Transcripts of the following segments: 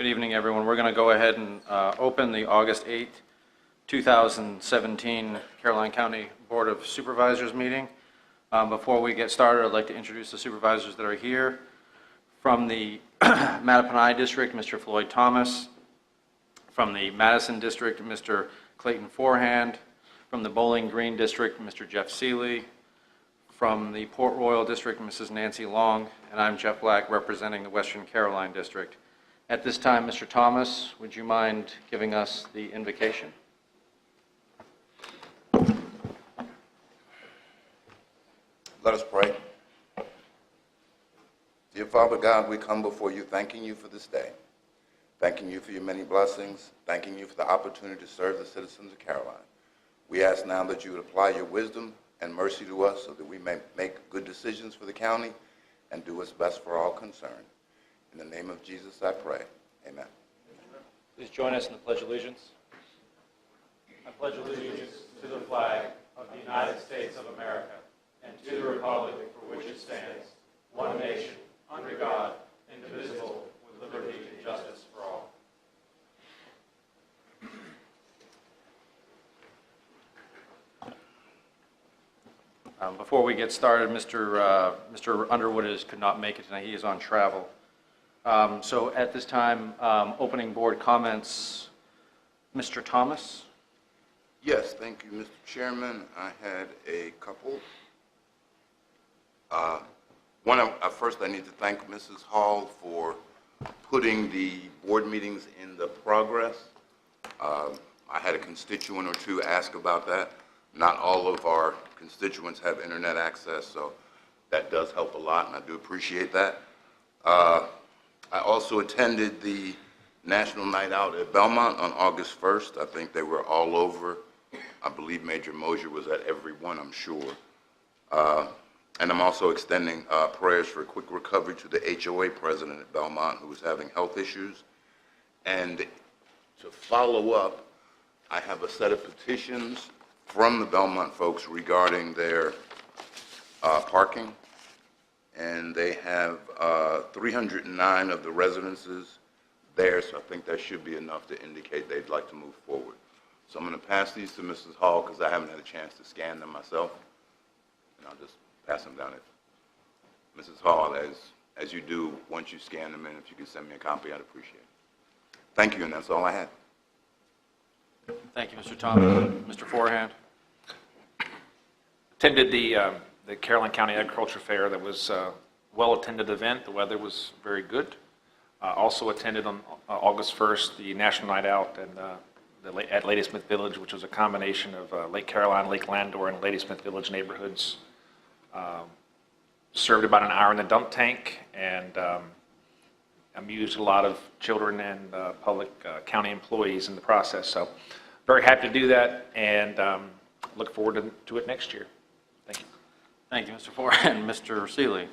Good evening, everyone. We're going to go ahead and open the August 8th, 2017 Caroline County Board of Supervisors meeting. Before we get started, I'd like to introduce the supervisors that are here. From the Mattaponi District, Mr. Floyd Thomas. From the Madison District, Mr. Clayton Forehand. From the Bowling Green District, Mr. Jeff Seeley. From the Port Royal District, Mrs. Nancy Long. And I'm Jeff Black, representing the Western Caroline District. At this time, Mr. Thomas, would you mind giving us the invocation? Let us pray. Dear Father God, we come before you thanking you for this day, thanking you for your many blessings, thanking you for the opportunity to serve the citizens of Caroline. We ask now that you would apply your wisdom and mercy to us so that we may make good decisions for the county and do what's best for all concerned. In the name of Jesus, I pray. Amen. Please join us in the Pledge of Allegiance. I pledge allegiance to the flag of the United States of America and to the republic for which it stands, one nation, under God, indivisible, with liberty and justice for all. Before we get started, Mr. Underwood could not make it tonight. He is on travel. So at this time, opening board comments, Mr. Thomas. Yes, thank you, Mr. Chairman. I had a couple. First, I need to thank Mrs. Hall for putting the board meetings in the progress. I had a constituent or two ask about that. Not all of our constituents have internet access, so that does help a lot, and I do appreciate that. I also attended the National Night Out at Belmont on August 1st. I think they were all over. I believe Major Mosier was at every one, I'm sure. And I'm also extending prayers for a quick recovery to the HOA president at Belmont who was having health issues. And to follow up, I have a set of petitions from the Belmont folks regarding their parking. And they have 309 of the residences there, so I think that should be enough to indicate they'd like to move forward. So I'm going to pass these to Mrs. Hall because I haven't had a chance to scan them myself, and I'll just pass them down. If Mrs. Hall, as you do, once you scan them in, if you could send me a copy, I'd appreciate it. Thank you, and that's all I had. Thank you, Mr. Thomas. Mr. Forehand. Attended the Caroline County Agriculture Fair. That was a well-attended event. The weather was very good. Also attended on August 1st the National Night Out at Ladysmith Village, which was a combination of Lake Caroline, Lake Landor, and Ladysmith Village neighborhoods. Served about an hour in the dump tank and amused a lot of children and public county employees in the process. So very happy to do that and look forward to it next year. Thank you. Thank you, Mr. Forehand. Mr. Seeley.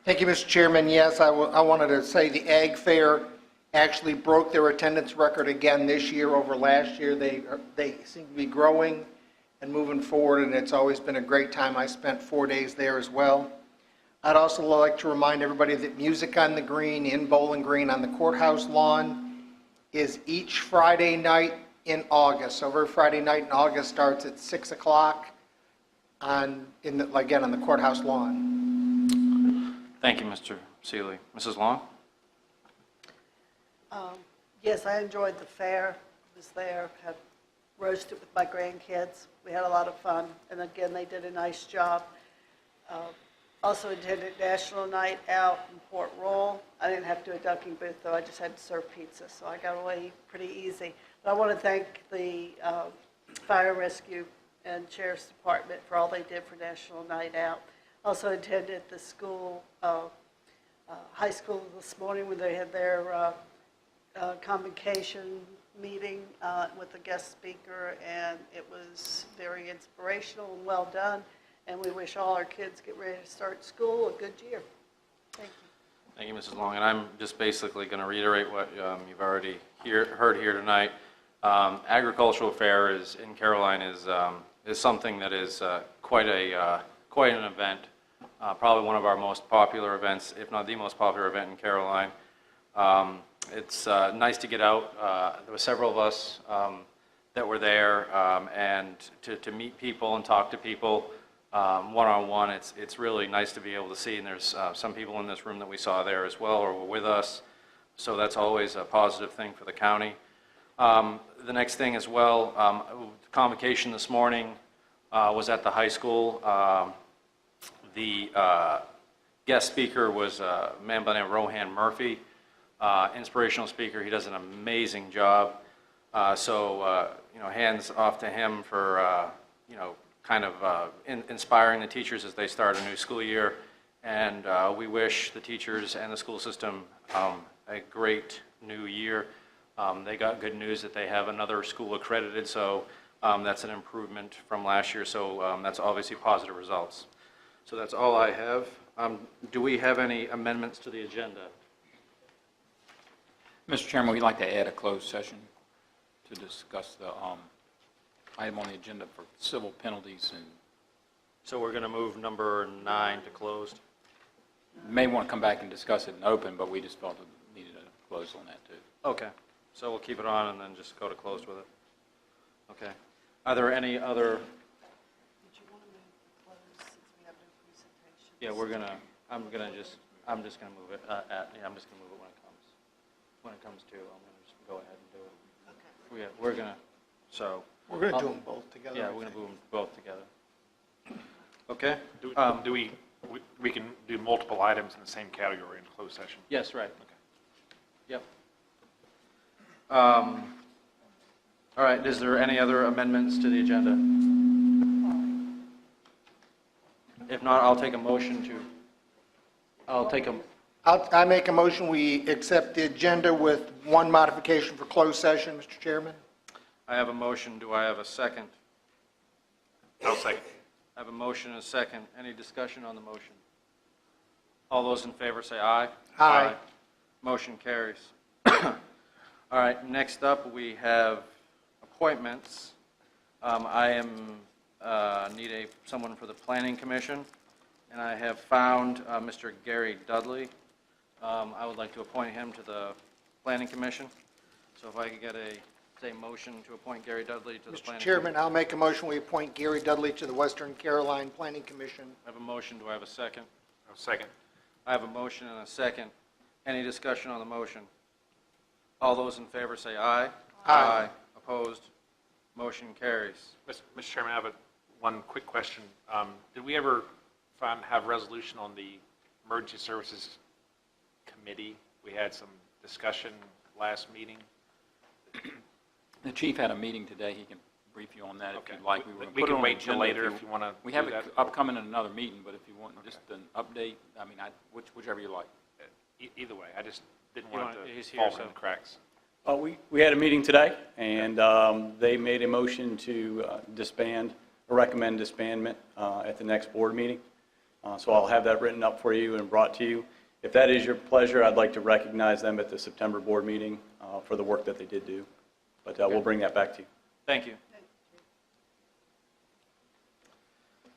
Thank you, Mr. Chairman. Yes, I wanted to say the Ag Fair actually broke their attendance record again this year over last year. They seem to be growing and moving forward, and it's always been a great time. I spent 4 days there as well. I'd also like to remind everybody that Music on the Green in Bowling Green on the courthouse lawn is each Friday night in August. So every Friday night in August starts at 6 o'clock again on the courthouse lawn. Thank you, Mr. Seeley. Mrs. Long? Yes, I enjoyed the fair. I was there, had roasted with my grandkids. We had a lot of fun, and again, they did a nice job. Also attended National Night Out in Port Royal. I didn't have to do a dunking booth, though. I just had to serve pizza, so I got away pretty easy. But I want to thank the Fire and Rescue and Sheriff's Department for all they did for National Night Out. Also attended the school, high school this morning when they had their convocation meeting with a guest speaker, and it was very inspirational and well done. And we wish all our kids get ready to start school a good year. Thank you. Thank you, Mrs. Long. And I'm just basically going to reiterate what you've already heard here tonight. Agricultural fair in Caroline is something that is quite an event. Probably one of our most popular events, if not the most popular event in Caroline. It's nice to get out. There were several of us that were there, and to meet people and talk to people one-on-one. It's really nice to be able to see, and there's some people in this room that we saw there as well or were with us, so that's always a positive thing for the county. The next thing as well, convocation this morning was at the high school. The guest speaker was a man by the name of Rohan Murphy, inspirational speaker. He does an amazing job. Hands off to him for, kind of inspiring the teachers as they start a new school year. And we wish the teachers and the school system a great new year. They got good news that they have another school accredited, so that's an improvement from last year. So that's obviously positive results. So that's all I have. Do we have any amendments to the agenda? Mr. Chairman, we'd like to add a closed session to discuss the item on the agenda for civil penalties, and So we're going to move number 9 to closed. may want to come back and discuss it in open, but we just felt it needed a close on that too. Okay, so we'll keep it on and then just go to closed with it. Okay. Are there any other? Did you want to move the close since we have no presentation? Yeah, I'm just gonna move it. I'm just gonna move it when it comes. When it comes to, I'm gonna just go ahead and do it. Okay. We're gonna. So. We're going to do them both together. Yeah, I we're gonna think. move them both together. Okay. Do we can do multiple items in the same category in closed session? Yes, right. Okay. Yep. All right, is there any other amendments to the agenda? If not, I'll take a motion to, I make a motion, we accept the agenda with one modification for closed session, Mr. Chairman. I have a motion, do I have a second? I'll second. I have a motion and a second. Any discussion on the motion? All those in favor say aye. Aye. Motion carries. All right, next up, we have appointments. Need someone for the Planning Commission, and I have found Mr. Gary Dudley. I would like to appoint him to the Planning Commission. So if I could get a motion to appoint Gary Dudley to the Mr. Planning Chairman, Commission. I'll make a motion, we appoint Gary Dudley to the Western Caroline Planning Commission. I have a motion, do I have a second? I'll second. I have a motion and a second. Any discussion on the motion? All those in favor say aye. Aye. Opposed? Motion carries. Mr. Chairman, I have one quick question. Did we ever have resolution on the Emergency Services Committee? We had some discussion last meeting. The chief had a meeting today. He can brief you on that if Okay. you'd like. Were gonna We put it can on wait the till agenda later if you want to We have do it that. upcoming in another meeting, but if you want just an update, I mean, whichever you like. Either way, I just didn't You want want- it he's to here, fall so- in the cracks. We had a meeting today, and they made a motion to disband, or recommend disbandment at the next board meeting. So I'll have that written up for you and brought to you. If that is your pleasure, I'd like to recognize them at the September board meeting for the work that they did do. But we'll bring that back to you. Thank you.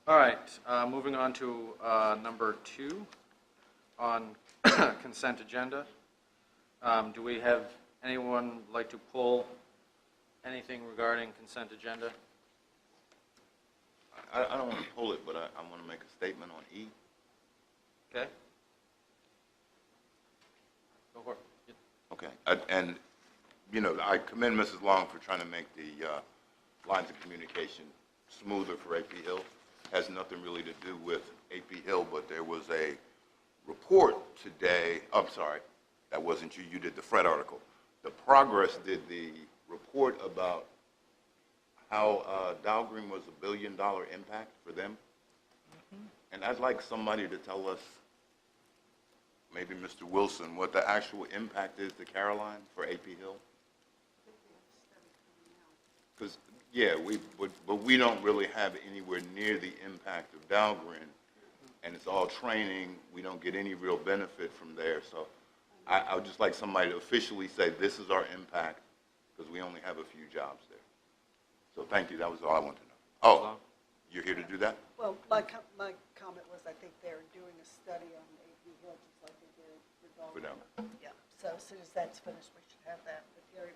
All right, moving on to number 2 on consent agenda. Do we have anyone like to pull anything regarding consent agenda? I don't want to pull it, but I want to make a statement on E. Okay? Go for it. Okay, and, I commend Mrs. Long for trying to make the lines of communication smoother for AP Hill. Has nothing really to do with AP Hill, but there was a report today, I'm sorry, that wasn't you, you did the Fred article. The Progress did the report about how Dahlgren was $1 billion impact for them. And I'd like somebody to tell us, maybe Mr. Wilson, what the actual impact is to Caroline for AP Hill? Because, but we don't really have anywhere near the impact of Dahlgren, and it's all training. We don't get any real benefit from there. So I would just like somebody to officially say, this is our impact, because we only have a few jobs there. So thank you. That was all I wanted to know. Oh, you're here to do that? Well, my comment was, I think they're doing a study on AP Hill, just like they did for Dahlgren. Yeah, so soon as that's finished, we should have that. But Gary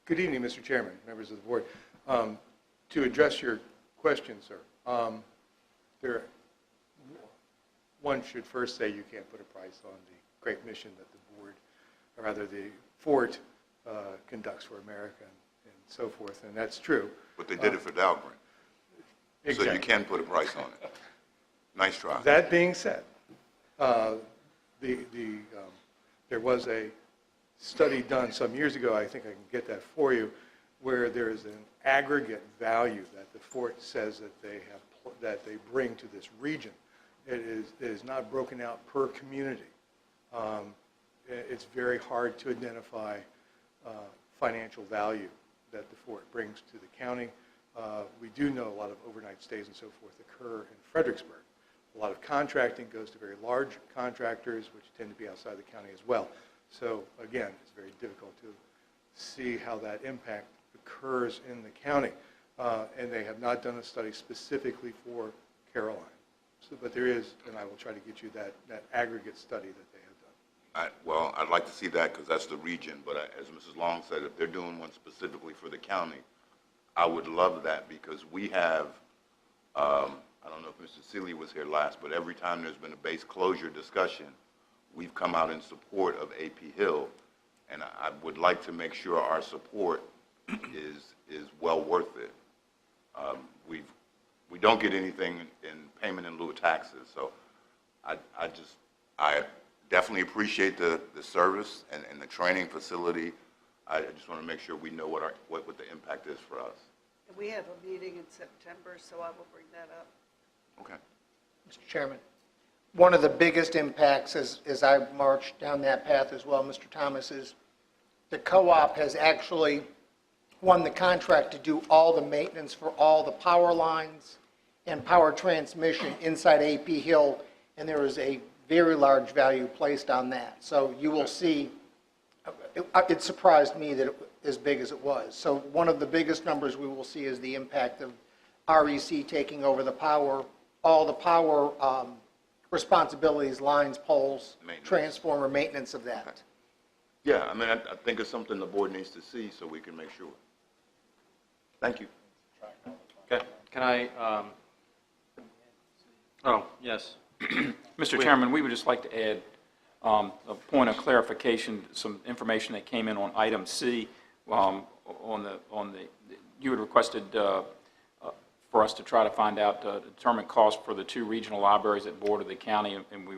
Good evening, Mr. Chairman, members of the board. To address your question, sir, one should first say you can't put a price on the great mission that the board, or rather the fort, conducts for America and so forth, and that's true. But they did it for Dahlgren, so you Exactly. can put a price on it. Nice try. That being said, there was a study done some years ago, I think I can get that for you, where there is an aggregate value that the fort says that that they bring to this region. It is not broken out per community. It's very hard to identify financial value that the fort brings to the county. We do know a lot of overnight stays and so forth occur in Fredericksburg. A lot of contracting goes to very large contractors, which tend to be outside the county as well. So again, it's very difficult to see how that impact occurs in the county. And they have not done a study specifically for Caroline. So, but there is, and I will try to get you that aggregate study that they have done. Well, I'd like to see that because that's the region, but as Mrs. Long said, if they're doing one specifically for the county, I would love that because we have, I don't know if Mr. Seeley was here last, but every time there's been a base closure discussion, we've come out in support of AP Hill, and I would like to make sure our support is well worth it. We don't get anything in payment in lieu of taxes, so I definitely appreciate the service and the training facility. I just want to make sure we know what the impact is for us. And we have a meeting in September, so I will bring that up. Okay. Mr. Chairman, one of the biggest impacts as I marched down that path as well, Mr. Thomas, is the co-op has actually won the contract to do all the maintenance for all the power lines and power transmission inside AP Hill, and there is a very large value placed on that. So you will see, it surprised me that it was as big as it was. So one of the biggest numbers we will see is the impact of REC taking over the power, all the power responsibilities, lines, poles, Maintenance. transformer, maintenance of that. Yeah, I mean, I think it's something the board needs to see so we can make sure. Thank you. Okay, can I, oh, yes. Mr. Chairman, we would just like to add a point of clarification, some information that came in on item C. You had requested for us to try to find out, determine cost for the two regional libraries that border the county, and we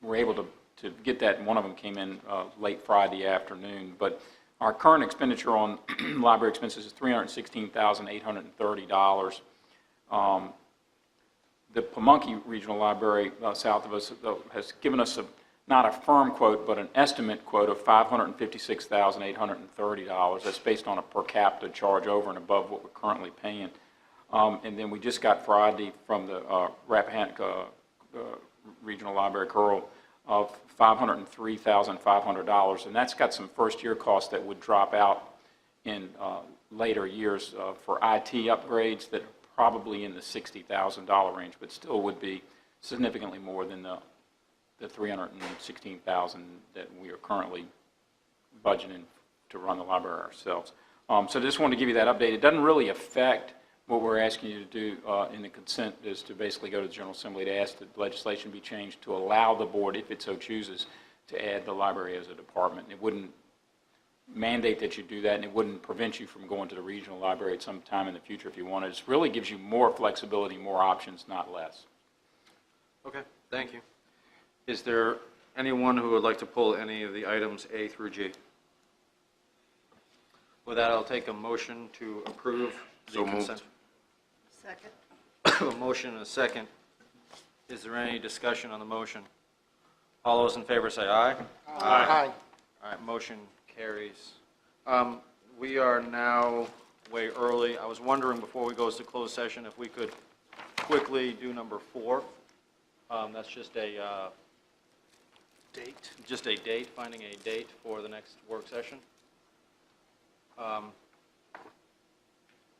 were able to get that, and one of them came in late Friday afternoon. But our current expenditure on library expenses is $316,830. The Pamunkey Regional Library south of us has given us not a firm quote, but an estimate quote of $556,830. That's based on a per capita charge over and above what we're currently paying. And then we just got Friday from the Rappahannock Regional Library, Curl, of $503,500, and that's got some first-year costs that would drop out in later years for IT upgrades that are probably in the $60,000 range, but still would be significantly more than the $316,000 that we are currently budgeting to run the library ourselves. So just wanted to give you that update. It doesn't really affect what we're asking you to do in the consent, is to basically go to the General Assembly to ask that legislation be changed to allow the board, if it so chooses, to add the library as a department. It wouldn't mandate that you do that, and it wouldn't prevent you from going to the regional library at some time in the future if you wanted. It really gives you more flexibility, more options, not less. Okay, thank you. Is there anyone who would like to pull any of the items A through G? With that, I'll take a motion to approve the So moved. consent. Second? A motion and a second. Is there any discussion on the motion? All those in favor say aye. Aye. All right, motion carries. We are now way early. I was wondering before we go to closed session if we could quickly do number 4. That's just a date. Just a date, finding a date for the next work session.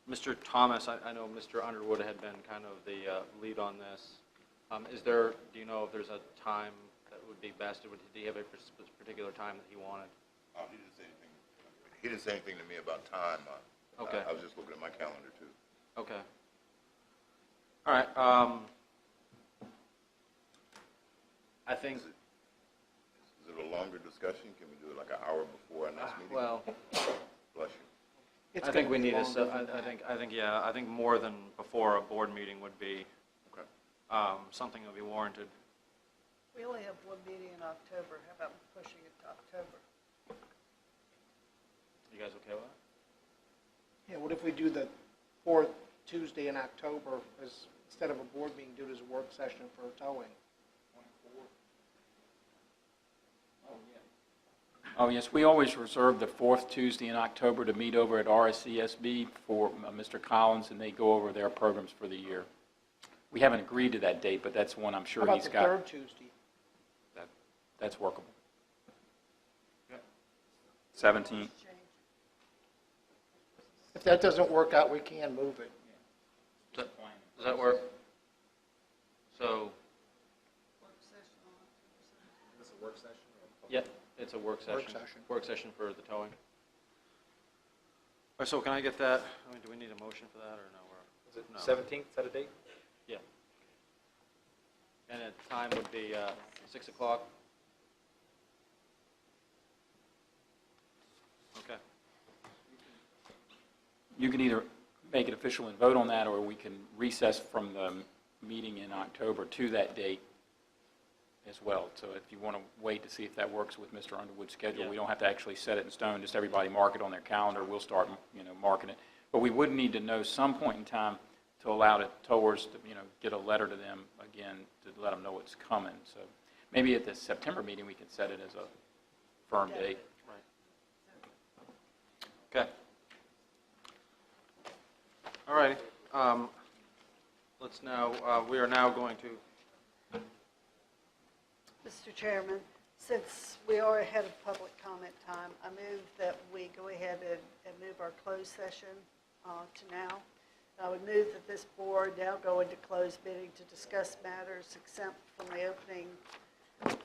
Mr. Thomas, I know Mr. Underwood had been kind of the lead on this. Do you know if there's a time that would be best? Did he have a particular time that he wanted? He didn't say anything. He didn't say anything to me about time. Okay. I was just looking at my calendar, too. Okay. All right, I think, Is it a longer discussion? Can we do it like an hour before our next meeting? well, Bless you. It's I think gonna we be need longer. I think more than before a board meeting would be, Okay. something that would be warranted. We only have one meeting in October. How about pushing it to October? You guys okay with that? Yeah, what if we do the fourth Tuesday in October as, instead of a board meeting, do it as a work session for towing? Oh, yes, we always reserve the fourth Tuesday in October to meet over at RSCSB for Mr. Collins, and they go over their programs for the year. We haven't agreed to that date, but that's one I'm How sure about he's the got. third Tuesday? That's workable. 17th. If that doesn't work out, we can move it. Does that work? So, yeah, it's a work session. session. Work session for the towing. All right, so can I get that, I mean, do we need a motion for that, or no? Is it No. 17th, is that a date? Yeah. And the time would be 6 o'clock? Okay. You can either make it official and vote on that, or we can recess from the meeting in October to that date as well. So if you want to wait to see if that works with Mr. Underwood's schedule, we don't have to actually set it in stone, just everybody mark it on their calendar, we'll start, marking it. But we would need to know some point in time to allow the towers to, get a letter to them again to let them know it's coming. So maybe at the September meeting, we can set it as a firm date. Okay. All righty. Let's now, we are now going to, Mr. Chairman, since we are ahead of public comment time, I move that we go ahead and move our closed session to now. I would move that this board now go into closed meeting to discuss matters exempt from the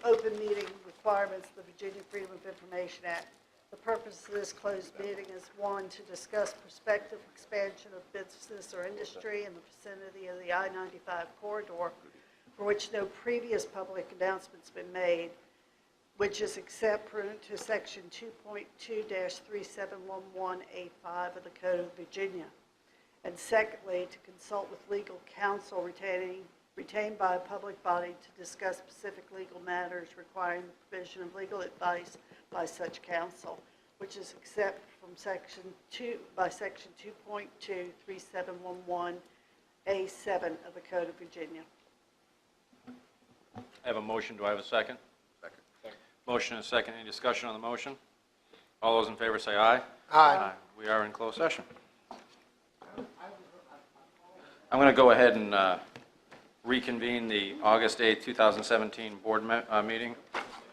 open meeting requirements of the Virginia Freedom of Information Act. The purpose of this closed meeting is, one, to discuss prospective expansion of business or industry in the vicinity of the I-95 corridor, for which no previous public announcement's been made, which is except pursuant to Section 2.2-3711A5 of the Code of Virginia. And secondly, to consult with legal counsel retained by a public body to discuss specific legal matters requiring the provision of legal advice by such counsel, which is except from Section 2.2-3711A7 of the Code of Virginia. I have a motion. Do I have a second? Second. Motion and a second. Any discussion on the motion? All those in favor say aye. Aye. We are in closed session. I'm going to go ahead and reconvene the August 8th, 2017 board meeting.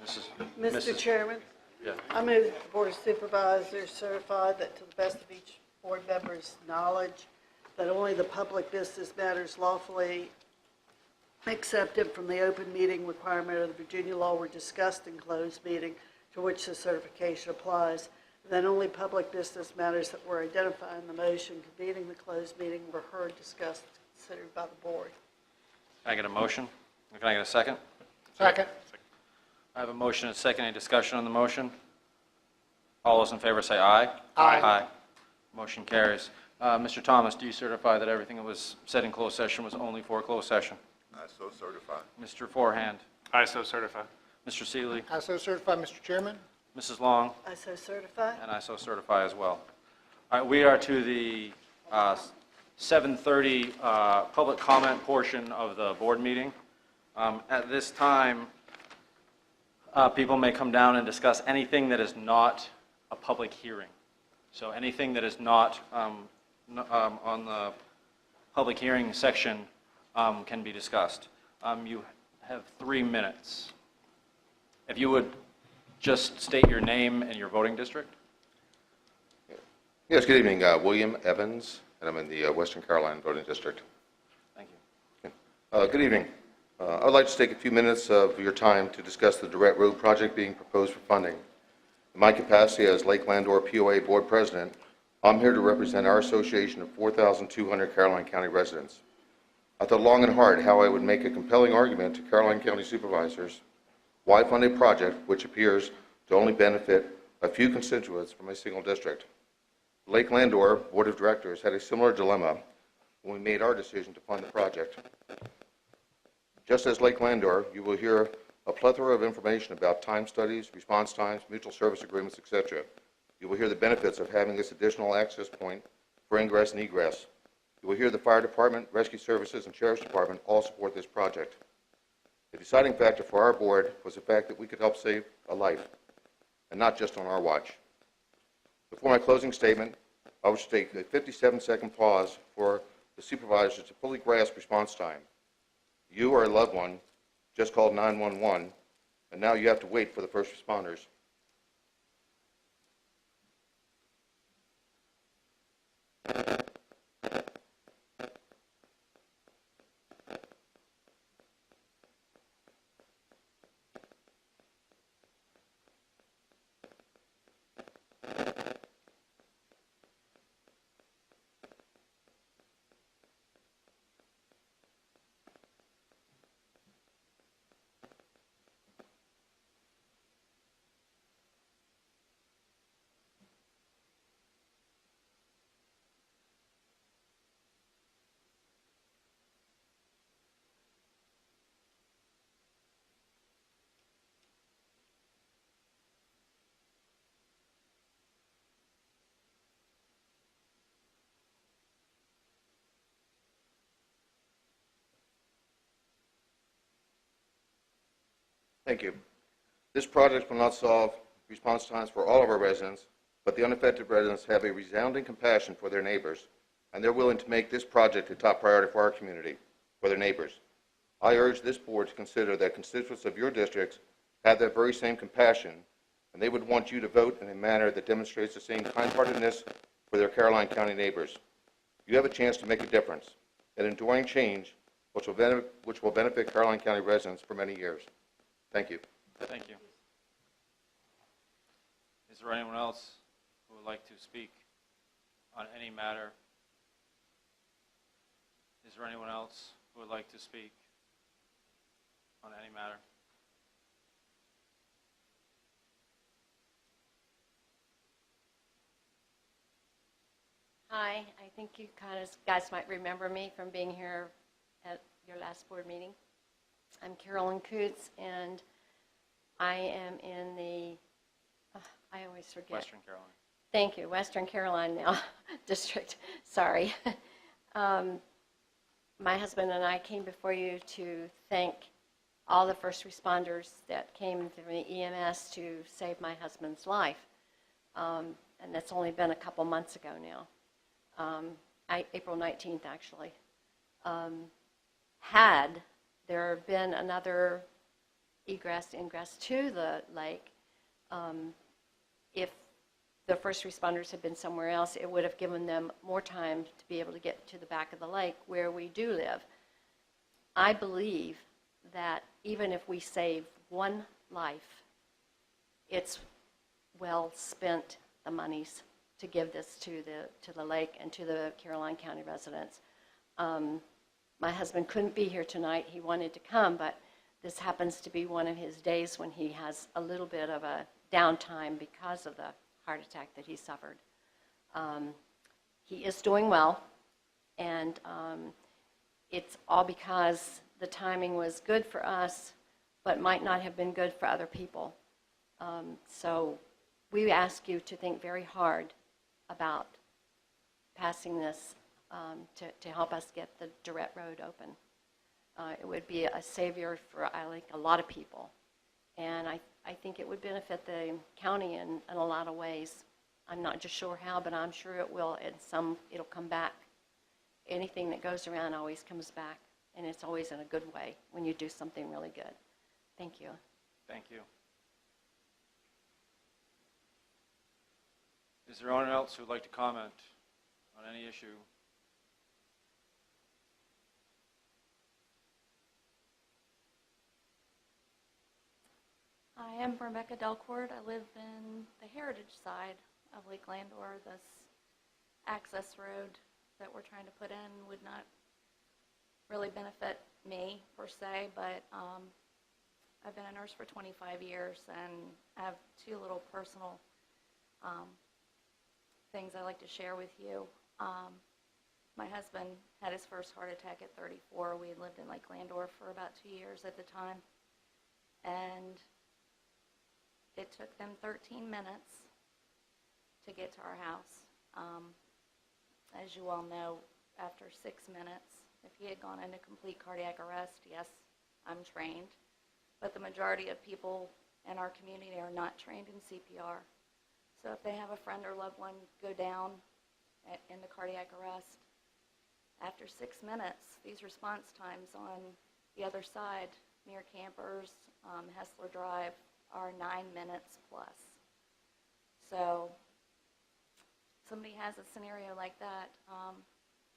This is Mr. Chairman, Yeah. I move that the Board of Supervisors certify that to the best of each board member's knowledge, that only the public business matters lawfully accepted from the open meeting requirement of the Virginia law were discussed in closed meeting, to which the certification applies. Then only public business matters that were identified in the motion convening the closed meeting were heard, discussed, considered by the board. Can I get a motion? Can I get a second? Second. I have a motion and a second. Any discussion on the motion? All those in favor say aye. Aye. Aye. Motion carries. Mr. Thomas, do you certify that everything that was said in closed session was only for closed session? I so certify. Mr. Forehand, I so certify. Mr. Seeley, I so certify, Mr. Chairman. Mrs. Long, I so certify. and I so certify as well. All right, we are to the 7:30 public comment portion of the board meeting. At this time, people may come down and discuss anything that is not a public hearing. So anything that is not on the public hearing section can be discussed. You have 3 minutes. If you would just state your name and your voting district. Yes, good evening. William Evans, and I'm in the Western Carolina voting district. Thank you. Good evening. I'd like to take a few minutes of your time to discuss the Durrett Road project being proposed for funding. In my capacity as Lake Landor POA Board President, I'm here to represent our association of 4,200 Caroline County residents. I thought long and hard how I would make a compelling argument to Caroline County supervisors why fund a project which appears to only benefit a few constituents from a single district. The Lake Landor Board of Directors had a similar dilemma when we made our decision to fund the project. Just as Lake Landor, you will hear a plethora of information about time studies, response times, mutual service agreements, etc. You will hear the benefits of having this additional access point for ingress and egress. You will hear the Fire Department, Rescue Services, and Sheriff's Department all support this project. The deciding factor for our board was the fact that we could help save a life, and not just on our watch. Before my closing statement, I wish to take a 57-second pause for the supervisors to fully grasp response time. You or a loved one just called 911, and now you have to wait for the first responders. Thank you. This project will not solve response times for all of our residents, but the unaffected residents have a resounding compassion for their neighbors, and they're willing to make this project a top priority for our community, for their neighbors. I urge this board to consider that constituents of your districts have that very same compassion, and they would want you to vote in a manner that demonstrates the same kind-heartedness for their Caroline County neighbors. You have a chance to make a difference, an enduring change which will benefit Caroline County residents for many years. Thank you. Thank you. Is there anyone else who would like to speak on any matter? Is there anyone else who would like to speak on any matter? Hi, I think you guys might remember me from being here at your last board meeting. I'm Carolyn Coots, and I am in the, I always forget. Western Carolina. Thank you, Western Carolina now, district, sorry. My husband and I came before you to thank all the first responders that came through the EMS to save my husband's life. And that's only been a couple months ago now, April 19th actually. Had there been another ingress to the lake, if the first responders had been somewhere else, it would have given them more time to be able to get to the back of the lake where we do live. I believe that even if we save one life, it's well spent the monies to give this to the lake and to the Caroline County residents. My husband couldn't be here tonight. He wanted to come, but this happens to be one of his days when he has a little bit of a downtime because of the heart attack that he suffered. He is doing well, and it's all because the timing was good for us, but might not have been good for other people. So we ask you to think very hard about passing this to help us get the Durrett Road open. It would be a savior for, I think, a lot of people. And I think it would benefit the county in a lot of ways. I'm not just sure how, but I'm sure it will. It'll come back. Anything that goes around always comes back, and it's always in a good way when you do something really good. Thank you. Thank you. Is there anyone else who would like to comment on any issue? am Rebecca Delcourt. I live in the heritage side of Lake Landor. This access road that we're trying to put in would not really benefit me per se, but I've been a nurse for 25 years, and I have two little personal things I'd like to share with you. My husband had his first heart attack at 34. We had lived in Lake Landor for about 2 years at the time, and it took them 13 minutes to get to our house. As you all know, after 6 minutes, if he had gone into complete cardiac arrest, yes, I'm trained, but the majority of people in our community are not trained in CPR. So if they have a friend or loved one go down into cardiac arrest, after 6 minutes, these response times on the other side, near Campers, Hessler Drive, are 9 minutes plus. So somebody has a scenario like that,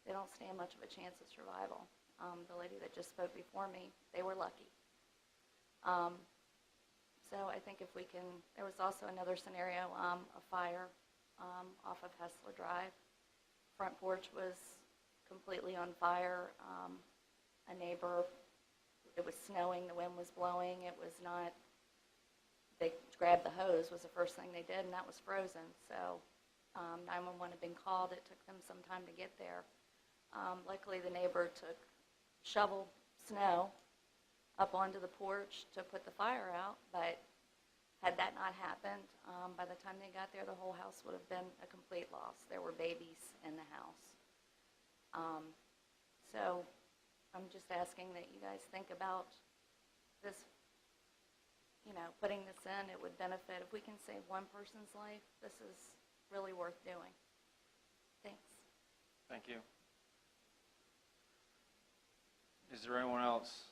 they don't stand much of a chance of survival. The lady that just spoke before me, they were lucky. So I think if we can, there was also another scenario, a fire off of Hessler Drive. Front porch was completely on fire. A neighbor, it was snowing, the wind was blowing, it was not, they grabbed the hose was the first thing they did, and that was frozen. So 911 had been called. It took them some time to get there. Luckily, the neighbor took shoveled snow up onto the porch to put the fire out, but had that not happened, by the time they got there, the whole house would have been a complete loss. There were babies in the house. So I'm just asking that you guys think about this, putting this in. It would benefit. If we can save one person's life, this is really worth doing. Thanks. Thank you. Is there anyone else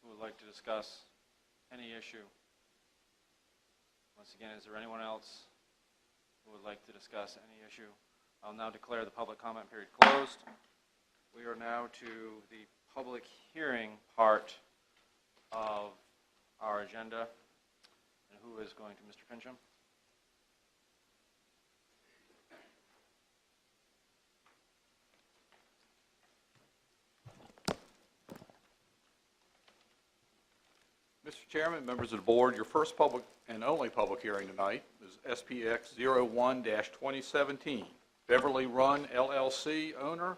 who would like to discuss any issue? Once again, is there anyone else who would like to discuss any issue? I'll now declare the public comment period closed. We are now to the public hearing part of our agenda. And who is going to, Mr. Fincham? Mr. Chairman, members of the board, your first public and only public hearing tonight is SPX 01-2017, Beverly Run LLC owner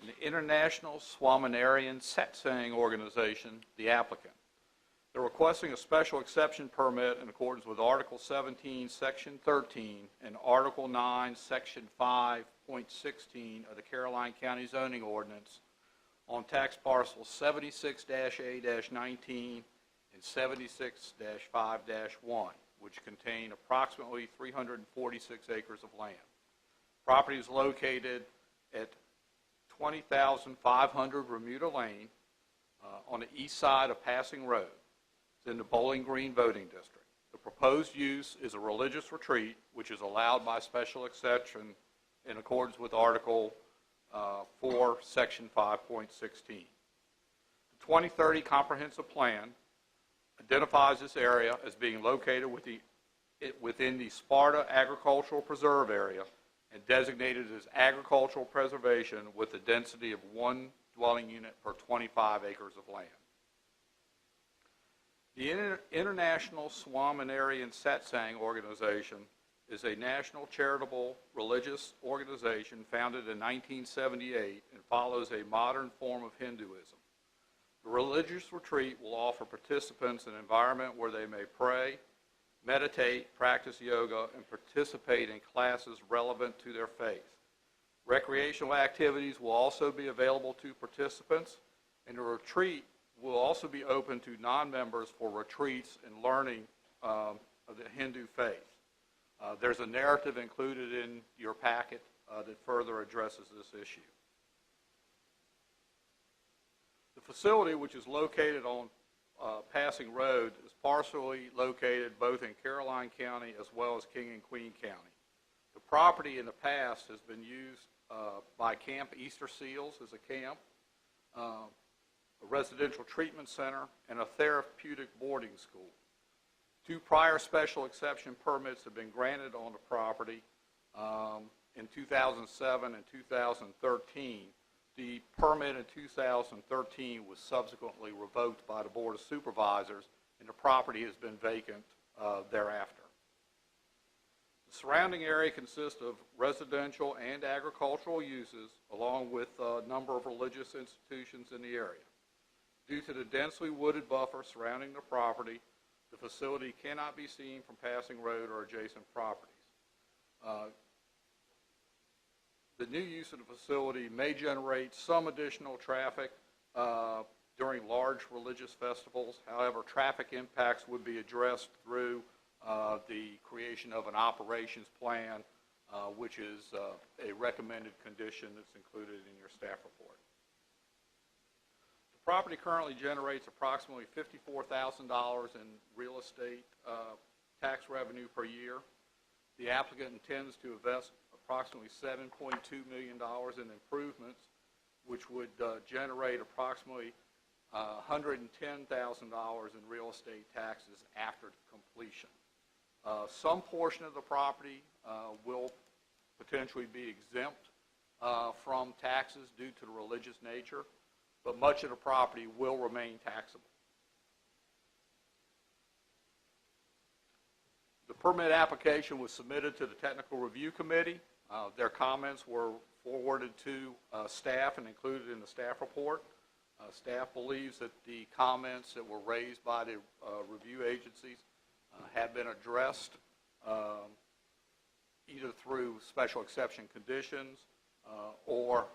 and the International Swaminarayan Satsang Organization, the applicant. They're requesting a special exception permit in accordance with Article 17, Section 13, and Article 9, Section 5.16 of the Caroline County Zoning Ordinance on tax parcels 76-A-19 and 76-5-1, which contain approximately 346 acres of land. Property is located at 20,500 Remuda Lane on the east side of Passing Road. It's in the Bowling Green voting district. The proposed use is a religious retreat, which is allowed by special exception in accordance with Article 4, Section 5.16. The 2030 Comprehensive Plan identifies this area as being located within the Sparta Agricultural Preserve area and designated as agricultural preservation with a density of 1 dwelling unit per 25 acres of land. The International Swaminarayan Satsang Organization is a national charitable religious organization founded in 1978 and follows a modern form of Hinduism. The religious retreat will offer participants an environment where they may pray, meditate, practice yoga, and participate in classes relevant to their faith. Recreational activities will also be available to participants, and the retreat will also be open to non-members for retreats and learning of the Hindu faith. There's a narrative included in your packet that further addresses this issue. The facility, which is located on Passing Road, is partially located both in Caroline County as well as King and Queen County. The property in the past has been used by Camp Easter Seals as a camp, a residential treatment center, and a therapeutic boarding school. 2 prior special exception permits have been granted on the property in 2007 and 2013. The permit in 2013 was subsequently revoked by the Board of Supervisors, and the property has been vacant thereafter. The surrounding area consists of residential and agricultural uses, along with a number of religious institutions in the area. Due to the densely wooded buffer surrounding the property, the facility cannot be seen from passing road or adjacent properties. The new use of the facility may generate some additional traffic during large religious festivals. However, traffic impacts would be addressed through the creation of an operations plan, which is a recommended condition that's included in your staff report. The property currently generates approximately $54,000 in real estate tax revenue per year. The applicant intends to invest approximately $7.2 million in improvements, which would generate approximately $110,000 in real estate taxes after completion. Some portion of the property will potentially be exempt from taxes due to the religious nature, but much of the property will remain taxable. The permit application was submitted to the Technical Review Committee. Their comments were forwarded to staff and included in the staff report. Staff believes that the comments that were raised by the review agencies have been addressed either through special exception conditions or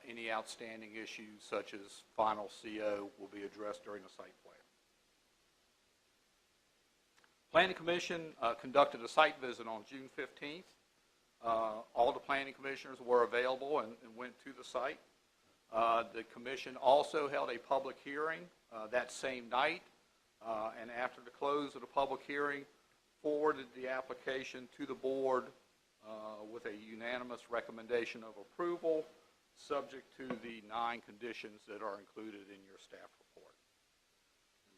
any outstanding issues such as final CO will be addressed during the site plan. Planning Commission conducted a site visit on June 15th. All the planning commissioners were available and went to the site. The commission also held a public hearing that same night, and after the close of the public hearing, forwarded the application to the board with a unanimous recommendation of approval, subject to the 9 conditions that are included in your staff report.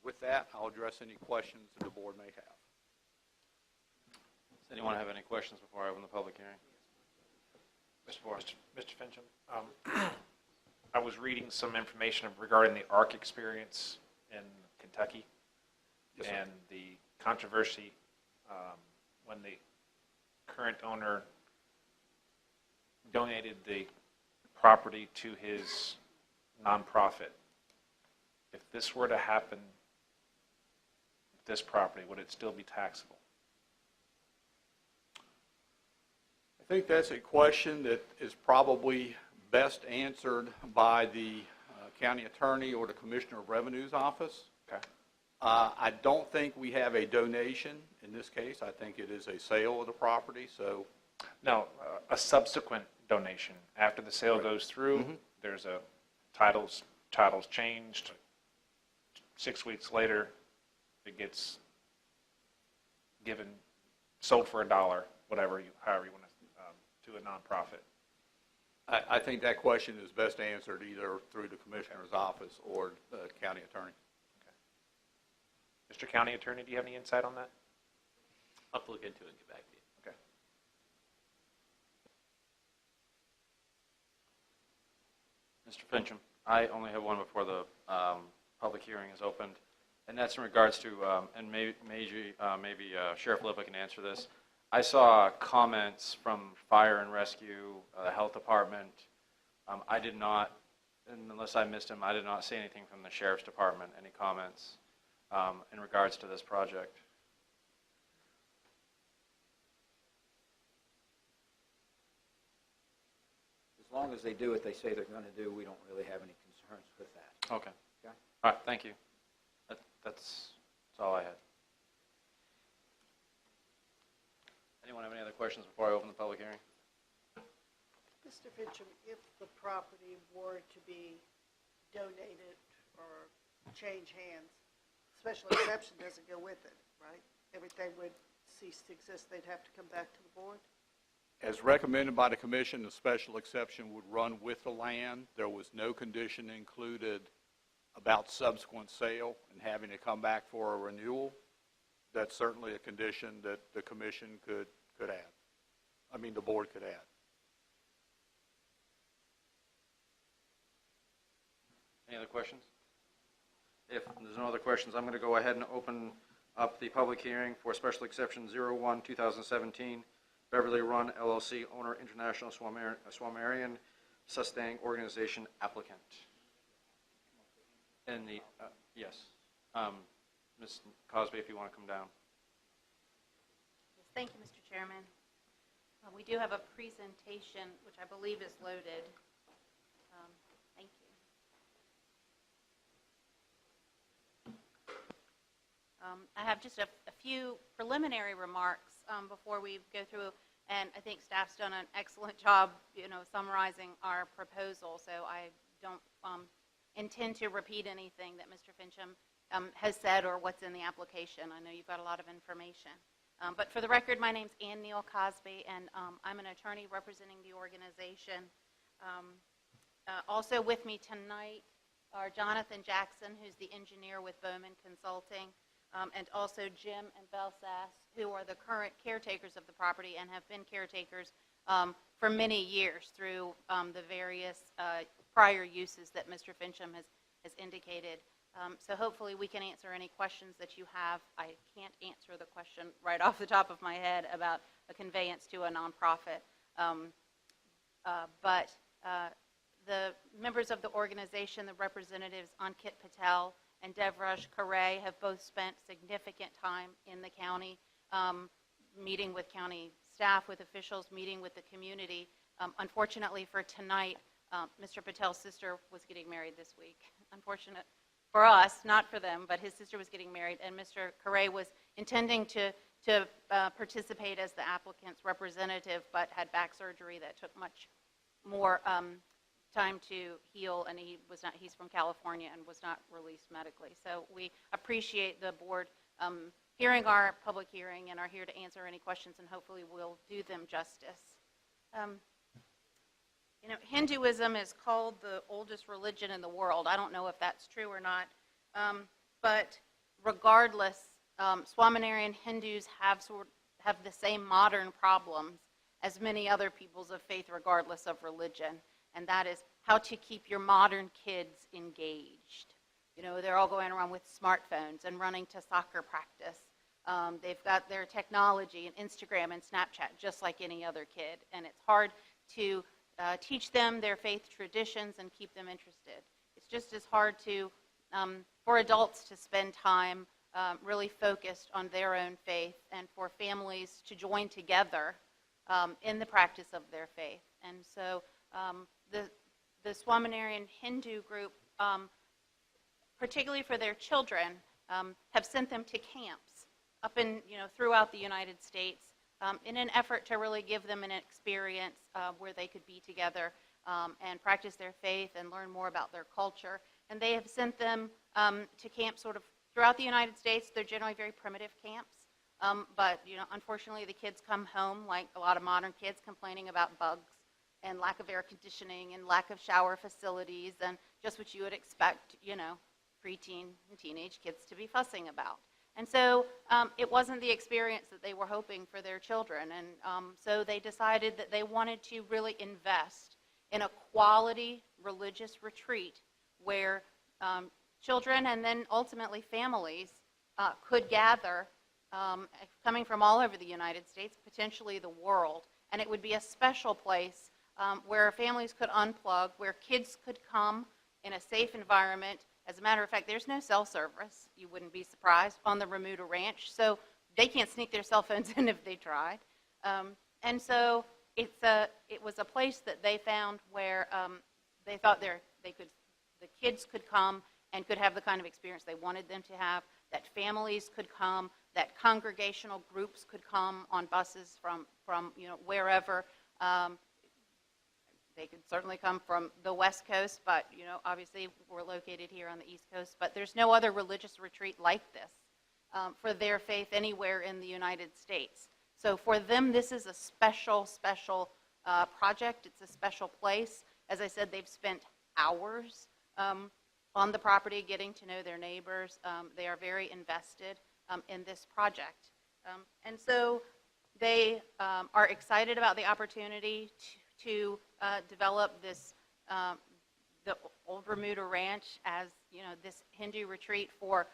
With that, I'll address any questions that the board may have. Does anyone have any questions before I open the public hearing? Mr. Forrest. Mr. Fincham, I was reading some information regarding the ARC experience in Kentucky. Yes, sir. And the controversy when the current owner donated the property to his nonprofit. If this were to happen with this property, would it still be taxable? I think that's a question that is probably best answered by the county attorney or the Commissioner of Revenue's office. Okay. I don't think we have a donation in this case. I think it is a sale of the property, so. No, a subsequent donation. After the sale goes through, there's a titles changed. 6 weeks later, it gets given, sold for $1, however you want to a nonprofit. I think that question is best answered either through the Commissioner's office or the county attorney. Mr. County Attorney, do you have any insight on that? I'll have to look into it and get back to you. Okay. Mr. Fincham, I only have one before the public hearing is opened, and that's in regards to, and maybe Sheriff Lipa can answer this. I saw comments from Fire and Rescue, the Health Department. I did not, unless I missed him, I did not see anything from the Sheriff's Department, any comments in regards to this project. As long as they do what they say they're going to do, we don't really have any concerns with that. Okay. Okay. All right, thank you. That's all I had. Anyone have any other questions before I open the public hearing? Mr. Fincham, if the property were to be donated or change hands, special exception doesn't go with it, right? Everything would cease to exist, they'd have to come back to the board? As recommended by the commission, the special exception would run with the land. There was no condition included about subsequent sale and having to come back for a renewal. that's certainly a condition that the commission could add. I mean, the board could add. Any other questions? If there's no other questions, I'm going to go ahead and open up the public hearing for Special Exception 01-2017, Beverly Run LLC owner, International Swaminerian Sustaining Organization applicant. And the, yes, Ms. Cosby, if you want to come down. Yes, thank you, Mr. Chairman. We do have a presentation, which I believe is loaded. Thank you. I have just a few preliminary remarks before we go through, and I think staff's done an excellent job, summarizing our proposal, so I don't intend to repeat anything that Mr. Fincham has said or what's in the application. I know you've got a lot of information. But for the record, my name's Ann Neal Cosby, and I'm an attorney representing the organization. Also with me tonight are Jonathan Jackson, who's the engineer with Bowman Consulting, and also Jim and Belsass, who are the current caretakers of the property and have been caretakers for many years through the various prior uses that Mr. Fincham has indicated. So hopefully we can answer any questions that you have. I can't answer the question right off the top of my head about a conveyance to a nonprofit. But the members of the organization, the representatives Ankit Patel and Devraj Kare, have both spent significant time in the county, meeting with county staff, with officials, meeting with the community. Unfortunately for tonight, Mr. Patel's sister was getting married this week. Unfortunate for us, not for them, but his sister was getting married, and Mr. Kare was intending to participate as the applicant's representative, but had back surgery that took much more time to heal, and he's from California and was not released medically. So we appreciate the board hearing our public hearing and are here to answer any questions, and hopefully we'll do them justice. Hinduism is called the oldest religion in the world. I don't know if that's true or not, but regardless, Swaminerian Hindus have the same modern problems as many other peoples of faith, regardless of religion, and that is how to keep your modern kids engaged. They're all going around with smartphones and running to soccer practice. They've got their technology and Instagram and Snapchat just like any other kid, and it's hard to teach them their faith traditions and keep them interested. It's just as hard for adults to spend time really focused on their own faith, and for families to join together in the practice of their faith. And so the Swaminerian Hindu group, particularly for their children, have sent them to camps up throughout the United States, in an effort to really give them an experience where they could be together and practice their faith and learn more about their culture. And they have sent them to camps sort of throughout the United States. They're generally very primitive camps, but unfortunately the kids come home like a lot of modern kids, complaining about bugs and lack of air conditioning and lack of shower facilities and just what you would expect, preteen and teenage kids to be fussing about. And so it wasn't the experience that they were hoping for their children. And so they decided that they wanted to really invest in a quality religious retreat where children and then ultimately families could gather, coming from all over the United States, potentially the world. And it would be a special place where families could unplug, where kids could come in a safe environment. As a matter of fact, there's no cell service, you wouldn't be surprised, on the Remuda Ranch, so they can't sneak their cell phones in if they tried. And so it was a place that they found where they thought the kids could come and could have the kind of experience they wanted them to have, that families could come, that congregational groups could come on buses from wherever. They could certainly come from the West Coast, but obviously we're located here on the East Coast. But there's no other religious retreat like this for their faith anywhere in the United States. So for them, this is a special project. It's a special place. As I said, they've spent hours on the property getting to know their neighbors. They are very invested. in this project. And so they are excited about the opportunity to develop this, the Old Remuda Ranch as, this Hindu retreat for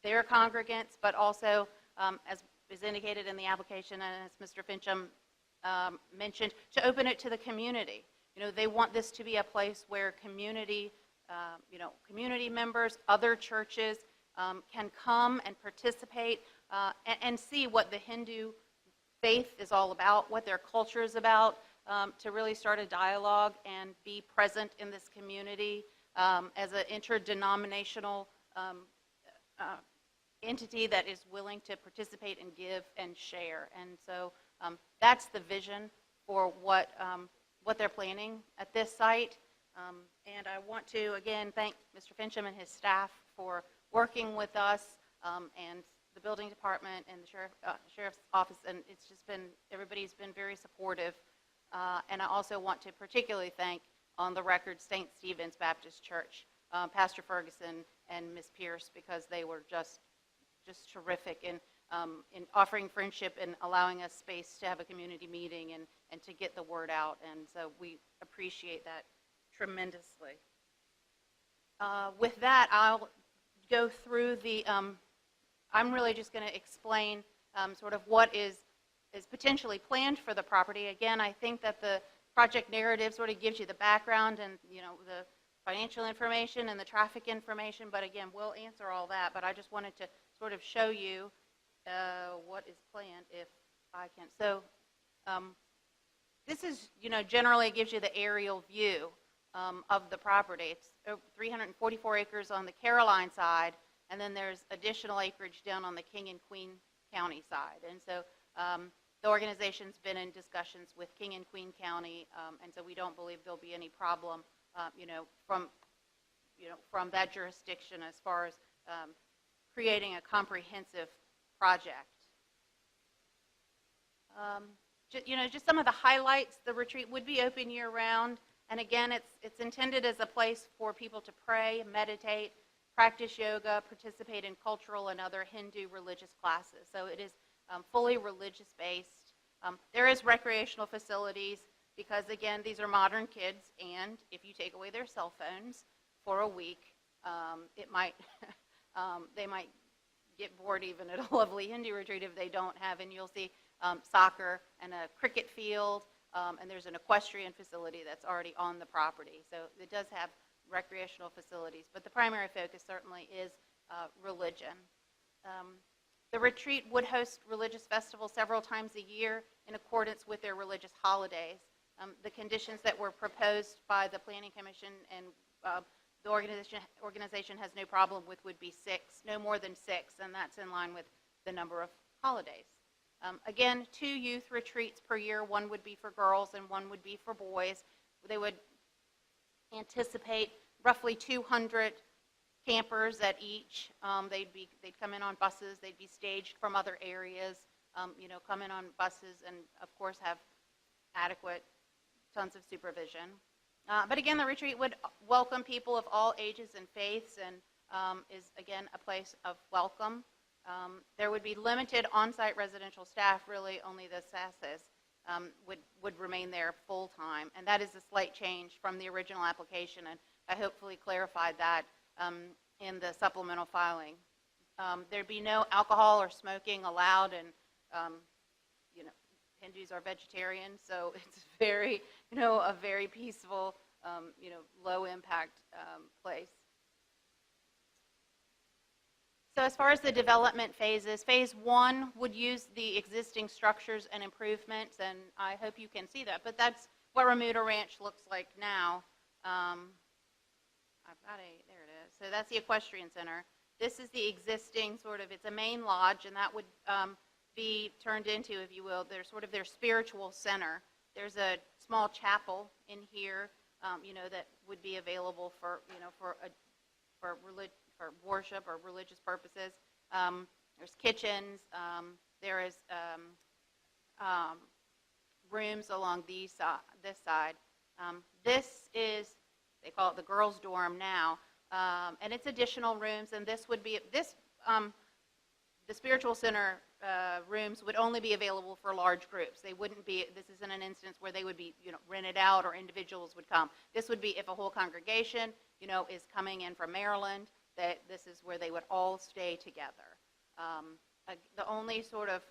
their congregants, but also, as is indicated in the application and as Mr. Fincham mentioned, to open it to the community. They want this to be a place where community, community members, other churches can come and participate and see what the Hindu faith is all about, what their culture is about, to really start a dialogue and be present in this community as an interdenominational entity that is willing to participate and give and share. And so that's the vision for what they're planning at this site. And I want to, again, thank Mr. Fincham and his staff for working with us and the building department and the sheriff's office. And it's just been, everybody's been very supportive. And I also want to particularly thank, on the record, St. Stephen's Baptist Church, Pastor Ferguson and Ms. Pierce, because they were just terrific in offering friendship and allowing us space to have a community meeting and to get the word out. And so we appreciate that tremendously. With that, I'll go through the, I'm really just going to explain sort of what is potentially planned for the property. Again, I think that the project narrative sort of gives you the background and, the financial information and the traffic information, but again, we'll answer all that. But I just wanted to sort of show you what is planned, if I can. So this is, generally gives you the aerial view of the property. It's 344 acres on the Caroline side, and then there's additional acreage down on the King and Queen County side. And so the organization's been in discussions with King and Queen County, and so we don't believe there'll be any problem, from that jurisdiction as far as creating a comprehensive project. Just some of the highlights. The retreat would be open year-round, and again, it's intended as a place for people to pray, meditate, practice yoga, participate in cultural and other Hindu religious classes. So it is fully religious-based. There is recreational facilities because, again, these are modern kids, and if you take away their cell phones for a week, it might they might get bored even at a lovely Hindu retreat if they don't have, and you'll see soccer and a cricket field, and there's an equestrian facility that's already on the property. So it does have recreational facilities, but the primary focus certainly is religion. The retreat would host religious festivals several times a year in accordance with their religious holidays. The conditions that were proposed by the Planning Commission and the organization has no problem with would be 6, no more than 6, and that's in line with the number of holidays. Again, 2 youth retreats per year. One would be for girls and one would be for boys. They would anticipate roughly 200 campers at each. They'd come in on buses. They'd be staged from other areas. Come in on buses and, of course, have adequate tons of supervision. But again, the retreat would welcome people of all ages and faiths and is, again, a place of welcome. There would be limited on-site residential staff, really only the SASs would remain there full-time. And that is a slight change from the original application, and I hopefully clarified that in the supplemental filing. There'd be no alcohol or smoking allowed, and Hindus are vegetarians, so it's very, a very peaceful, low-impact place. So as far as the development phases, phase 1 would use the existing structures and improvements, and I hope you can see that, but that's what Remuda Ranch looks like now. There it is. So that's the equestrian center. This is the existing it's a main lodge, and that would be turned into, if you will, their spiritual center. There's a small chapel in here, that would be available for worship or religious purposes. There's kitchens. There is rooms along this side. This is, they call it the girls' dorm now, and it's additional rooms. And this would be the spiritual center rooms would only be available for large groups. They wouldn't be, this isn't an instance where they would be, rented out or individuals would come. This would be if a whole congregation, is coming in from Maryland, that this is where they would all stay together. The only sort of,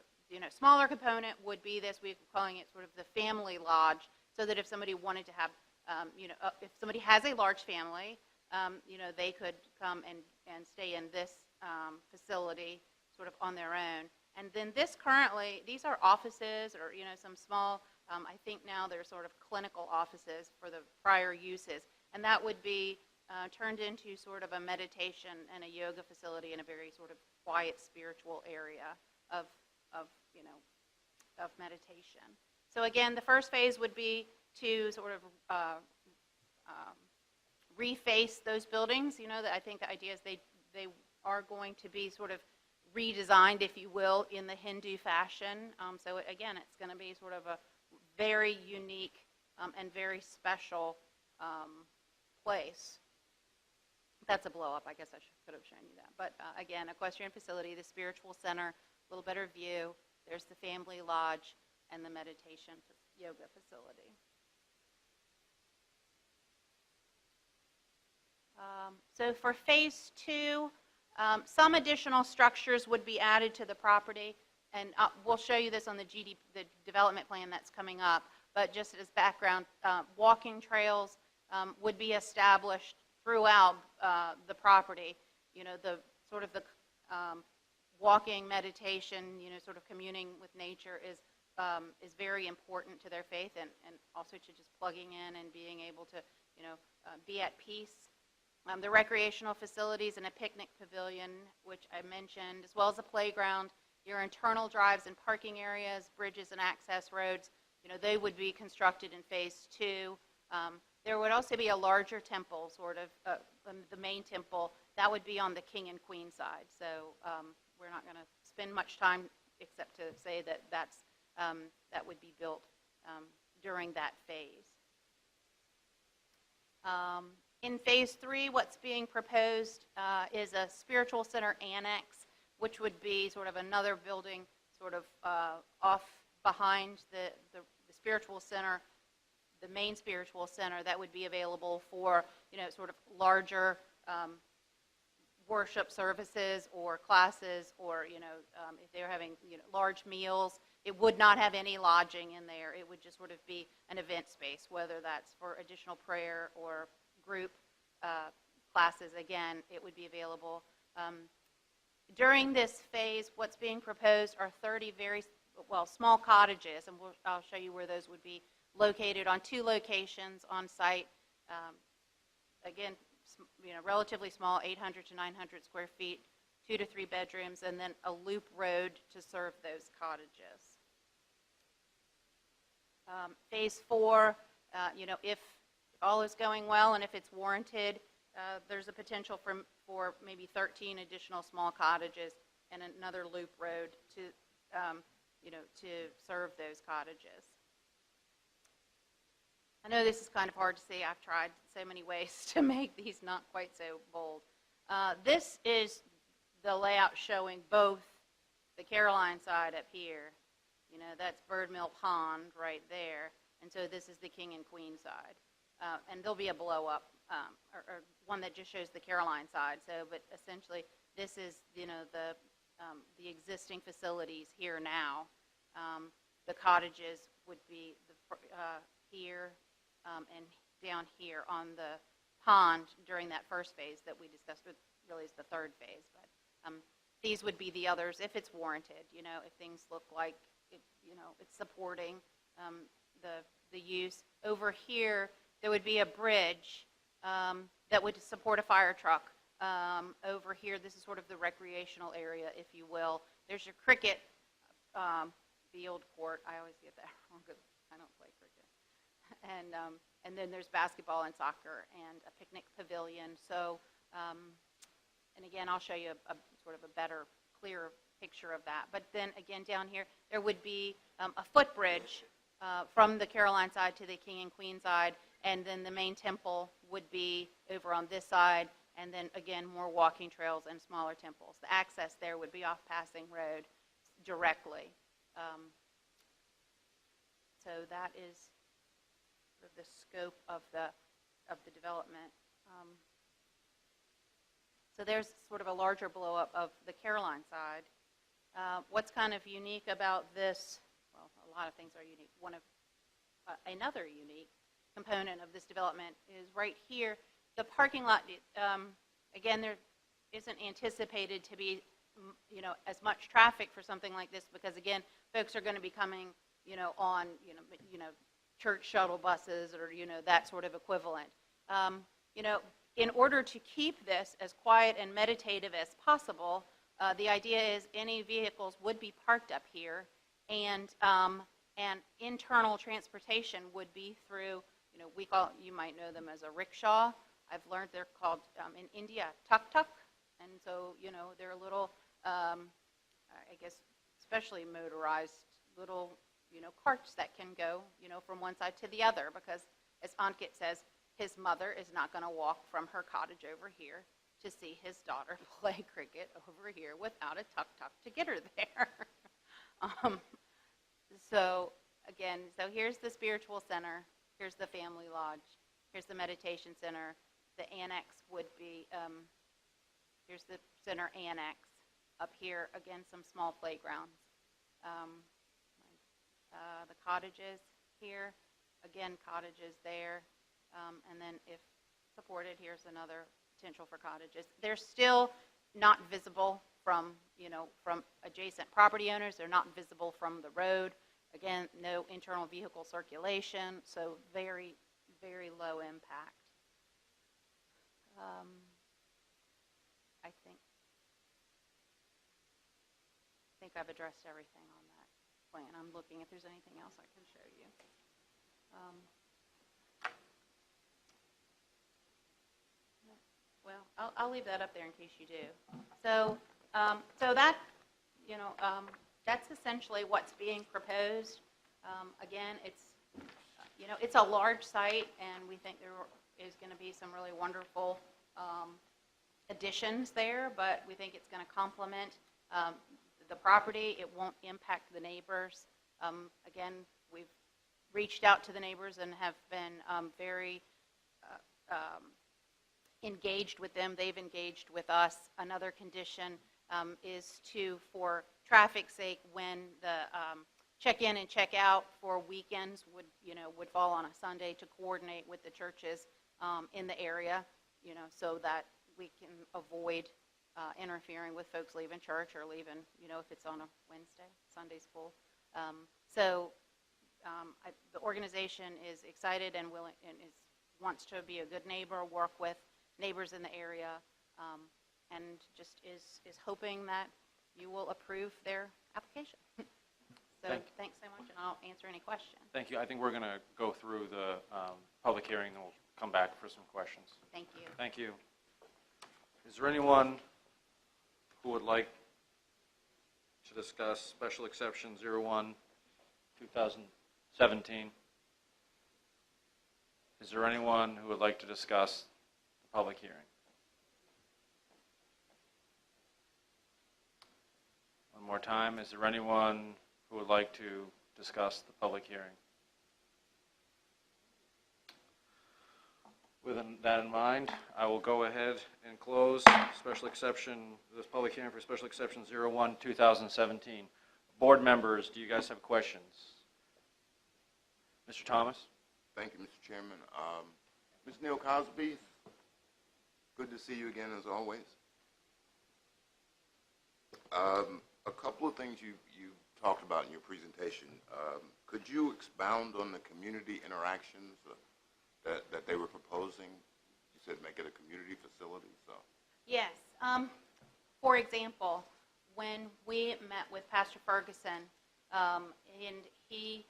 smaller component would be this, we're calling it sort of the family lodge, so that if somebody wanted to have, if somebody has a large family, they could come and stay in this facility sort of on their own. And then this currently, these are offices or, some small, I think now they're sort of clinical offices for the prior uses. And that would be turned into sort of a meditation and a yoga facility in a very sort of quiet spiritual area of meditation. So again, the first phase would be to sort of reface those buildings. That I think the idea is they are going to be sort of redesigned, if you will, in the Hindu fashion. So again, it's going to be sort of a very unique and very special place. That's a blow up. I guess I could have shown you that. But again, equestrian facility, the spiritual center, a little better view. There's the family lodge and the meditation yoga facility. So for phase 2, some additional structures would be added to the property, and we'll show you this on the development plan that's coming up. But just as background, walking trails would be established throughout the property. The sort of the walking meditation, sort of communing with nature is very important to their faith, and also to just plugging in and being able to, be at peace. The recreational facilities and a picnic pavilion, which I mentioned, as well as a playground, your internal drives and parking areas, bridges and access roads, they would be constructed in phase 2. There would also be a larger temple, sort of the main temple, that would be on the king and queen side. So we're not going to spend much time except to say that that would be built during that phase. In phase 3, what's being proposed is a spiritual center annex, which would be sort of another building sort of off behind the spiritual center, the main spiritual center, that would be available for, sort of larger worship services or classes, or, if they're having, large meals. It would not have any lodging in there. It would just sort of be an event space, whether that's for additional prayer or group classes. Again, it would be available. During this phase, what's being proposed are 30 very small cottages, and I'll show you where those would be located on 2 locations on site. Again, relatively small, 800 to 900 square feet, 2 to 3 bedrooms, and then a loop road to serve those cottages. Phase 4, if all is going well and if it's warranted, there's a potential for maybe 13 additional small cottages and another loop road to, to serve those cottages. I know this is kind of hard to see. I've tried so many ways to make these not quite so bold. This is the layout showing both the Caroline side up here. That's Bird Mill Pond right there. And so this is the king and queen side. And there'll be a blow up, or one that just shows the Caroline side. So, but essentially this is, the existing facilities here now. The cottages would be here and down here on the pond during that first phase that we discussed, which really is the third phase. But these would be the others if it's warranted, if things look like it, it's supporting the use. Over here, there would be a bridge that would support a fire truck. Over here, this is sort of the recreational area, if you will. There's your cricket field court. I always get that wrong because I don't play cricket. And then there's basketball and soccer and a picnic pavilion. So, and again, I'll show you a sort of a better, clearer picture of that. But then again, down here, there would be a footbridge from the Caroline side to the king and queen side, and then the main temple would be over on this side, and then again, more walking trails and smaller temples. The access there would be off Passing Road directly. So that is sort of the scope of the development. So there's sort of a larger blow-up of the Caroline side. What's kind of unique about this, well, a lot of things are unique. Another unique component of this development is right here. The parking lot, again, there isn't anticipated to be, as much traffic for something like this because, again, folks are going to be coming, on, church shuttle buses or, that sort of equivalent. In order to keep this as quiet and meditative as possible, the idea is any vehicles would be parked up here, and internal transportation would be through, you might know them as a rickshaw. I've learned they're called in India tuk-tuk, and so they're a little, I guess, especially motorized little carts that can go from one side to the other because, as Ankit says, his mother is not going to walk from her cottage over here to see his daughter play cricket over here without a tuk-tuk to get her there. So again, here's the spiritual center, here's the family lodge, here's the meditation center. The annex would be, here's the center annex. Up here, again, some small playgrounds. The cottages here, again, cottages there. And then if supported, here's another potential for cottages. They're still not visible from, from adjacent property owners. They're not visible from the road. Again, no internal vehicle circulation, so very, very low impact. I think I've addressed everything on that plan. I'm looking if there's anything else I can show you. Well, I'll leave that up there in case you do. So that, that's essentially what's being proposed. Again, it's a large site, and we think there is going to be some really wonderful additions there, but we think it's going to complement the property. It won't impact the neighbors. Again, we've reached out to the neighbors and have been very engaged with them. They've engaged with us. Another condition is for traffic's sake, when the check-in and check-out for weekends would fall on a Sunday, to coordinate with the churches in the area, so that we can avoid interfering with folks leaving church or leaving, if it's on a Wednesday, Sunday's full. The organization is excited and willing and wants to be a good neighbor, work with neighbors in the area, and just is hoping that you will approve their application. So thanks so much, and I'll answer any questions. Thank you. I think we're going to go through the public hearing, and we'll come back for some questions. Thank you. Thank you. Is there anyone who would like to discuss Special Exception 01, 2017? Is there anyone who would like to discuss the public hearing? One more time, is there anyone who would like to discuss the public hearing? With that in mind, I will go ahead and close this public hearing for Special Exception 01, 2017. Board members, do you guys have questions? Mr. Thomas? Thank you, Mr. Chairman. Ms. Neal Cosby, good to see you again as always. A couple of things you talked about in your presentation. Could you expound on the community interactions that they were proposing? You said make it a community facility. So. Yes. For example, when we met with Pastor Ferguson, and he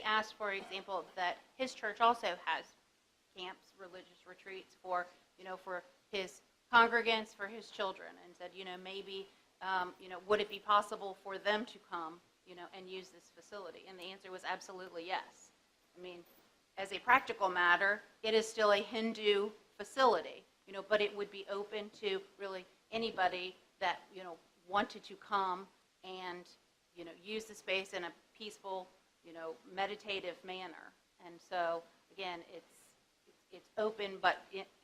asked, for example, that his church also has camps, religious retreats for his congregants, for his children, and said, maybe, would it be possible for them to come, and use this facility? And the answer was absolutely yes. I mean, as a practical matter, it is still a Hindu facility, but it would be open to really anybody that, wanted to come and, use the space in a peaceful, meditative manner. And so, again, it's open, but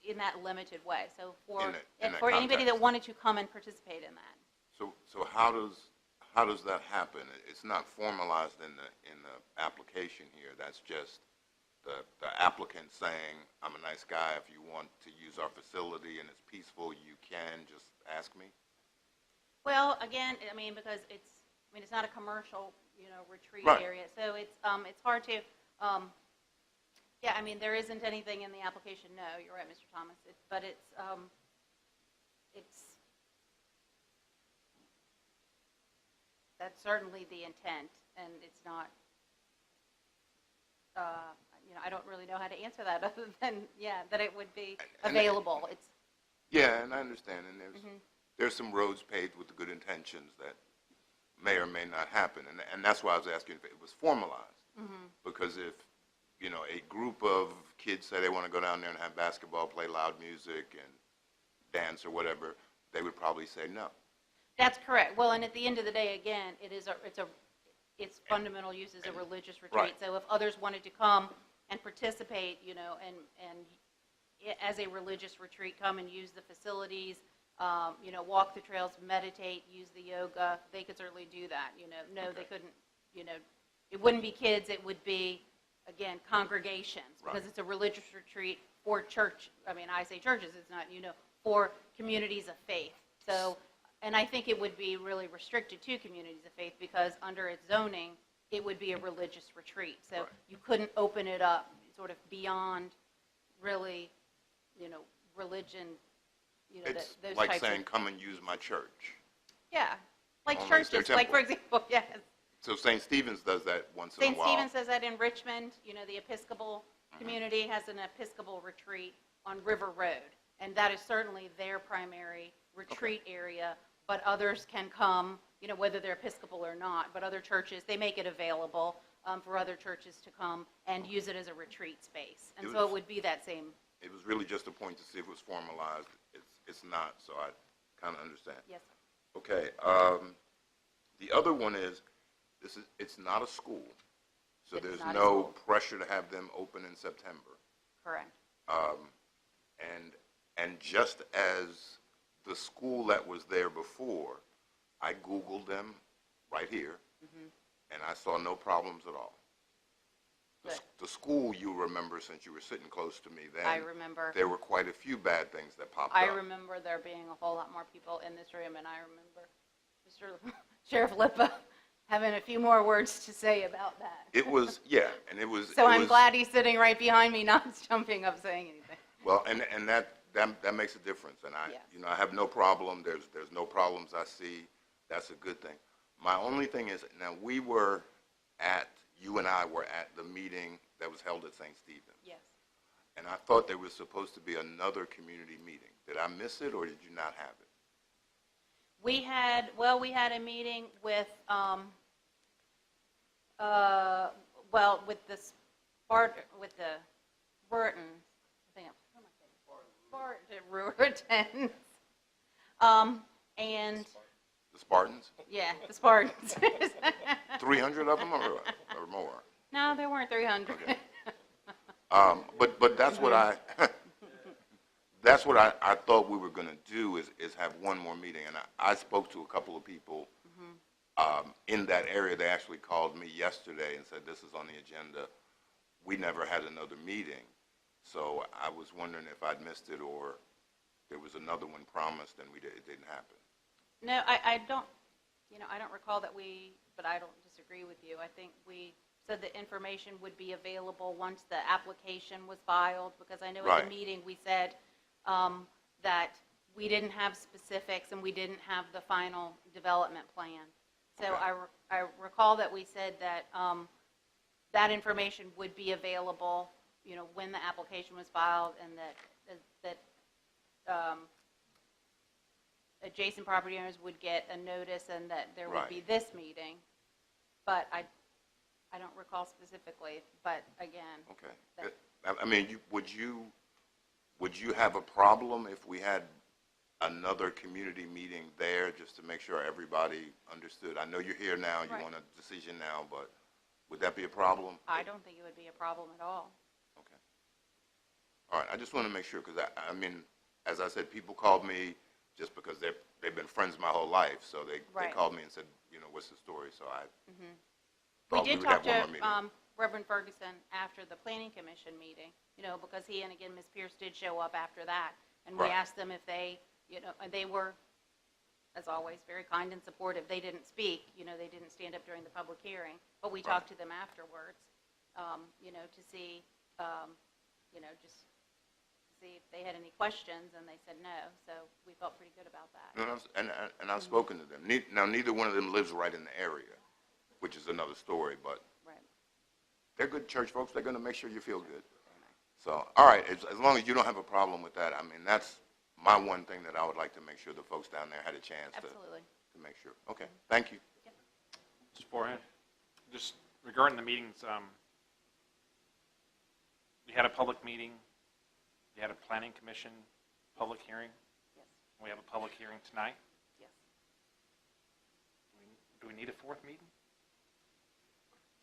in that limited way. So In that for anybody context. that wanted to come and participate in that. So how does that happen? It's not formalized in the application here. That's just the applicant saying, I'm a nice guy. If you want to use our facility and it's peaceful, you can just ask me? Well, again, because it's not a commercial, retreat Right. area. So it's hard to, there isn't anything in the application. No, you're right, Mr. Thomas. But it's that's certainly the intent, and it's not, I don't really know how to answer that other than, that it would be available. It's, Yeah, and I understand. And there's some roads paved with the good intentions that may or may not happen. And that's why I was asking if it was formalized. Because if, a group of kids say they want to go down there and have basketball, play loud music, and dance or whatever, they would probably say no. that's correct. Well, and at the end of the day, again, its fundamental use is a religious retreat. Right. So if others wanted to come and participate, and as a religious retreat, come and use the facilities, walk the trails, meditate, use the yoga, they could certainly do that. No, Okay. they couldn't, it wouldn't be kids, it would be, again, congregations, because Right. it's a religious retreat for church. I say churches, it's not, for communities of faith. So, and I think it would be really restricted to communities of faith, because under its zoning, it would be a religious retreat. So Right. you couldn't open it up sort of beyond really, religion, It's those like types saying, of, come and use my church. yeah, like Only it's their churches, like, for temple. example, yes. So St. Stephen's does that once in a St. while. Stephen's does that in Richmond. The Episcopal community has an Episcopal retreat on River Road, and that is certainly their primary retreat area, but others can come, whether they're Episcopal or not, but other churches, they make it available for other churches to come and use it as a retreat space. And so it would be that same, It was really just a point to see if it was formalized. It's not, so I kind of understand. yes, Okay, the other one is, it's not a school, so It's there's not a no school. pressure to have them open in September. correct. And just as the school that was there before, I Googled them right here, and I saw no problems at all. Good. The school, you remember, since you were sitting close to me then. I remember. There were quite a few bad things that popped I up. remember there being a whole lot more people in this room, and I remember Mr. Sheriff Lipa having a few more words to say about that. It was, yeah, and it was. So it I'm was- glad he's sitting right behind me, not jumping up saying anything. Well, and that makes a difference, and Yes. I have no problem, there's no problems I see, that's a good thing. My only thing is, now, you and I were at the meeting that was held at St. Stephen's, Yes. and I thought there was supposed to be another community meeting. Did I miss it, or did you not have it? We had a meeting with, with the Spartans, I think, what am I saying? Spartans, and, The Spartans? yeah, the Spartans. 300 of them, or more? No, there weren't 300. Okay. But that's what I thought we were going to do is have one more meeting. And I spoke to a couple of people in that area. They actually called me yesterday and said, this is on the agenda. We never had another meeting. So I was wondering if I'd missed it or there was another one promised and it didn't happen. No, I don't recall that but I don't disagree with you. I think we said that information would be available once the application was filed, because I know at Right. the meeting we said that we didn't have specifics and we didn't have the final development plan. So Okay. I recall that we said that that information would be available, when the application was filed, and that adjacent property owners would get a notice and that there would be Right. this meeting. But I don't recall specifically, but again. Okay. That- I mean, would you would you have a problem if we had another community meeting there just to make sure everybody understood? I know you're here now, you Right. want a decision now, but would that be a problem? I don't think it would be a problem at all. Okay. All right, I just want to make sure, because I mean, as I said, people called me just because they've been friends my whole life, so they Right. called me and said, you know, what's the story? So I We thought we did would talk have one more to meeting. Reverend Ferguson after the Planning Commission meeting, you know, because he and again, Ms. Pierce did show up after that. And we Right. asked them if they, you know, and they were, as always, very kind and supportive. They didn't speak, you know, they didn't stand up during the public hearing, but we talked to them afterwards, you know, to see, you know, just to see if they had any questions, and they said no. So we felt pretty good about that. And I've spoken to them. Now, neither one of them lives right in the area, which is another story, but Right. they're good church folks. They're going to make sure you feel good. So, all right, as long as you don't have a problem with that, I mean, that's my one thing that I would like to make sure the folks down there had a chance Absolutely. to make sure. Okay, thank you. Mr. Forehand, just regarding the meetings, you had a public meeting, you had a planning commission public hearing. Yes. We have a public hearing tonight. Yes. Do we need a fourth meeting?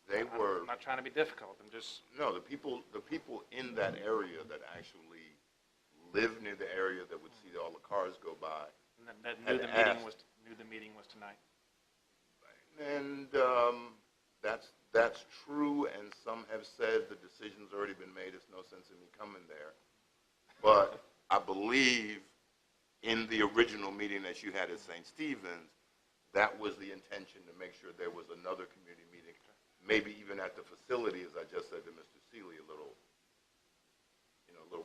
They were, I'm not trying to be difficult, I'm just, no, the people in that area that actually live near the area that would see all the cars go by. that Had knew the meeting was tonight. And that's true, and some have said the decision's already been made, there's no sense in me coming there. But I believe in the original meeting that you had at St. Stephen's, that was the intention, to make sure there was another community meeting, maybe even at the facility, as I just said to Mr. Seeley a little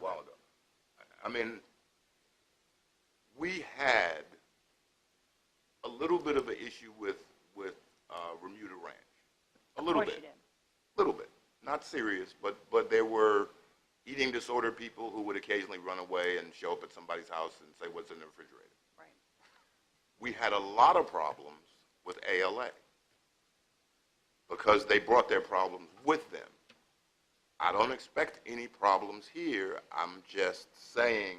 while ago. I mean, we had a little bit of an issue with Remuda Ranch. A little Of course bit. you did. Little bit. Not serious, but there were eating disorder people who would occasionally run away and show up at somebody's house and say, what's in the refrigerator? Right. We had a lot of problems with ALA because they brought their problems with them. I don't expect any problems here. I'm just saying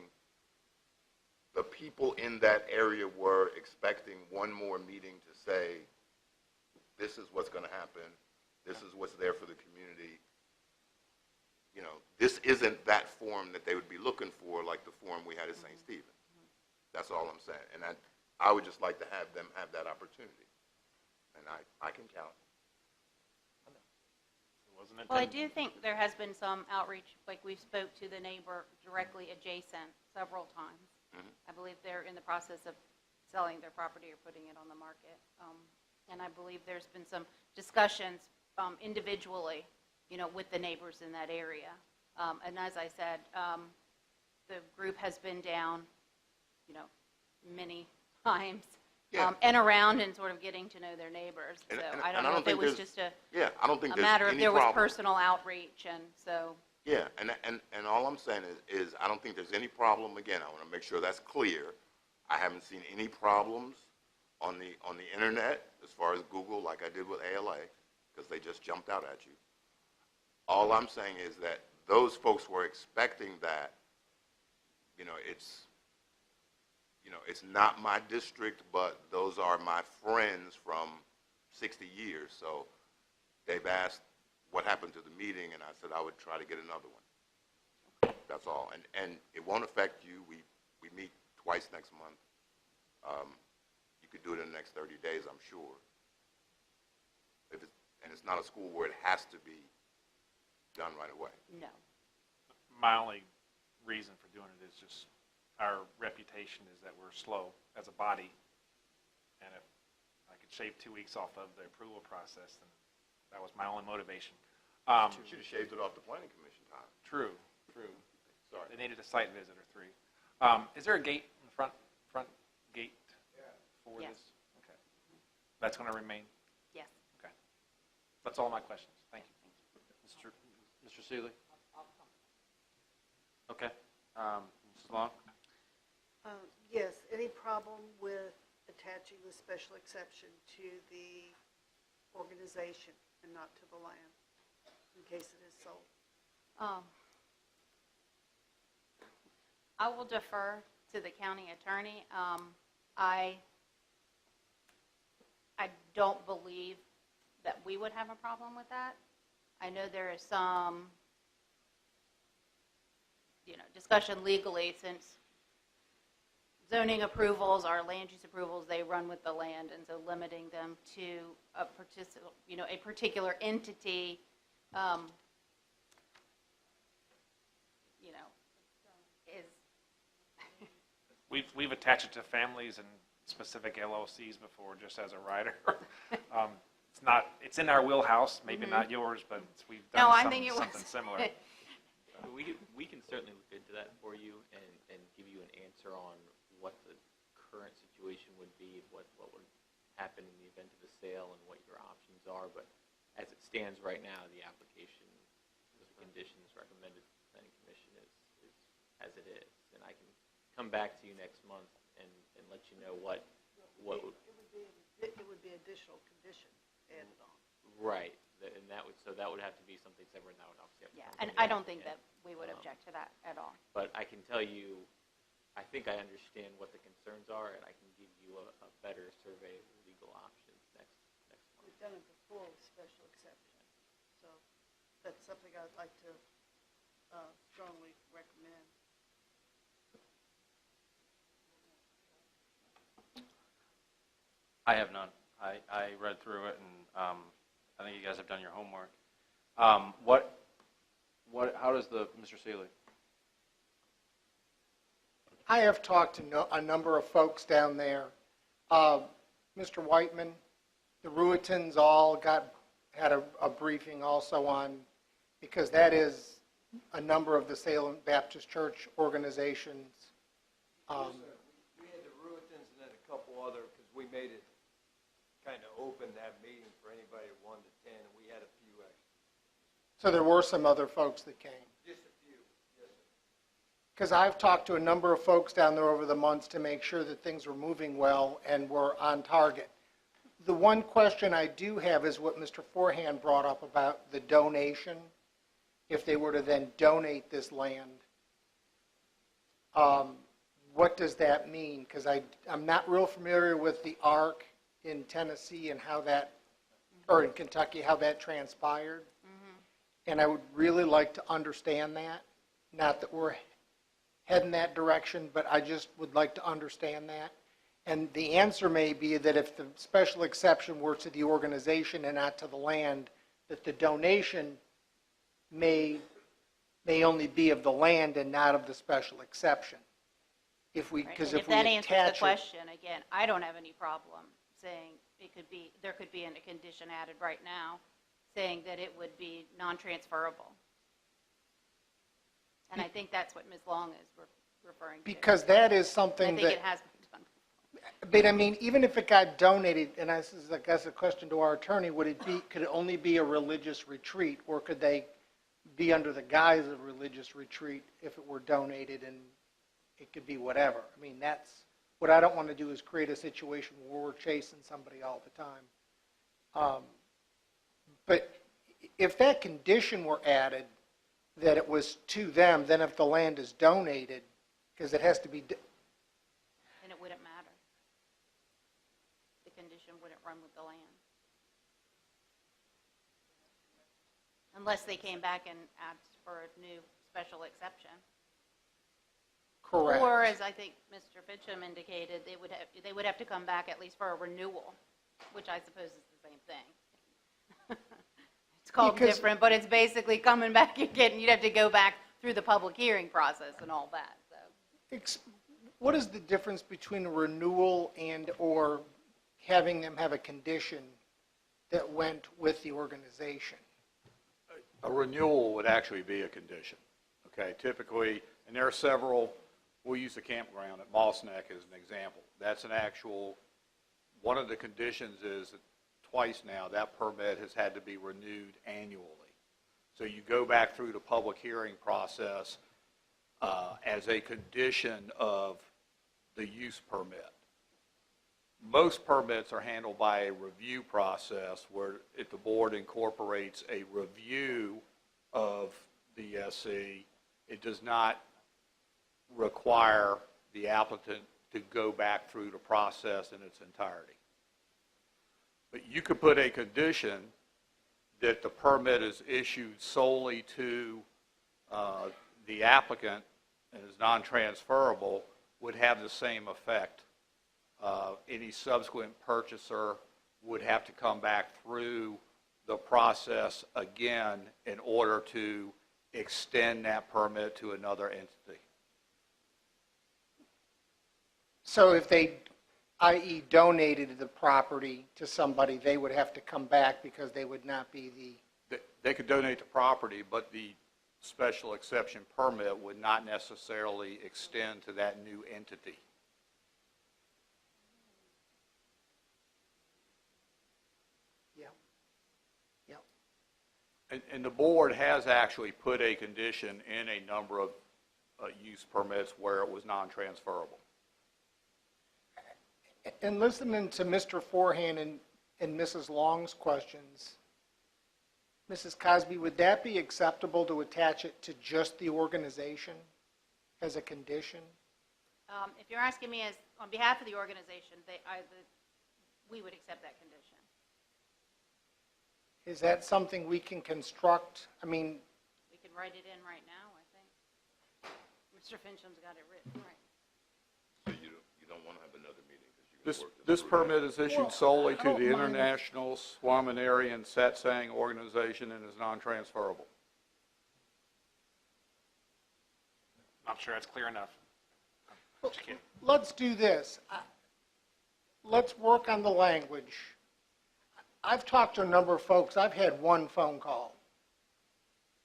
the people in that area were expecting one more meeting to say, this is what's going to happen. This is what's there for the community. You know, this isn't that form that they would be looking for, like the form we had at St. Stephen's. That's all I'm saying. And I would just like to have them have that opportunity. And I can count. Well, I do think there has been some outreach, like we spoke to the neighbor directly adjacent several times. I believe they're in the process of selling their property or putting it on the market. And I believe there's been some discussions individually, you know, with the neighbors in that area. And as I said, the group has been down, you know, many times. Yeah. And around and sort of getting to know their neighbors. So And I don't know if it think was there's- just a Yeah, I don't think there's matter of any there was problem. personal outreach, and so, Yeah, and all I'm saying is I don't think there's any problem. Again, I want to make sure that's clear. I haven't seen any problems on the internet as far as Google, like I did with ALA, because they just jumped out at you. All I'm saying is that those folks were expecting that, you know, it's not my district, but those are my friends from 60 years. So they've asked what happened to the meeting, and I said I would try to get another one. That's all. And it won't affect you. We meet twice next month. You could do it in the next 30 days, I'm sure. And it's not a school where it has to be done right away. no. My only reason for doing it is just our reputation is that we're slow as a body. And if I could shave 2 weeks off of the approval process, then that was my only motivation. You should have shaved it off the planning commission time. True. Sorry. They needed a site visit or 3. Is there a gate in the front gate for Yes. this? Okay. That's going to remain? Yes. Okay. That's all my questions. Thank you. Mr. Seeley? Okay. Mrs. Long? Yes, any problem with attaching the special exception to the organization and not to the land, in case it is sold? I will defer to the county attorney. I don't believe that we would have a problem with that. I know there is some, discussion legally, since zoning approvals are land use approvals, they run with the land, and so limiting them to a particular entity, is. We've attached it to families and specific LLCs before, just as a rider. It's in our wheelhouse, maybe not yours, but we've No, I done think it was. something similar. We can certainly look into that for you and give you an answer on what the current situation would be, what would happen in the event of a sale and what your options are. But as it stands right now, the application with the conditions recommended to the planning commission is as it is. And I can come back to you next month and let you know what would. It would be additional condition added on. Right. And that would have to be something separate, and that would obviously have to Yeah, come and from the I don't think applicant. that we would object to that at all. But I can tell you, I think I understand what the concerns are, and I can give you a better survey of the legal options next month. We've done it before with special exception. So that's something I'd like to strongly recommend. I have none. I read through it, and I think you guys have done your homework. How does Mr. Seeley? I have talked to a number of folks down there. Mr. Whiteman, the Ruitons all had a briefing also on, because that is a number of the Salem Baptist Church organizations. We had the Ruitons and then a couple other, because we made it kind of open that meeting for anybody 1 to 10, and we had a few extra. So there were some other folks that came. Just a few, yes, sir. Because I've talked to a number of folks down there over the months to make sure that things were moving well and were on target. The one question I do have is what Mr. Forehand brought up about the donation. If they were to then donate this land, what does that mean? Because I'm not real familiar with the ARC in Tennessee and how that, or in Kentucky, how that transpired. And I would really like to understand that. Not that we're heading that direction, but I just would like to understand that. And the answer may be that if the special exception were to the organization and not to the land, that the donation may only be of the land and not of the special exception. If we, Right, because and if we that answers the attach it, question, again, I don't have any problem saying there could be a condition added right now, saying that it would be non-transferable. And I think that's what Ms. Long is referring to. because that is I something think that, it has been done. but I mean, even if it got donated, and this is, I guess, a question to our attorney, could it only be a religious retreat, or could they be under the guise of religious retreat if it were donated, and it could be whatever? I mean, that's, what I don't want to do is create a situation where we're chasing somebody all the time. But if that condition were added, that it was to them, then if the land is donated, because it has to be, Then it wouldn't matter. The condition wouldn't run with the land. Unless they came back and asked for a new special exception. correct. Or, as I think Mr. Fitchum indicated, they would have to come back at least for a renewal, which I suppose is the same thing. It's called Because- different, but it's basically coming back again. You'd have to go back through the public hearing process and all that, so. What is the difference between a renewal and or having them have a condition that went with the organization? A renewal would actually be a condition, okay? Typically, and there are several, we'll use the campground at Moss Neck as an example. That's an actual, one of the conditions is that twice now, that permit has had to be renewed annually. So you go back through the public hearing process as a condition of the use permit. Most permits are handled by a review process where if the board incorporates a review of the SC, it does not require the applicant to go back through the process in its entirety. But you could put a condition that the permit is issued solely to the applicant and is non-transferable, would have the same effect. Any subsequent purchaser would have to come back through the process again in order to extend that permit to another entity. So if they, i.e. donated the property to somebody, they would have to come back because they would not be the, They could donate the property, but the special exception permit would not necessarily extend to that new entity. yeah, yeah. And the board has actually put a condition in a number of use permits where it was non-transferable. And listening to Mr. Forehand and Mrs. Long's questions, Mrs. Cosby, would that be acceptable to attach it to just the organization as a condition? If you're asking me as, on behalf of the organization, we would accept that condition. Is that something we can construct? I mean, We can write it in right now, I think. Mr. Fincham's got it written, right. So you don't want to have another meeting because you can This, work this through permit is issued solely I to don't the mind. International Swaminerian Satsang Organization and is non-transferable. Not sure that's clear enough. Just kidding. let's do this. Let's work on the language. I've talked to a number of folks. I've had one phone call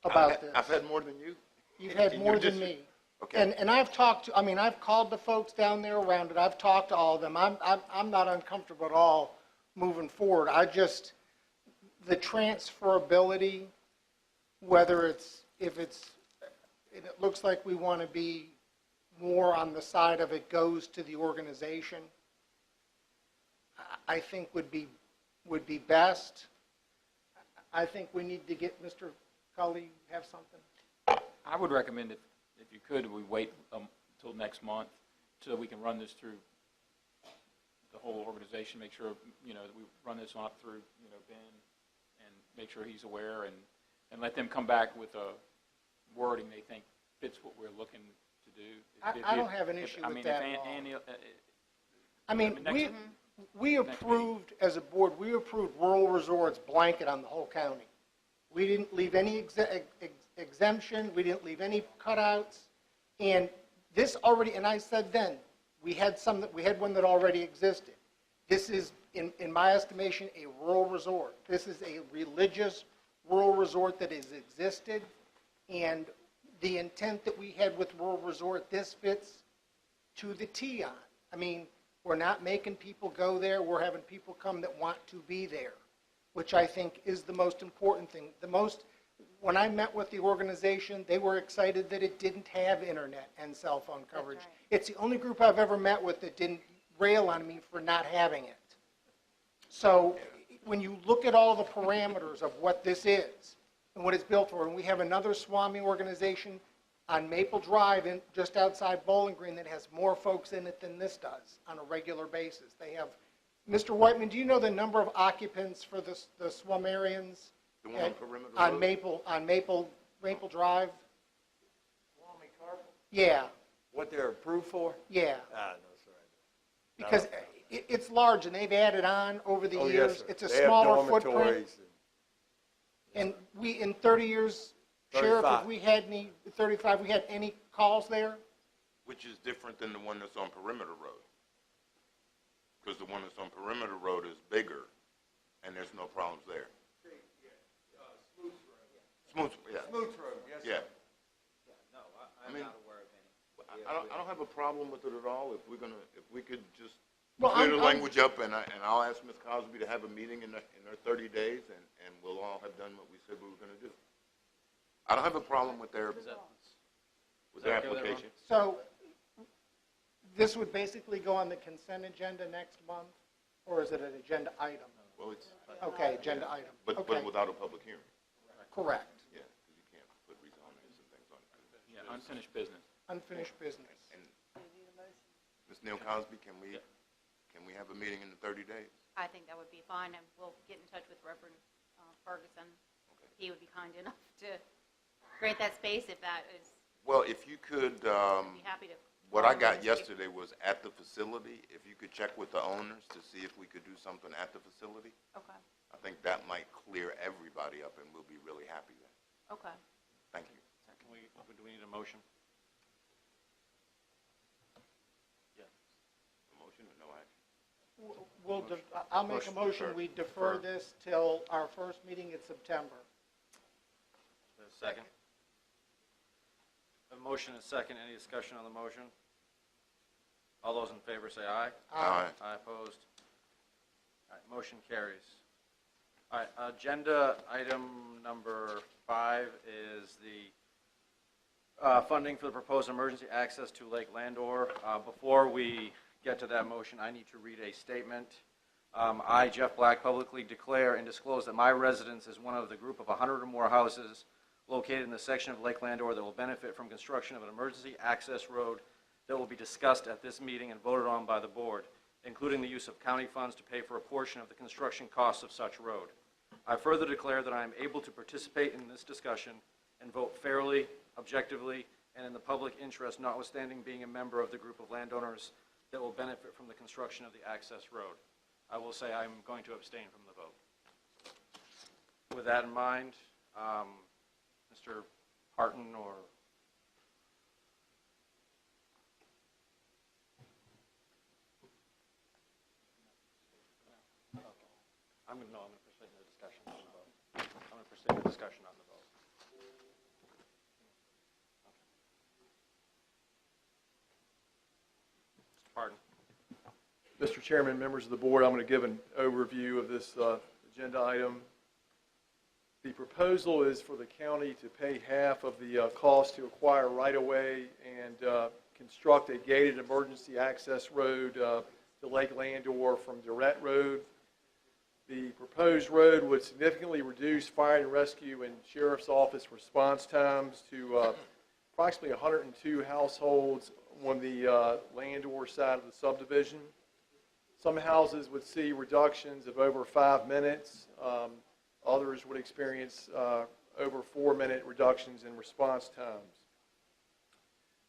about this. I've had more than you. You've had in more your than district. me. Okay. And I've talked to, I mean, I've called the folks down there around it. I've talked to all of them. I'm not uncomfortable at all moving forward. The transferability, whether if it looks like we want to be more on the side of it goes to the organization, I think would be best. I think we need to get, Mr. Cully, have something? I would recommend if you could, we wait until next month so that we can run this through the whole organization, make sure, that we run this up through, Ben, and make sure he's aware, and let them come back with a wording they think fits what we're looking to do. I don't have an issue with that at all. Annie, I mean, we approved, as a board, we approved rural resorts blanket on the whole county. We didn't leave any exemption, we didn't leave any cutouts, and this already, and I said then, we had one that already existed. This is, in my estimation, a rural resort. This is a religious rural resort that has existed, and the intent that we had with rural resort, this fits to the T on. I mean, we're not making people go there, we're having people come that want to be there, which I think is the most important thing. When I met with the organization, they were excited that it didn't have internet and cell phone coverage. right. It's the only group I've ever met with that didn't rail on me for not having it. So when you look at all the parameters of what this is and what it's built for, and we have another Swami organization on Maple Drive, just outside Bowling Green, that has more folks in it than this does on a regular basis. They have, Mr. Whiteman, do you know the number of occupants for the Swamarians? The one on Perimeter Road? On Maple Drive? Swami Carpet, Yeah, what they're approved for? yeah. Ah, no, sorry. Because it's large, and they've added on over the Oh, yes, years. sir. It's a They have smaller footprint. dormitories And we, in 30 years, Sheriff, 35. if we had 35, we had any calls there? Which is different than the one that's on Perimeter Road. Because the one that's on Perimeter Road is bigger, and there's no problems there. Smooth, yeah. Smooth Road, yes, sir. Yeah. No, I I'm mean, not aware of any. I don't have a problem with it at all if we could just Well, clear the I'm- language up, and I'll ask Ms. Cosby to have a meeting in her 30 days, and we'll all have done what we said we were gonna do. I don't have a problem with their application. So this would basically go on the consent agenda next month, or is it an agenda item? Well, it's, Okay, agenda item. but Okay, without a public hearing, correct. yeah, because you can't put rezonings and things on it. yeah, unfinished business. unfinished business. And Ms. Neal Cosby, can we have a meeting in the 30 days? I think that would be fine, and we'll get in touch with Reverend Ferguson. He would be kind enough to grant that space if that is, Well, if you could, be happy to. what I got yesterday was at the facility. If you could check with the owners to see if we could do something at the facility, Okay, I think that might clear everybody up, and we'll be really happy then. okay. Thank you. Do we need a motion? A motion or no action? I'll make a Motion motion, to we defer this till our first meeting in September. Second. A motion and a second. Any discussion on the motion? All those in favor say aye. Aye. Aye opposed. All right, motion carries. All right, agenda item number 5 is the funding for the proposed emergency access to Lake Landor. Before we get to that motion, I need to read a statement. I, Jeff Black, publicly declare and disclose that my residence is one of the group of 100 or more houses located in the section of Lake Landor that will benefit from construction of an emergency access road that will be discussed at this meeting and voted on by the board, including the use of county funds to pay for a portion of the construction costs of such road. I further declare that I am able to participate in this discussion and vote fairly, objectively, and in the public interest, notwithstanding being a member of the group of landowners that will benefit from the construction of the access road. I will say I'm going to abstain from the vote. With that in mind, Mr. Parton or I'm going to proceed in the discussion on the vote. I'm going to proceed in the discussion on the vote. Mr. Parton. Mr. Chairman, members of the board, I'm going to give an overview of this agenda item. The proposal is for the county to pay half of the cost to acquire right-of-way and construct a gated emergency access road to Lake Landor from Durrett Road. The proposed road would significantly reduce fire and rescue and sheriff's office response times to approximately 102 households on the Landor side of the subdivision. Some houses would see reductions of over 5 minutes. Others would experience over 4-minute reductions in response times.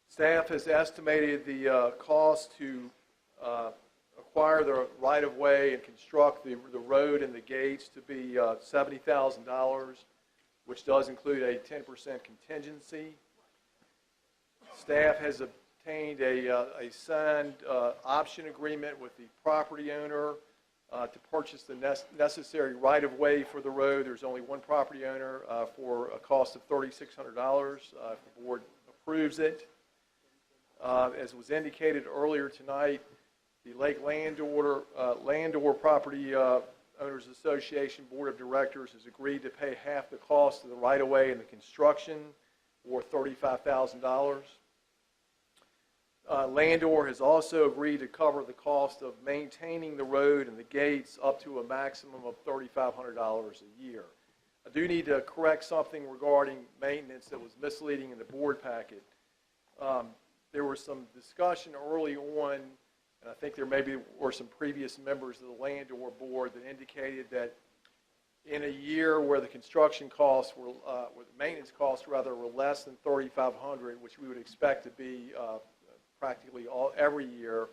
Staff has estimated the cost to acquire the right-of-way and construct the road and the gates to be $70,000, which does include a 10% contingency. Staff has obtained a signed option agreement with the property owner to purchase the necessary right-of-way for the road. There's only one property owner for a cost of $3,600 if the board approves it. As was indicated earlier tonight, the Lake Landor Property Owners Association Board of Directors has agreed to pay half the cost of the right-of-way and the construction, or $35,000. Landor has also agreed to cover the cost of maintaining the road and the gates up to a maximum of $3,500 a year. I do need to correct something regarding maintenance that was misleading in the board packet. There was some discussion early on, and I think there maybe were some previous members of the Landor board that indicated that in a year where the construction costs were, where the maintenance costs rather, were less than $3,500, which we would expect to be practically every year,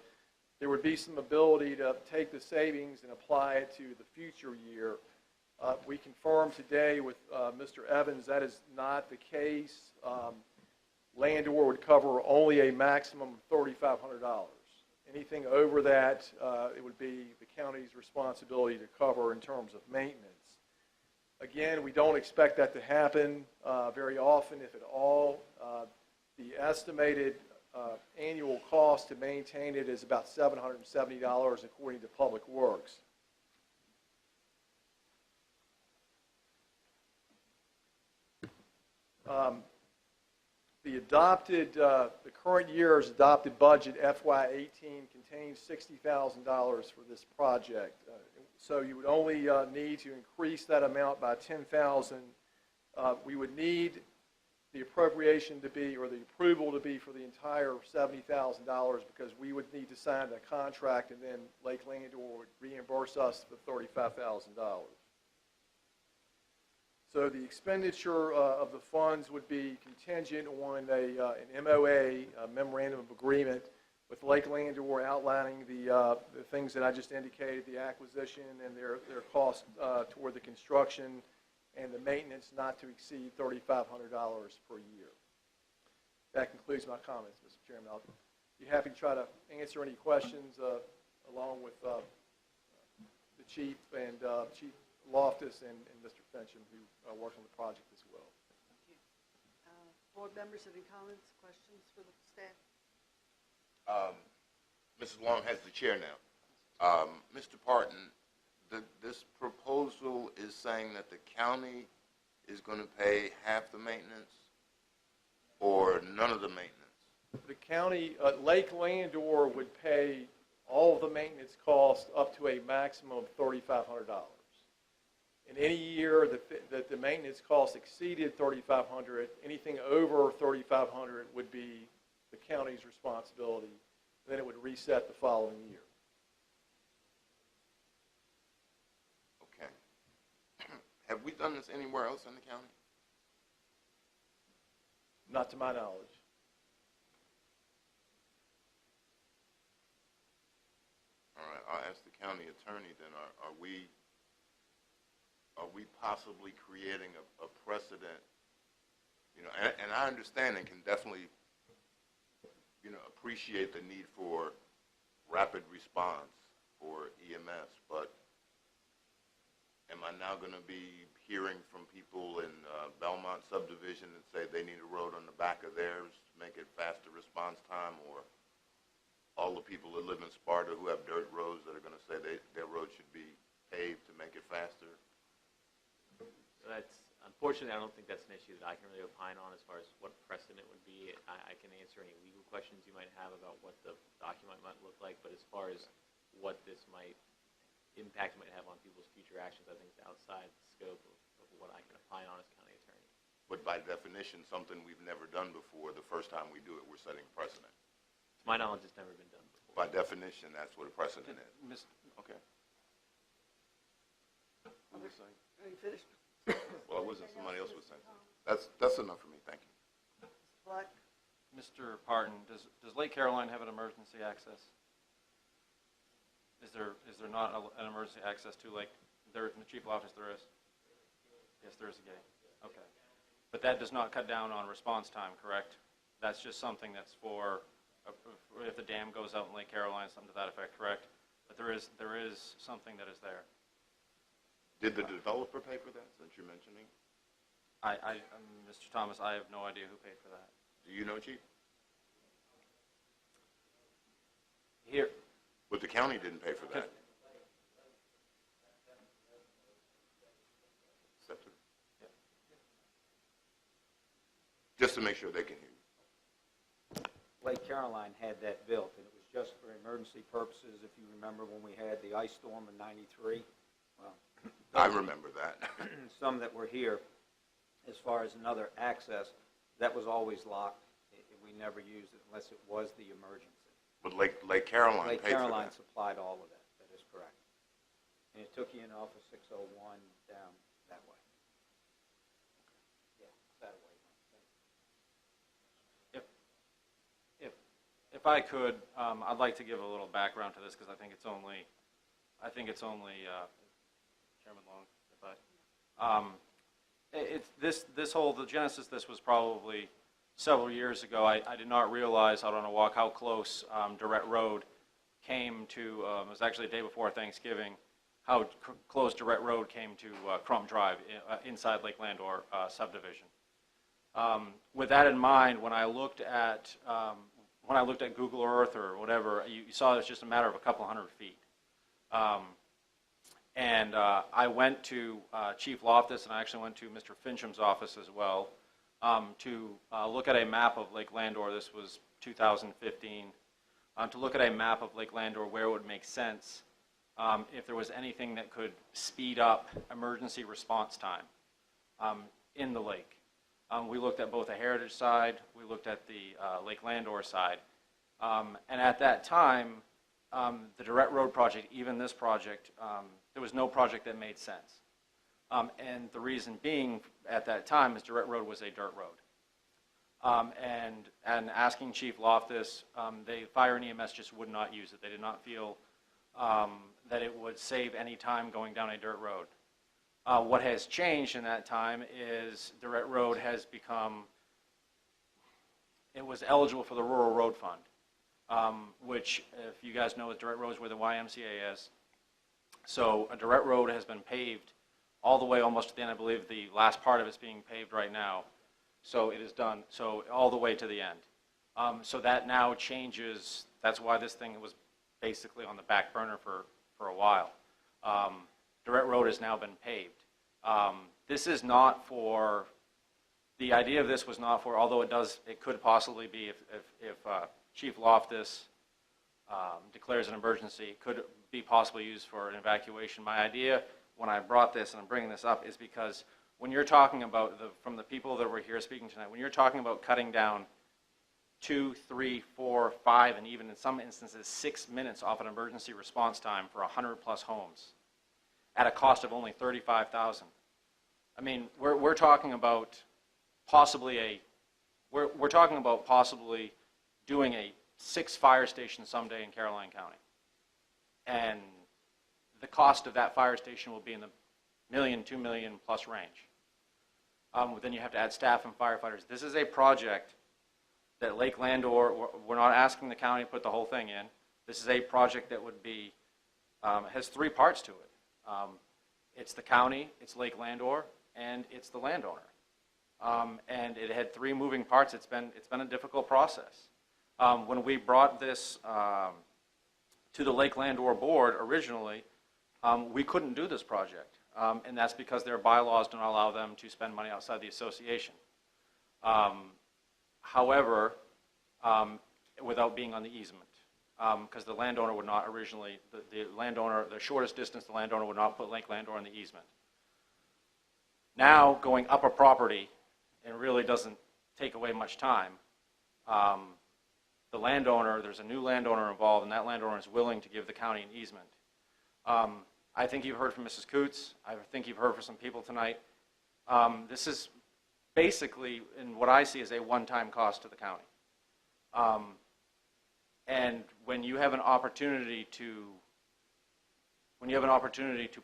there would be some ability to take the savings and apply it to the future year. We confirmed today with Mr. Evans that is not the case. Landor would cover only a maximum of $3,500. Anything over that, it would be the county's responsibility to cover in terms of maintenance. Again, we don't expect that to happen very often, if at all. The estimated annual cost to maintain it is about $770 according to Public Works. The current year's adopted budget, FY18, contains $60,000 for this project. So you would only need to increase that amount by $10,000. We would need the appropriation to be, or the approval to be for the entire $70,000, because we would need to sign a contract, and then Lake Landor would reimburse us the $35,000. So the expenditure of the funds would be contingent on an MOA, a memorandum of agreement, with Lake Landor outlining the things that I just indicated, the acquisition and their cost toward the construction and the maintenance not to exceed $3,500 per year. That concludes my comments, Mr. Chairman. I'll be happy to try to answer any questions along with the Chief and Chief Loftus and Mr. Fincham, who worked on the project as well. Board members, any comments, questions for the staff? Mrs. Long has the chair now. Mr. Parton, this proposal is saying that the county is going to pay half the maintenance or none of the maintenance? The county, Lake Landor would pay all of the maintenance costs up to a maximum of $3,500. In any year that the maintenance cost exceeded $3,500, anything over $3,500 would be the county's responsibility. Then it would reset the following year. Okay. Have we done this anywhere else in the county? Not to my knowledge. All right, I'll ask the county attorney then, are we possibly creating a precedent? You know, and I understand and can definitely, you know, appreciate the need for rapid response for EMS, but am I now going to be hearing from people in Belmont subdivision that say they need a road on the back of theirs to make it faster response time, or all the people that live in Sparta who have dirt roads that are going to say their road should be paved to make it faster? That's, unfortunately, I don't think that's an issue that I can really opine on as far as what precedent would be. I can answer any legal questions you might have about what the document might look like, but as far as what this impact might have on people's future actions, I think it's outside the scope of what I can opine on as county attorney. But by definition, something we've never done before, the first time we do it, we're setting a precedent. To my knowledge, it's never been done before. By definition, that's what a precedent is. Okay. What was I saying? Are you finished? Well, it wasn't somebody else was saying. That's enough for me. Thank you. Mr. Black? Mr. Parton, does Lake Caroline have an emergency access? Is there not an emergency access to Lake? There, in the Chief Office, there is. Yes, there is a gate. Okay, but that does not cut down on response time, correct? That's just something that's for if the dam goes out in Lake Caroline, something to that effect, correct? But there is something that is there. Did the developer pay for that, since you're mentioning? Mr. Thomas, I have no idea who paid for that. Do you know, Chief? Here. But the county didn't pay for that. Just to make sure they can hear you. Lake Caroline had that built, and it was just for emergency purposes. If you remember when we had the ice storm in '93, well, I remember that. some that were here, as far as another access, that was always locked. We never used it unless it was the emergency. But Lake Caroline Lake paid for Caroline that. supplied all of that. That is correct. And it took you in off of 601 down that way. Yeah, that way. If I could, I'd like to give a little background to this because I think it's only Chairman Long, the genesis of this was probably several years ago. I did not realize out on a walk how close Durrett Road came to, it was actually the day before Thanksgiving, how close Durrett Road came to Crump Drive inside Lake Landor subdivision. With that in mind, when I looked at Google Earth or whatever, you saw it's just a matter of a couple hundred feet. I went to Chief Loftus, and I actually went to Mr. Fincham's office as well to look at a map of Lake Landor. This was 2015. To look at a map of Lake Landor where it would make sense if there was anything that could speed up emergency response time in the lake. We looked at both the heritage side, we looked at the Lake Landor side. And at that time, the direct road project, even this project, there was no project that made sense. And the reason being, at that time, is direct road was a dirt road. And asking Chief Loftus, the fire and EMS just would not use it. They did not feel that it would save any time going down a dirt road. What has changed in that time is direct road has become, it was eligible for the Rural Road Fund, which, if you guys know, direct roads where the YMCA is. So a direct road has been paved all the way almost to the end. I believe the last part of it's being paved right now. So it is done, so all the way to the end. So that now changes, that's why this thing was basically on the back burner for a while. Direct road has now been paved. This is not for, the idea of this was not for, although it could possibly be if Chief Loftus declares an emergency, it could be possibly used for an evacuation. My idea when I brought this, and I'm bringing this up, is because when you're talking about, from the people that were here speaking tonight, when you're talking about cutting down 2, 3, 4, 5, and even in some instances 6 minutes off an emergency response time for 100 plus homes at a cost of only $35,000. I mean, we're talking about possibly we're talking about possibly doing a 6 fire station someday in Caroline County. And the cost of that fire station will be in the $1 million, $2 million plus range. Then you have to add staff and firefighters. This is a project that Lake Landor, we're not asking the county to put the whole thing in. This is a project that would be, has 3 parts to it. It's the county, it's Lake Landor, and it's the landowner. And it had 3 moving parts. It's been a difficult process. When we brought this to the Lake Landor board originally, we couldn't do this project. And that's because their bylaws don't allow them to spend money outside the association. However, without being on the easement, because the landowner would not originally, the shortest distance, the landowner would not put Lake Landor on the easement. Now, going up a property, it really doesn't take away much time. The landowner, there's a new landowner involved, and that landowner is willing to give the county an easement. I think you've heard from Mrs. Coots. I think you've heard from some people tonight. This is basically, in what I see, is a one-time cost to the county. And when you have an opportunity to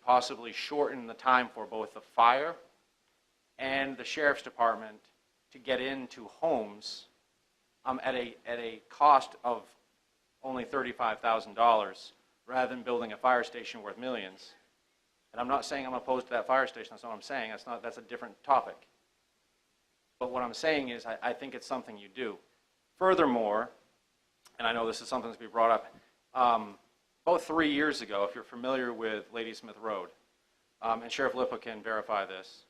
possibly shorten the time for both the fire and the sheriff's department to get into homes at a cost of only $35,000, rather than building a fire station worth millions. And I'm not saying I'm opposed to that fire station. That's not what I'm saying. That's a different topic. But what I'm saying is I think it's something you do. Furthermore, and I know this is something to be brought up, about 3 years ago, if you're familiar with Ladysmith Road, and Sheriff Lipa can verify this,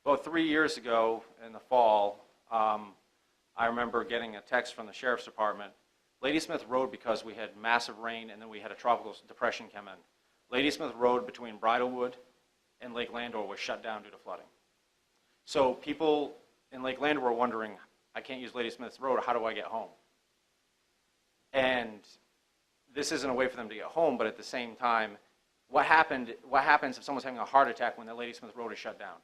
about 3 years ago in the fall, I remember getting a text from the Sheriff's Department. Ladysmith Road, because we had massive rain and then we had a tropical depression come in, Ladysmith Road between Bridlewood and Lake Landor was shut down due to flooding. So people in Lake Landor were wondering, I can't use Ladysmith Road, how do I get home? And this isn't a way for them to get home, but at the same time, what happens if someone's having a heart attack when the Ladysmith Road is shut down?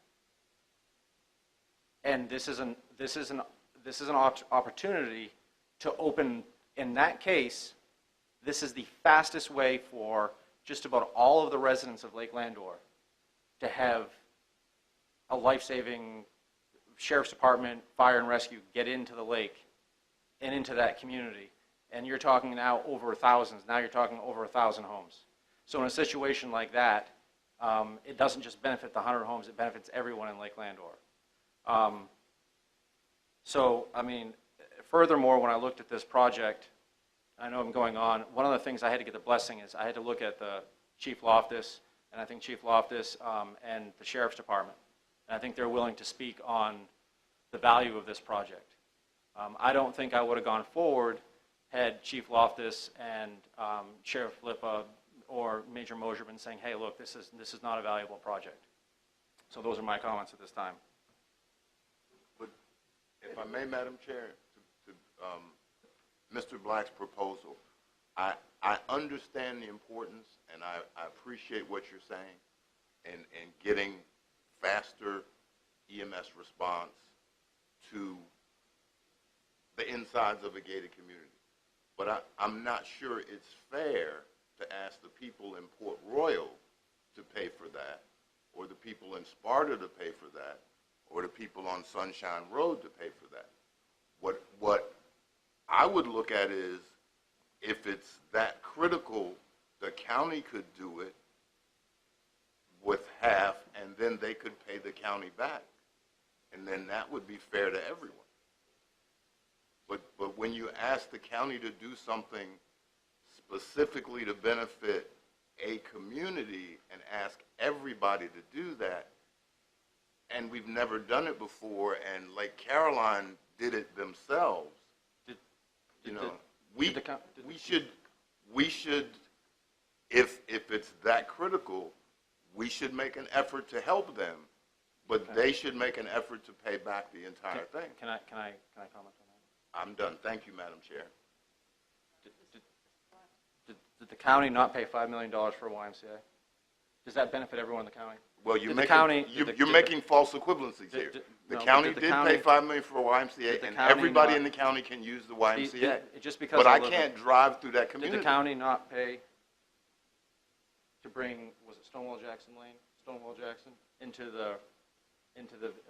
And this is an opportunity to open. In that case, this is the fastest way for just about all of the residents of Lake Landor to have a life-saving sheriff's department, fire and rescue get into the lake and into that community. And you're talking now over thousands. Now you're talking over 1,000 homes. So in a situation like that, it doesn't just benefit the 100 homes, it benefits everyone in Lake Landor. So, I mean, furthermore, when I looked at this project, I know I'm going on, one of the things I had to get the blessing is I had to look at the Chief Loftus, and I think Chief Loftus and the Sheriff's Department. And I think they're willing to speak on the value of this project. I don't think I would have gone forward had Chief Loftus and Sheriff Lipa or Major Mosier been saying, hey, look, this is not a valuable project. So those are my comments at this time. If I may, Madam Chair, to Mr. Black's proposal, I understand the importance, and I appreciate what you're saying, and getting faster EMS response to the insides of a gated community. But I'm not sure it's fair to ask the people in Port Royal to pay for that, or the people in Sparta to pay for that, or the people on Sunshine Road to pay for that. What I would look at is, if it's that critical, the county could do it with half, and then they could pay the county back. And then that would be fair to everyone. But when you ask the county to do something specifically to benefit a community and ask everybody to do that, and we've never done it before, and Lake Caroline did it themselves, we should, if it's that critical, we should make an effort to help them, but they should make an effort to pay back the entire thing. Can I comment on that? I'm done. Thank you, Madam Chair. Did the county not pay $5 million for a YMCA? Does that benefit everyone in the county? Well, you're Did making false equivalencies here. The county did pay $5 million for a YMCA, and everybody in the county can use the YMCA. Just because But I can't drive through that Did community. the county not pay to bring, was it Stonewall Jackson, I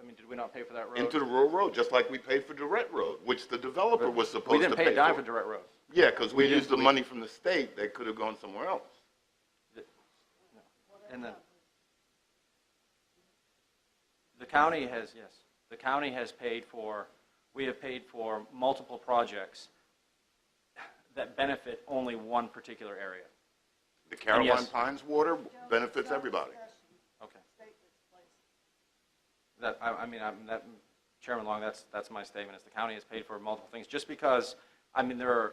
mean, did we not pay for that road? Into the rural road, just like we paid for Durrett Road, which the developer was supposed to pay for. We didn't pay a dime for Durrett Road. Yeah, because we used the didn't- money from the state that could have gone somewhere else. And then, the county has paid for, we have paid for multiple projects that benefit only one particular area. The Caroline yes. Pines water benefits everybody. Okay. Chairman Long, that's my statement, is the county has paid for multiple things. Just because,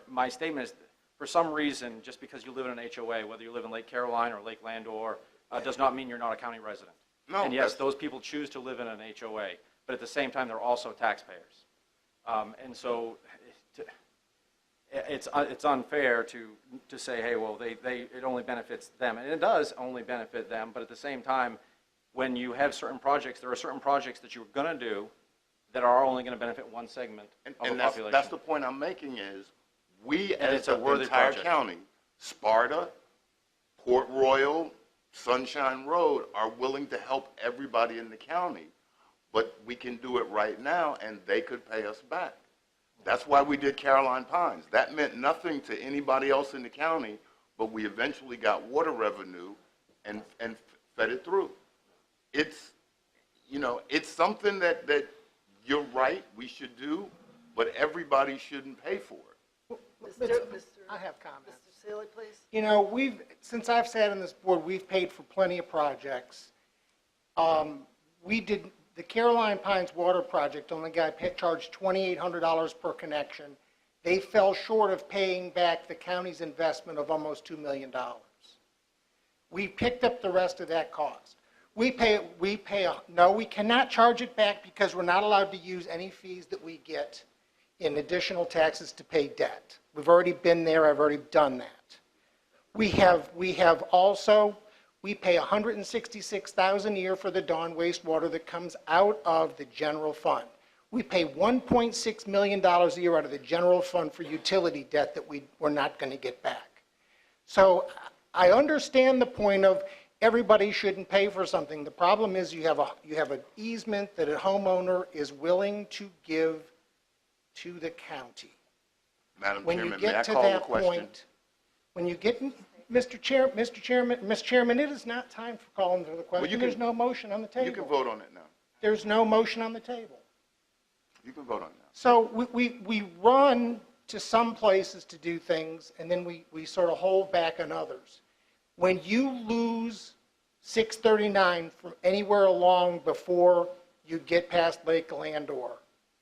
my statement is, for some reason, just because you live in an HOA, whether you live in Lake Caroline or Lake Landor, does not mean you're not a county resident. No, And yes, those people choose to live in an HOA, but at the same time, they're also taxpayers. And so, it's unfair to say, hey, well, it only benefits them. And it does only benefit them, but at the same time, when you have certain projects, there are certain projects that you're going to do that are only going to benefit one segment of the And population. that's the point I'm making is, we And as it's a the worthy entire project. county, Sparta, Port Royal, Sunshine Road, are willing to help everybody in the county, but we can do it right now, and they could pay us back. That's why we did Caroline Pines. That meant nothing to anybody else in the county, but we eventually got water revenue and fed it through. It's something that you're right, we should do, but everybody shouldn't pay for it. I have comments. Mr. Seeley, please. Since I've sat on this board, we've paid for plenty of projects. The Caroline Pines Water Project only got charged $2,800 per connection. They fell short of paying back the county's investment of almost $2 million. We picked up the rest of that cost. We cannot charge it back because we're not allowed to use any fees that we get in additional taxes to pay debt. We've already been there, I've already done that. We pay $166,000 a year for the Dawn wastewater that comes out of the general fund. We pay $1.6 million a year out of the general fund for utility debt that we're not going to get back. So I understand the point of everybody shouldn't pay for something. The problem is you have an easement that a homeowner is willing to give to the county. Madam When you Chairman, may I get to call the that question? point, when you get, Mr. Chairman, it is not time for calling for the question. There's no motion on the table. You can vote on it now. There's no motion on the table. You can vote on it now. So we run to some places to do things, and then we sort of hold back on others. When you lose 639 from anywhere along before you get past Lake Landor,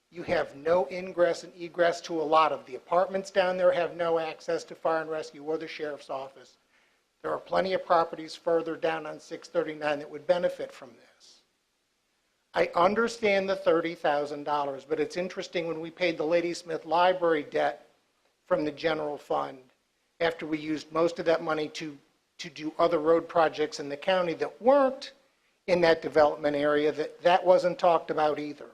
you have no ingress and egress to a lot of the apartments down there, have no access to fire and rescue or the sheriff's office. There are plenty of properties further down on 639 that would benefit from this. I understand the $30,000, but it's interesting when we paid the Ladysmith Library debt from the general fund, after we used most of that money to do other road projects in the county that weren't in that development area, that wasn't talked about either.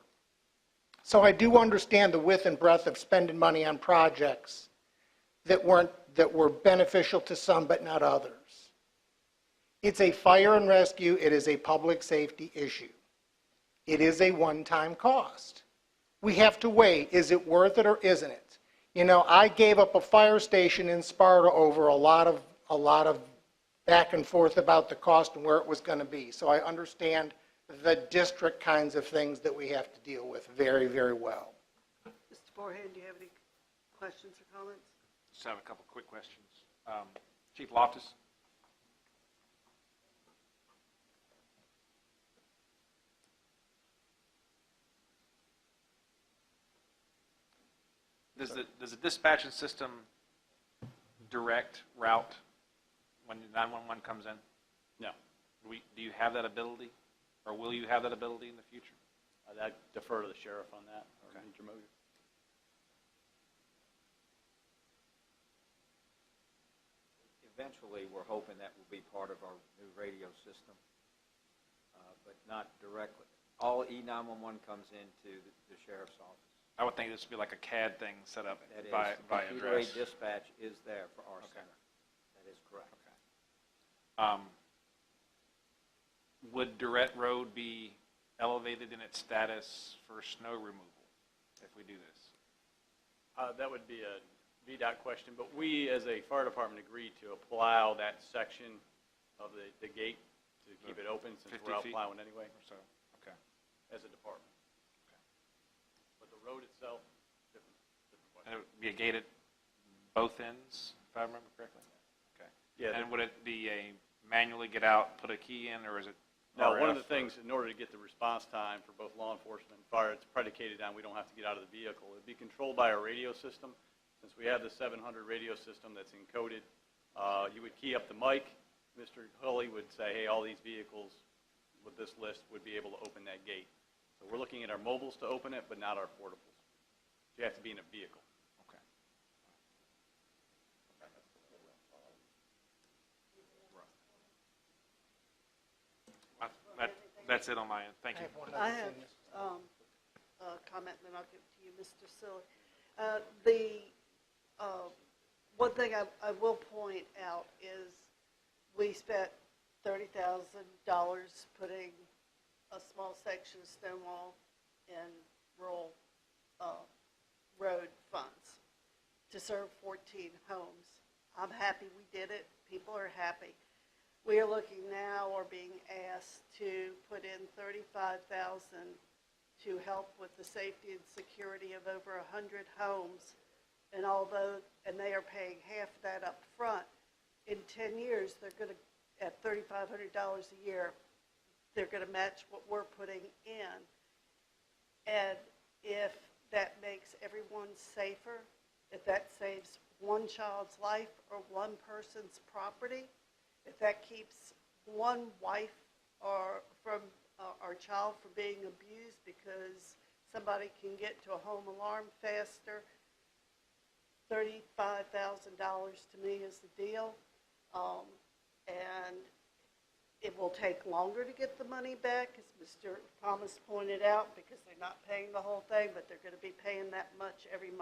So I do understand the width and breadth of spending money on projects that were beneficial to some but not others. It's a fire and rescue. It is a public safety issue. It is a one-time cost. We have to weigh, is it worth it or isn't it? You know, I gave up a fire station in Sparta over a lot of back and forth about the cost and where it was going to be. So I understand the district kinds of things that we have to deal with very, very well. Mr. Forehand, do you have any questions or comments? Just have a couple quick questions. Chief Loftus? Does the dispatching system direct route when 911 comes in? No. Do you have that ability, or will you have that ability in the future? I'd defer to the sheriff on that, or Mr. Moser. Eventually, we're hoping that will be part of our new radio system, but not directly. All E911 comes into the sheriff's office. I would think this would be like a CAD thing set up That is, by computer address. aid dispatch is there for our Okay. center. That is correct. Would Durrett Road be elevated in its status for snow removal if we do this? That would be a VDOT question, but we, as a fire department, agreed to plow that section of the gate to keep it open, since 50 we're out feet? plowing anyway, Or so? Okay. as a department. But the road itself, different question. And it would be a gate at both ends, if I remember correctly? Okay. Yeah. And would it be a manually get out, put a key in, or is it No, one of RF the things, in order to get the response time for both law enforcement and fire, it's predicated on we don't have to get out of the vehicle. It'd be controlled by our radio system. Since we have the 700 radio system that's encoded, you would key up the mic. Mr. Hulley would say, hey, all these vehicles with this list would be able to open that gate. So we're looking at our mobiles to open it, but not our portables. You have to be in a vehicle. Okay. That's it on my end. Thank you. I have a comment, and then I'll give it to you, Mr. Silly. One thing I will point out is we spent $30,000 putting a small section of stone wall in rural road funds to serve 14 homes. I'm happy we did it. People are happy. We are looking now, or being asked to put in $35,000 to help with the safety and security of over 100 homes. And they are paying half that up front, in 10 years, they're going to, at $3,500 a year, they're going to match what we're putting in. And if that makes everyone safer, if that saves one child's life or one person's property, if that keeps one wife or from our child from being abused because somebody can get to a home alarm faster, $35,000 to me is the deal. And it will take longer to get the money back, as Mr. Thomas pointed out, because they're not paying the whole thing, but they're going to be paying that much every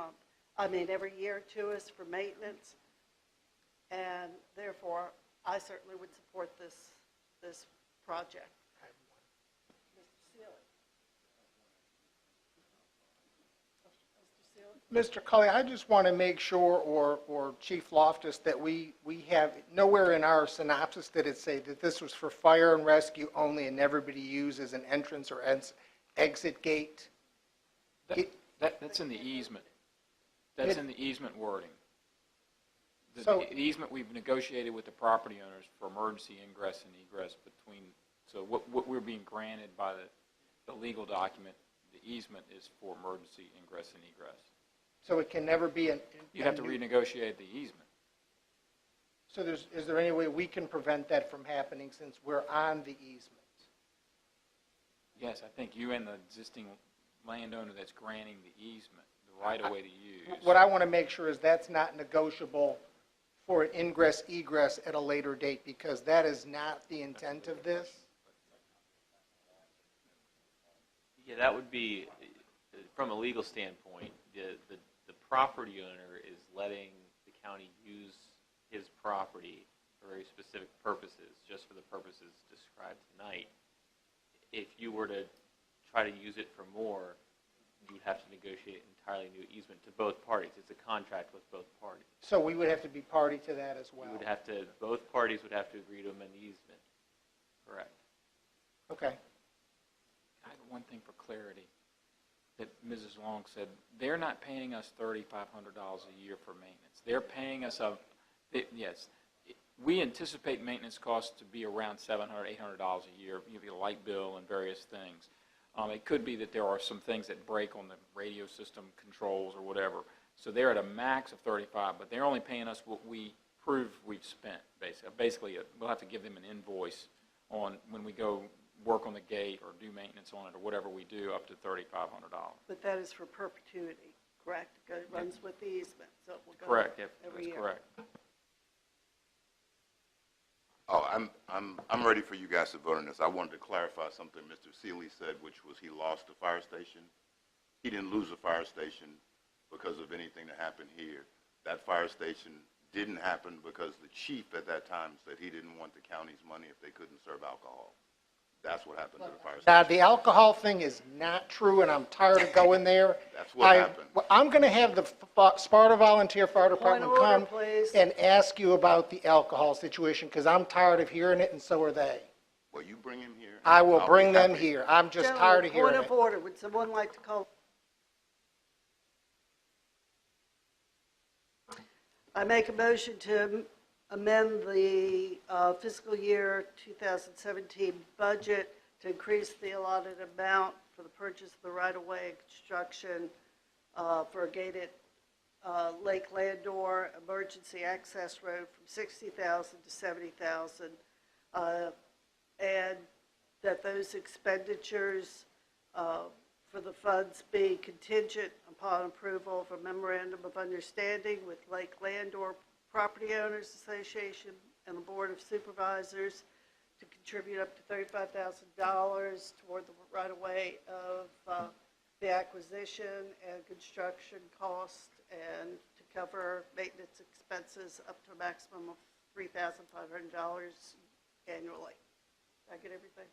year to us for maintenance. And therefore, I certainly would support this project. Mr. Cully, I just want to make sure, or Chief Loftus, that we have nowhere in our synopsis did it say that this was for fire and rescue only and never be used as an entrance or exit gate. That's in the easement. That's in the easement wording. The easement we've negotiated with the property owners for emergency ingress and egress between, so what we're being granted by the legal document, the easement is for emergency ingress and egress. So it can never be an... You'd have to renegotiate the easement. So is there any way we can prevent that from happening since we're on the easement? Yes, I think you and the existing landowner that's granting the easement, the right-of-way to use. What I want to make sure is that's not negotiable for an ingress egress at a later date, because that is not the intent of this. Yeah, that would be, from a legal standpoint, the property owner is letting the county use his property for very specific purposes, just for the purposes described tonight. If you were to try to use it for more, you would have to negotiate an entirely new easement to both parties. It's a contract with both parties. So we would have to be party to that as well. You would have to, both parties would have to agree to amend the easement. Correct. Okay. I have one thing for clarity that Mrs. Long said. They're not paying us $3,500 a year for maintenance. They're paying us yes. We anticipate maintenance costs to be around $700, $800 a year, the light bill and various things. It could be that there are some things that break on the radio system controls or whatever. So they're at a max of $35, but they're only paying us what we prove we've spent, basically. Basically, we'll have to give them an invoice on when we go work on the gate or do maintenance on it or whatever we do, up to $3,500. But that is for perpetuity, correct? It runs with the easement, so it will go Correct, every that's year. correct. Oh, I'm ready for you guys to vote on this. I wanted to clarify something Mr. Seeley said, which was he lost the fire station. He didn't lose the fire station because of anything that happened here. That fire station didn't happen because the chief at that time said he didn't want the county's money if they couldn't serve alcohol. That's what happened to the fire Now, station. the alcohol thing is not true, and I'm tired of going there. That's what happened. I'm going to have the Sparta Volunteer Fire Department Point of come order, please. and ask you about the alcohol situation, because I'm tired of hearing it, and so are they. Well, you bring him here. I will I'll be bring them happy. here. I'm just Gentlemen, tired of hearing Point it. of order, would someone like to call? I make a motion to amend the fiscal year 2017 budget to increase the allotted amount for the purchase of the right-of-way and construction for a gated Lake Landor emergency access road from $60,000 to $70,000, and that those expenditures for the funds be contingent upon approval of a memorandum of understanding with Lake Landor Property Owners Association and the Board of Supervisors to contribute up to $35,000 toward the right-of-way of the acquisition and construction cost, and to cover maintenance expenses up to a maximum of $3,500 annually. Did I get everything?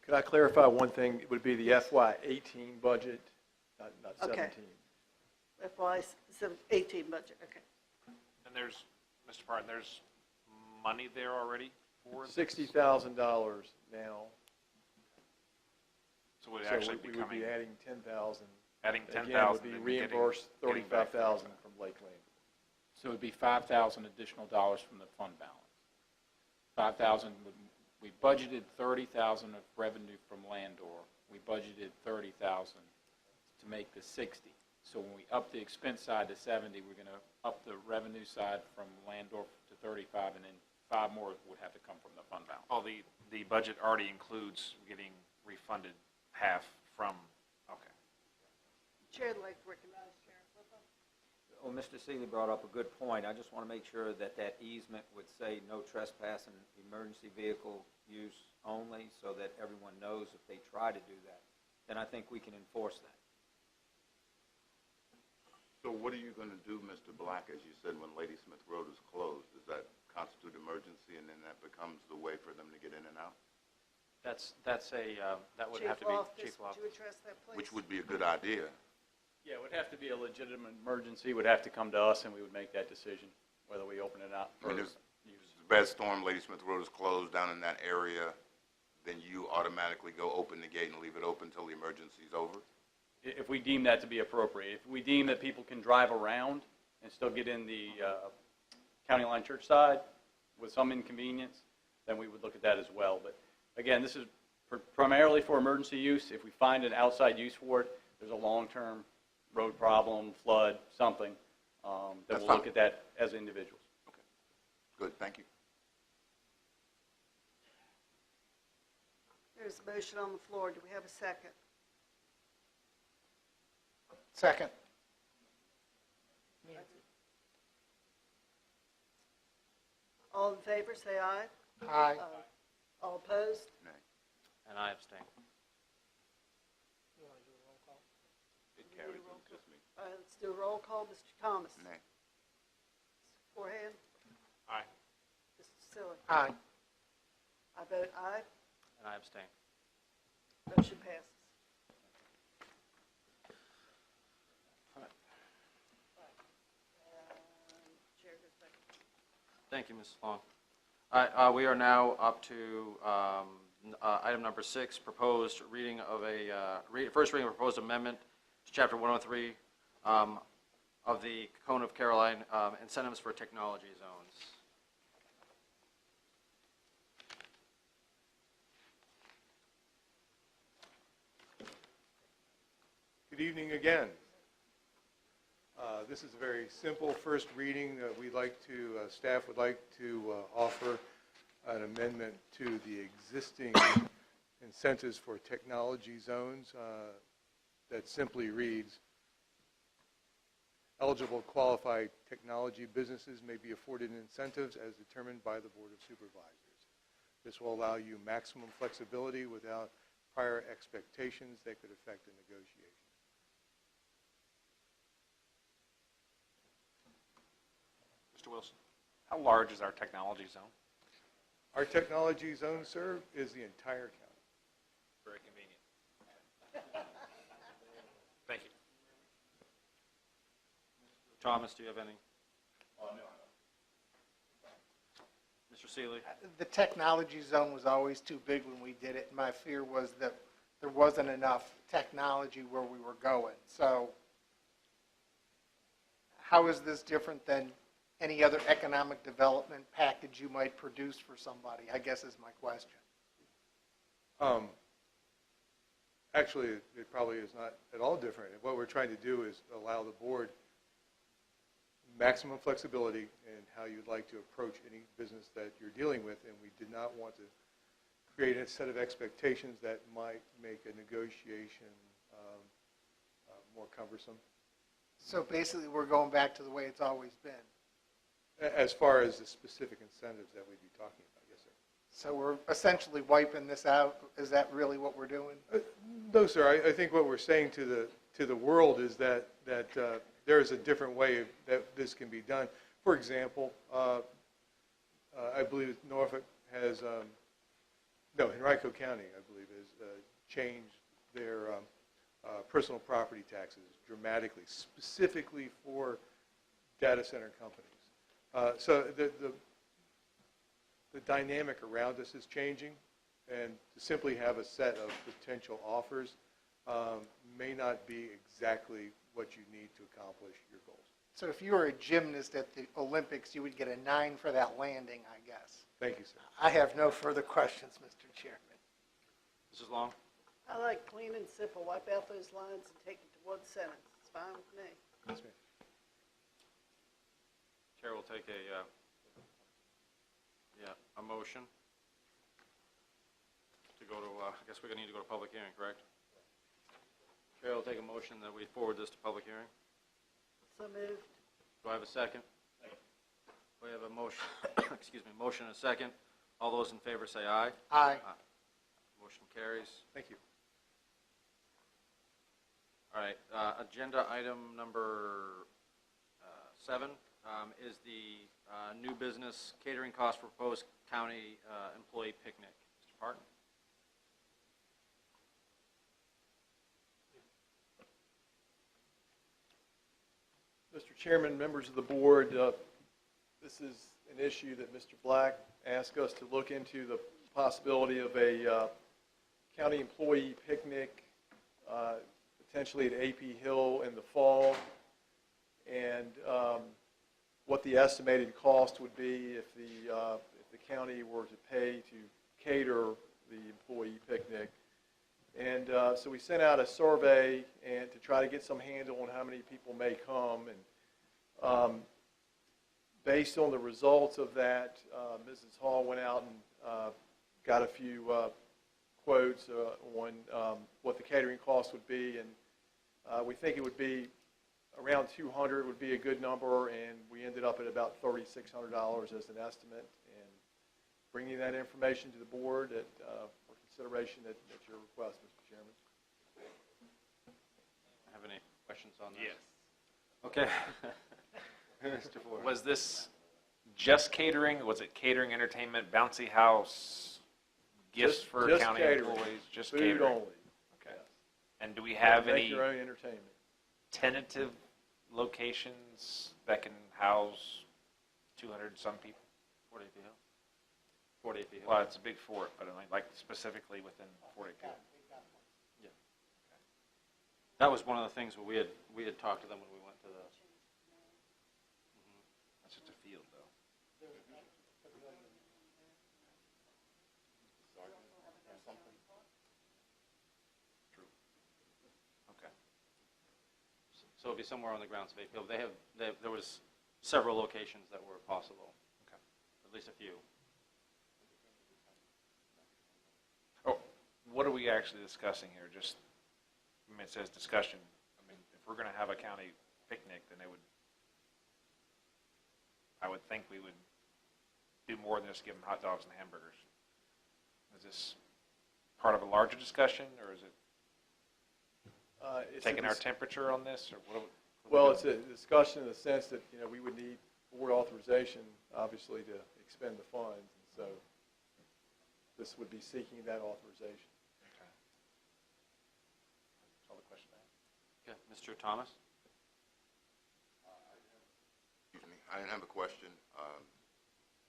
Could I clarify one thing? It would be the FY18 budget, not Okay. 17. FY 18 budget, okay. And there's, Mr. Parton, there's money there already for this? $60,000 now. So would it So actually be we would coming, be adding 10,000. adding Again, 10,000? would be and getting- reimbursed getting back 35,000 from Lakeland. So it would be 5,000 additional dollars from the fund balance. 5,000, we budgeted 30,000 of revenue from Landor. We budgeted 30,000 to make the 60. So when we up the expense side to 70, we're going to up the revenue side from Landor to 35, and then 5 more would have to come from the fund balance. Oh, the budget already includes getting refunded half from, okay. Chair would like to recognize Chair Flippo. Well, Mr. Seeley brought up a good point. I just want to make sure that that easement would say no trespassing, emergency vehicle use only, so that everyone knows if they try to do that, then I think we can enforce that. So what are you going to do, Mr. Black, as you said, when Lady Smith Road is closed? Does that constitute emergency, and then that becomes the way for them to get in and out? That would Chief have to be Loftus, Chief would Loftus. you address that, please? Which would be a good idea. Yeah, it would have to be a legitimate emergency, would have to come to us, and we would make that decision, whether we open it up I for mean, use. there's a bad storm, Lady Smith Road is closed down in that area, then you automatically go open the gate and leave it open until the emergency's over? If we deem that to be appropriate. If we deem that people can drive around and still get in the County Line Church side with some inconvenience, then we would look at that as well. But again, this is primarily for emergency use. If we find an outside use for it, there's a long-term road problem, flood, something, then That's we'll fine. look at that as individuals. Good, thank you. There's a motion on the floor. Do we have a second? Second. All in favor, say aye. Aye. All opposed? Nay. And I abstain. It carries, it was just me. All right, let's do a roll call. Mr. Thomas? Nay. Forehand? Aye. Mr. Silly? Aye. I vote aye. And I abstain. Motion passes. Chair goes back. Thank you, Mrs. Long. All right, we are now up to item number 6, proposed reading of first reading of proposed amendment to Chapter 103 of the Cone of Caroline, incentives for technology zones. Good evening again. This is a very simple first reading. Staff would like to offer an amendment to the existing incentives for technology zones that simply reads, eligible qualified technology businesses may be afforded incentives as determined by the Board of Supervisors. This will allow you maximum flexibility without prior expectations that could affect the negotiation. Mr. Wilson, how large is our technology zone? Our technology zone, sir, is the entire county. Very convenient. Thank you. Thomas, do you have any? Mr. Seeley? The technology zone was always too big when we did it. My fear was that there wasn't enough technology where we were going. So how is this different than any other economic development package you might produce for somebody, I guess is my question. Actually, it probably is not at all different. What we're trying to do is allow the board maximum flexibility in how you'd like to approach any business that you're dealing with, and we did not want to create a set of expectations that might make a negotiation more cumbersome. So basically, we're going back to the way it's always been. As far as the specific incentives that we'd be talking about, yes, sir. So we're essentially wiping this out. Is that really what we're doing? No, sir. I think what we're saying to the world is that there is a different way that this can be done. For example, I believe Norfolk has, Henrico County, I believe, has changed their personal property taxes dramatically, specifically for data center companies. So the dynamic around us is changing, and to simply have a set of potential offers may not be exactly what you need to accomplish your goals. So if you were a gymnast at the Olympics, you would get a 9 for that landing, I guess. Thank you, sir. I have no further questions, Mr. Chairman. Mrs. Long? I like clean and simple. Wipe out those lines and take it to one sentence. It's fine with me. Yes, ma'am. Chair will take a motion to go to, I guess we're going to need to go to public hearing, correct? Chair will take a motion that we forward this to public hearing. So moved. Do I have a second? We have a motion, excuse me, motion and a second. All those in favor say aye. Aye. Motion carries. Thank you. All right, agenda item number 7 is the new business catering cost for proposed county employee picnic. Mr. Parton? Mr. Chairman, members of the board, this is an issue that Mr. Black asked us to look into, the possibility of a county employee picnic, potentially at AP Hill in the fall, and what the estimated cost would be if the county were to pay to cater the employee picnic. And so we sent out a survey and to try to get some handle on how many people may come. And based on the results of that, Mrs. Hall went out and got a few quotes on what the catering cost would be, and we think it would be around 200 would be a good number, and we ended up at about $3,600 as an estimate. And bringing that information to the board for consideration at your request, Mr. Chairman. Have any questions on this? Yes. Okay. Mr. Ford. Was this just catering? Was it catering, entertainment, bouncy house, gifts for Just county catering. employees? Just Food catering? only. Okay. Yes. And do we have Make any your own entertainment. tentative locations that can house 200 some people? Fort AP Hill? Fort AP Hill. Well, it's a big fort, but I mean, like specifically within Fort AP. Yeah. That was one of the things we had talked to them when we went to the. That's just a field, though. True. Okay. So it'll be somewhere on the grounds of AP Hill. There was several locations that were possible. Okay. At least a few. Oh, what are we actually discussing here? Just, I mean, it says discussion. I mean, if we're going to have a county picnic, then I would think we would do more than just give them hot dogs and hamburgers. Is this part of a larger discussion, or is it It's taking a our dis- temperature on this, or what? Well, it's a discussion in the sense that, we would need board authorization, obviously, to expend the funds. And so this would be seeking that authorization. Okay. That's all the question I have. Okay. Mr. Thomas? Excuse me, I didn't have a question.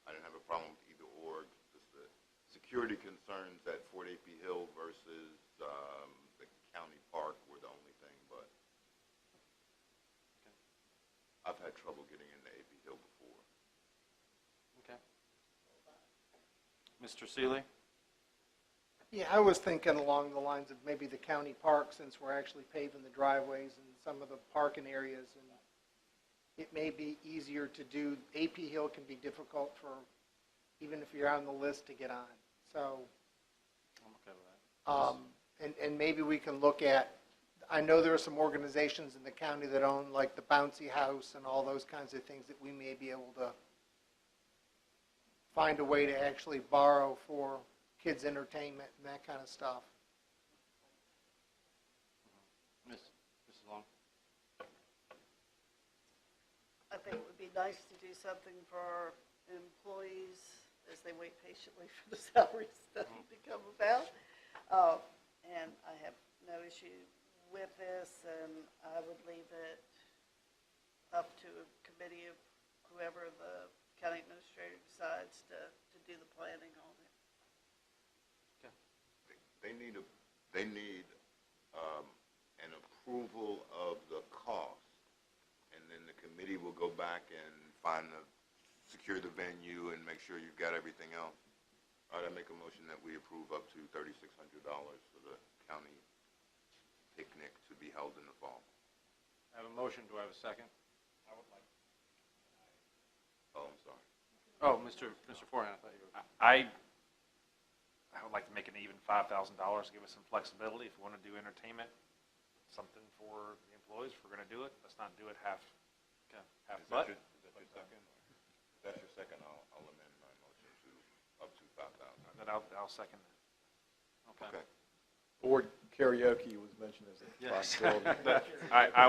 I didn't have a problem with either org. Just the security concerns at Fort AP Hill versus the county park were the only thing, but I've had trouble getting into AP Hill before. Okay. Mr. Seeley? Yeah, I was thinking along the lines of maybe the county park, since we're actually paving the driveways and some of the parking areas, and it may be easier to do. AP Hill can be difficult for, even if you're on the list, to get on. So, I'm okay with that. and maybe we can look at, I know there are some organizations in the county that own like the bouncy house and all those kinds of things that we may be able to find a way to actually borrow for kids' entertainment and that kind of stuff. Mrs. Long? I think it would be nice to do something for employees as they wait patiently for the salary study to come about. And I have no issue with this, and I would leave it up to a committee of whoever the county administrator decides to do the planning on it. They need an approval of the cost, and then the committee will go back and secure the venue and make sure you've got everything else. All right, I make a motion that we approve up to $3,600 for the county picnic to be held in the fall. I have a motion. Do I have a second? Oh, I'm sorry. Oh, Mr. Forehand, I thought you were. I would like to make it even $5,000, give us some flexibility. If we want to do entertainment, something for the employees, if we're going to do it, let's not do it half butt. Is that your second? If that's your second, I'll amend my motion to up to $5,000. Then I'll second that. Okay. Board karaoke was mentioned as a Yes. possibility. I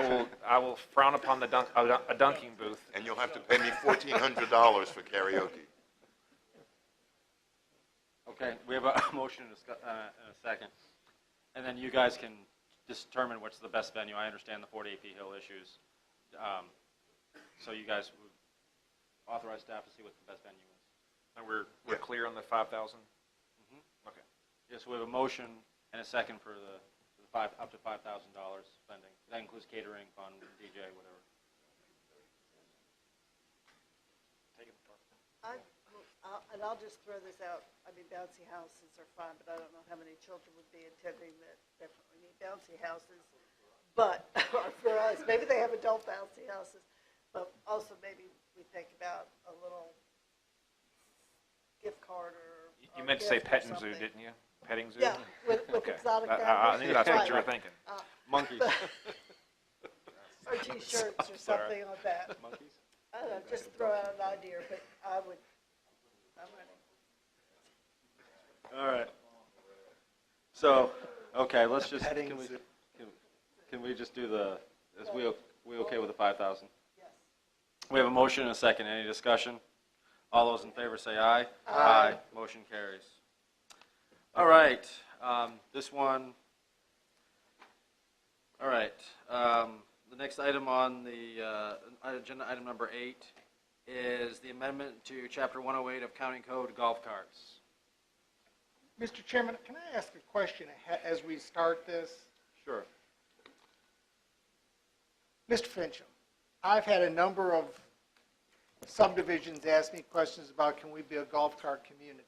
will frown upon a dunking booth. And you'll have to pay me $1,400 for karaoke. Okay, we have a motion and a second. And then you guys can determine what's the best venue. I understand the Fort AP Hill issues. So you guys would authorize staff to see what the best venue is. And we're clear on the 5,000? Okay. Yes, we have a motion and a second for the up to $5,000 spending. That includes catering, fun, DJ, whatever. Take it. And I'll just throw this out. I mean, bouncy houses are fine, but I don't know how many children would be attending that definitely need bouncy houses. But for us, maybe they have adult bouncy houses, but also maybe we think about a little gift card or You meant to say gift or pet and zoo, something. didn't you? petting zoo? Yeah, with Okay. exotic I animals. think that's what you were Right. thinking. Monkeys. Or T-shirts or something like that. Monkeys? I don't know, just throw out an idea, but I'm ready. All right. So, okay, let's just, Petting can we, zoo. can we just do the, is we okay with the 5,000? Yes. We have a motion and a second. Any discussion? All those in favor say aye. Aye. Motion carries. All right, this one, all right. The next item on the agenda, item number 8, is the amendment to Chapter 108 of County Code golf carts. Mr. Chairman, can I ask a question as we start this? Sure. Mr. Fincham, I've had a number of subdivisions ask me questions about can we be a golf cart community?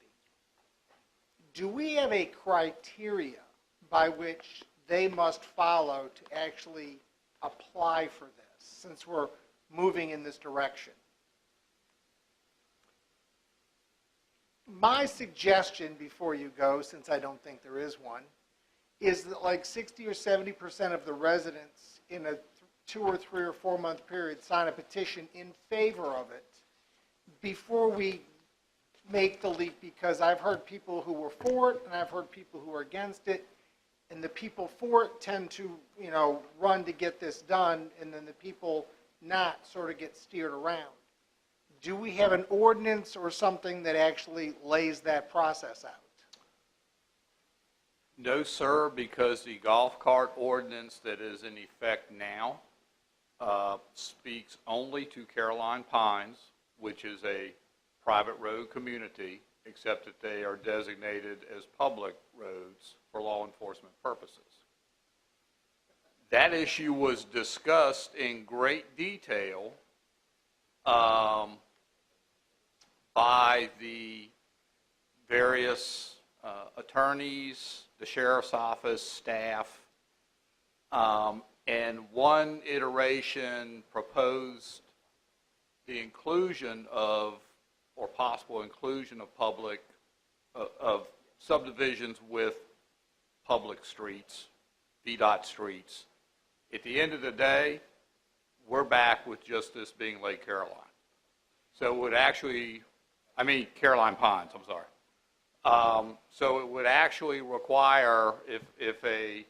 Do we have a criteria by which they must follow to actually apply for this, since we're moving in this direction? My suggestion before you go, since I don't think there is one, is that like 60 or 70% of the residents in a 2 or 3 or 4 month period sign a petition in favor of it before we make the leap, because I've heard people who were for it and I've heard people who are against it, and the people for it tend to, run to get this done, and then the people not sort of get steered around. Do we have an ordinance or something that actually lays that process out? No, sir, because the golf cart ordinance that is in effect now speaks only to Caroline Pines, which is a private road community, except that they are designated as public roads for law enforcement purposes. That issue was discussed in great detail by the various attorneys, the sheriff's office, staff, and one iteration proposed the inclusion of, or possible inclusion of of subdivisions with public streets, VDOT streets. At the end of the day, we're back with just this being Lake Caroline. So it would actually, Caroline Pines, I'm sorry. So it would actually require, if a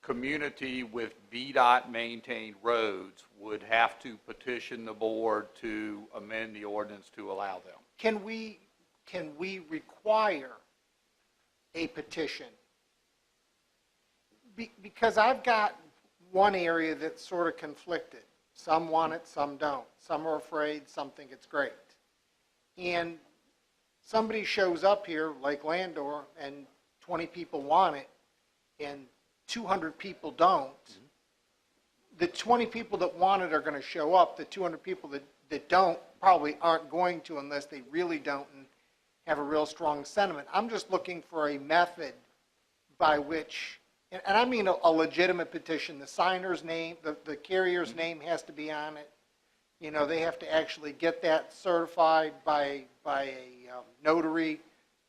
community with VDOT maintained roads would have to petition the board to amend the ordinance to allow them. Can we require a petition? Because I've got one area that's sort of conflicted. Some want it, some don't. Some are afraid, some think it's great. And somebody shows up here, like Landor, and 20 people want it, and 200 people don't. The 20 people that want it are going to show up. The 200 people that don't probably aren't going to, unless they really don't and have a real strong sentiment. I'm just looking for a method by which, and I mean a legitimate petition. The signer's name, the carrier's name has to be on it. They have to actually get that certified by a notary,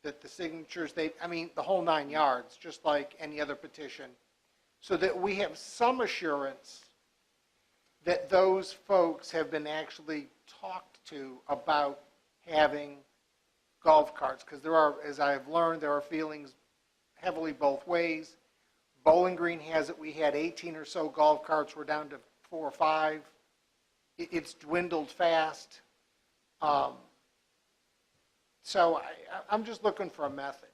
that the signatures, the whole 9 yards, just like any other petition, so that we have some assurance that those folks have been actually talked to about having golf carts. Because there are, as I've learned, there are feelings heavily both ways. Bowling Green has it. We had 18 or so golf carts. We're down to 4 or 5. It's dwindled fast. So I'm just looking for a method.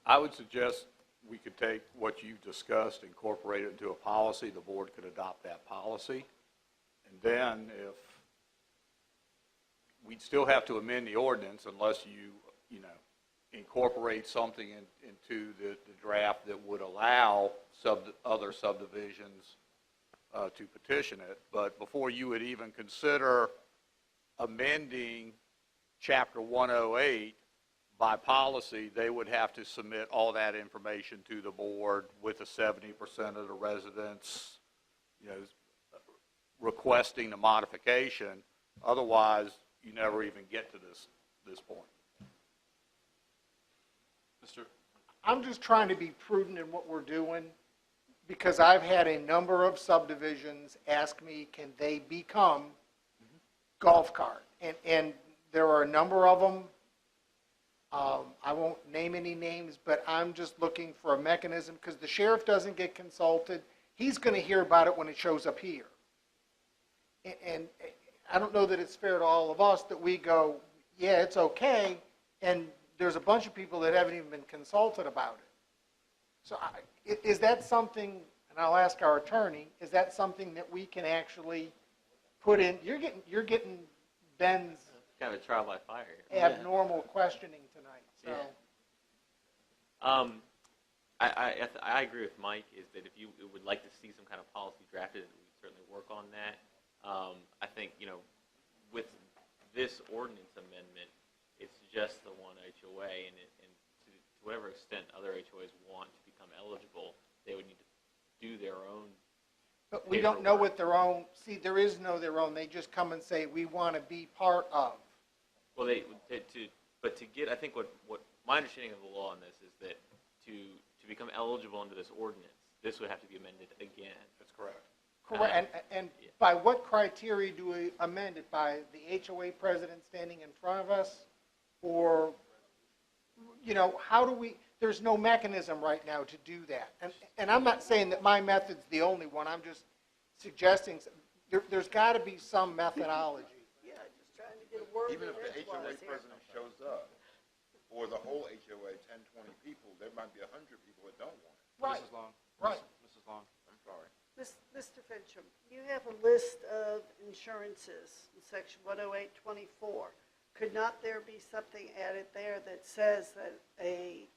I would suggest we could take what you've discussed, incorporate it into a policy. The board could adopt that policy. And then if we'd still have to amend the ordinance unless you incorporate something into the draft that would allow other subdivisions to petition it. But before you would even consider amending Chapter 108 by policy, they would have to submit all that information to the board with the 70% of the residents, requesting the modification. Otherwise, you never even get to this point. I'm just trying to be prudent in what we're doing, because I've had a number of subdivisions ask me, can they become golf cart? And there are a number of them. I won't name any names, but I'm just looking for a mechanism, because the sheriff doesn't get consulted. He's going to hear about it when it shows up here. And I don't know that it's fair to all of us that we go, yeah, it's okay, and there's a bunch of people that haven't even been consulted about it. So is that something, and I'll ask our attorney, is that something that we can actually put in? You're getting Ben's Kind of a trial by fire here. abnormal questioning tonight, so. Yeah. I agree with Mike, is that if you would like to see some kind of policy drafted, we certainly work on that. I think, with this ordinance amendment, it's just the one HOA, and to whatever extent other HOAs want to become eligible, they would need to do their own. But we don't know what their own, see, there is no their own. They just come and say, we want to be part of. Well, but to get, I think what my understanding of the law on this is that to become eligible under this ordinance, this would have to be amended again. That's correct. Correct, and by what criteria do we amend it? By the HOA president standing in front of us? Or, how do we, there's no mechanism right now to do that. And I'm not saying that my method's the only one, I'm just suggesting, there's got to be some methodology. Yeah, just trying to get a word Even if the in HOA edgewise here. president shows up, or the whole HOA, 10, 20 people, there might be 100 people that don't want it. Right. Mrs. Long. Right. Mrs. Long. I'm sorry. Mr. Fincham, you have a list of insurances in section 10824. Could not there be something added there that says that a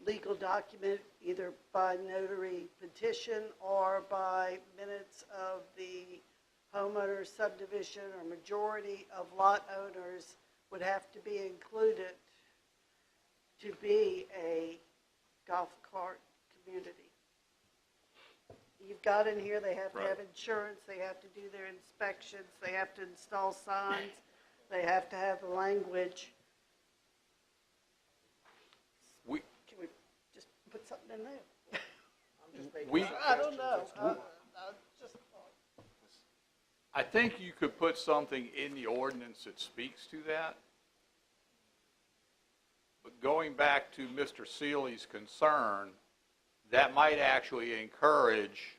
legal document, either by notary petition or by minutes of the homeowner subdivision or majority of lot owners, would have to be included to be a golf cart community? You've got in here, they have to have insurance, they have to do their inspections, they have to install signs, they have to have the language. Can we just put something in there? I don't know. Just I think you could put something in the ordinance that speaks to that. But going back to Mr. Seeley's concern, that might actually encourage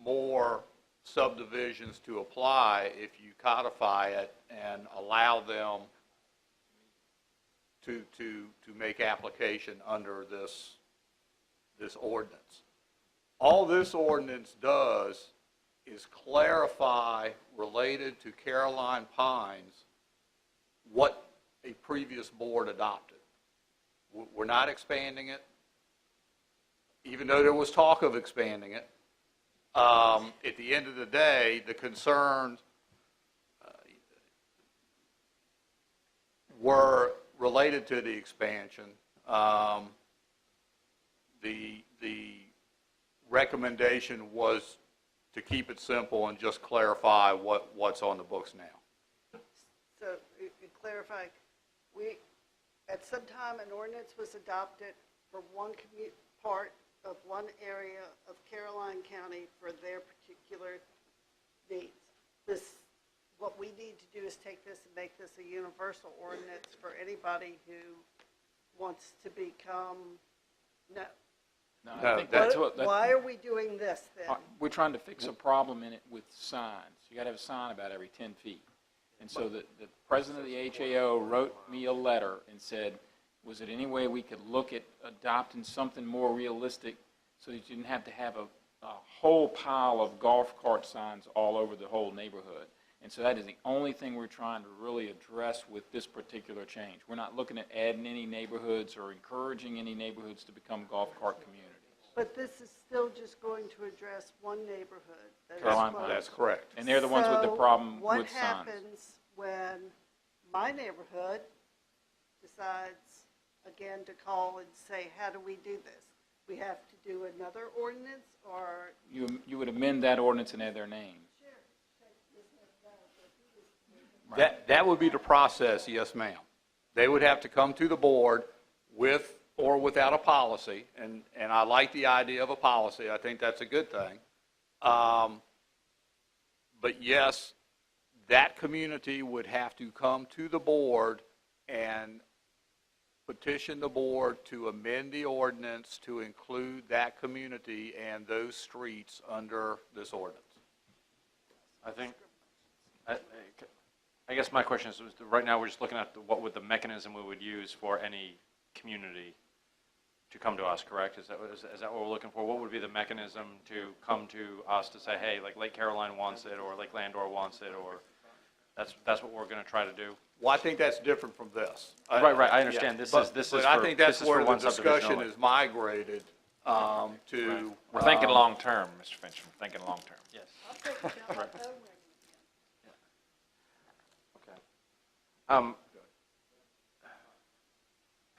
more subdivisions to apply if you codify it and allow them to make application under this ordinance. All this ordinance does is clarify, related to Caroline Pines, what a previous board adopted. We're not expanding it, even though there was talk of expanding it. At the end of the day, the concerns were related to the expansion. The recommendation was to keep it simple and just clarify what's on the books now. So, to clarify, at some time, an ordinance was adopted for one part of one area of Caroline County for their particular needs. What we need to do is take this and make this a universal ordinance for anybody who wants to become, No, I think that's what. why are we doing this then? We're trying to fix a problem in it with signs. You got to have a sign about every 10 feet. And so the president of the HAO wrote me a letter and said, was it any way we could look at adopting something more realistic so that you didn't have to have a whole pile of golf cart signs all over the whole neighborhood? And so that is the only thing we're trying to really address with this particular change. We're not looking at adding any neighborhoods or encouraging any neighborhoods to become golf cart communities. But this is still just going to address one neighborhood. That is Caroline closed. That's correct. And they're the ones with the problem So with signs. what happens when my neighborhood decides, again, to call and say, how do we do this? We have to do another ordinance, or? You would amend that ordinance and add their names. That would be the process, yes, ma'am. They would have to come to the board with or without a policy, and I like the idea of a policy. I think that's a good thing. But yes, that community would have to come to the board and petition the board to amend the ordinance to include that community and those streets under this ordinance. I think, I guess my question is, right now, we're just looking at what would the mechanism we would use for any community to come to us, correct? Is that what we're looking for? What would be the mechanism to come to us to say, hey, like Lake Caroline wants it, or Lake Landor wants it, or that's what we're going to try to do? Well, I think that's different from this. Right, I understand. Yeah. This is But I think that's where the one subdivision discussion only. is migrated to. We're thinking long-term, Mr. Finch, we're thinking long-term. Yes. I'll take John Right. over.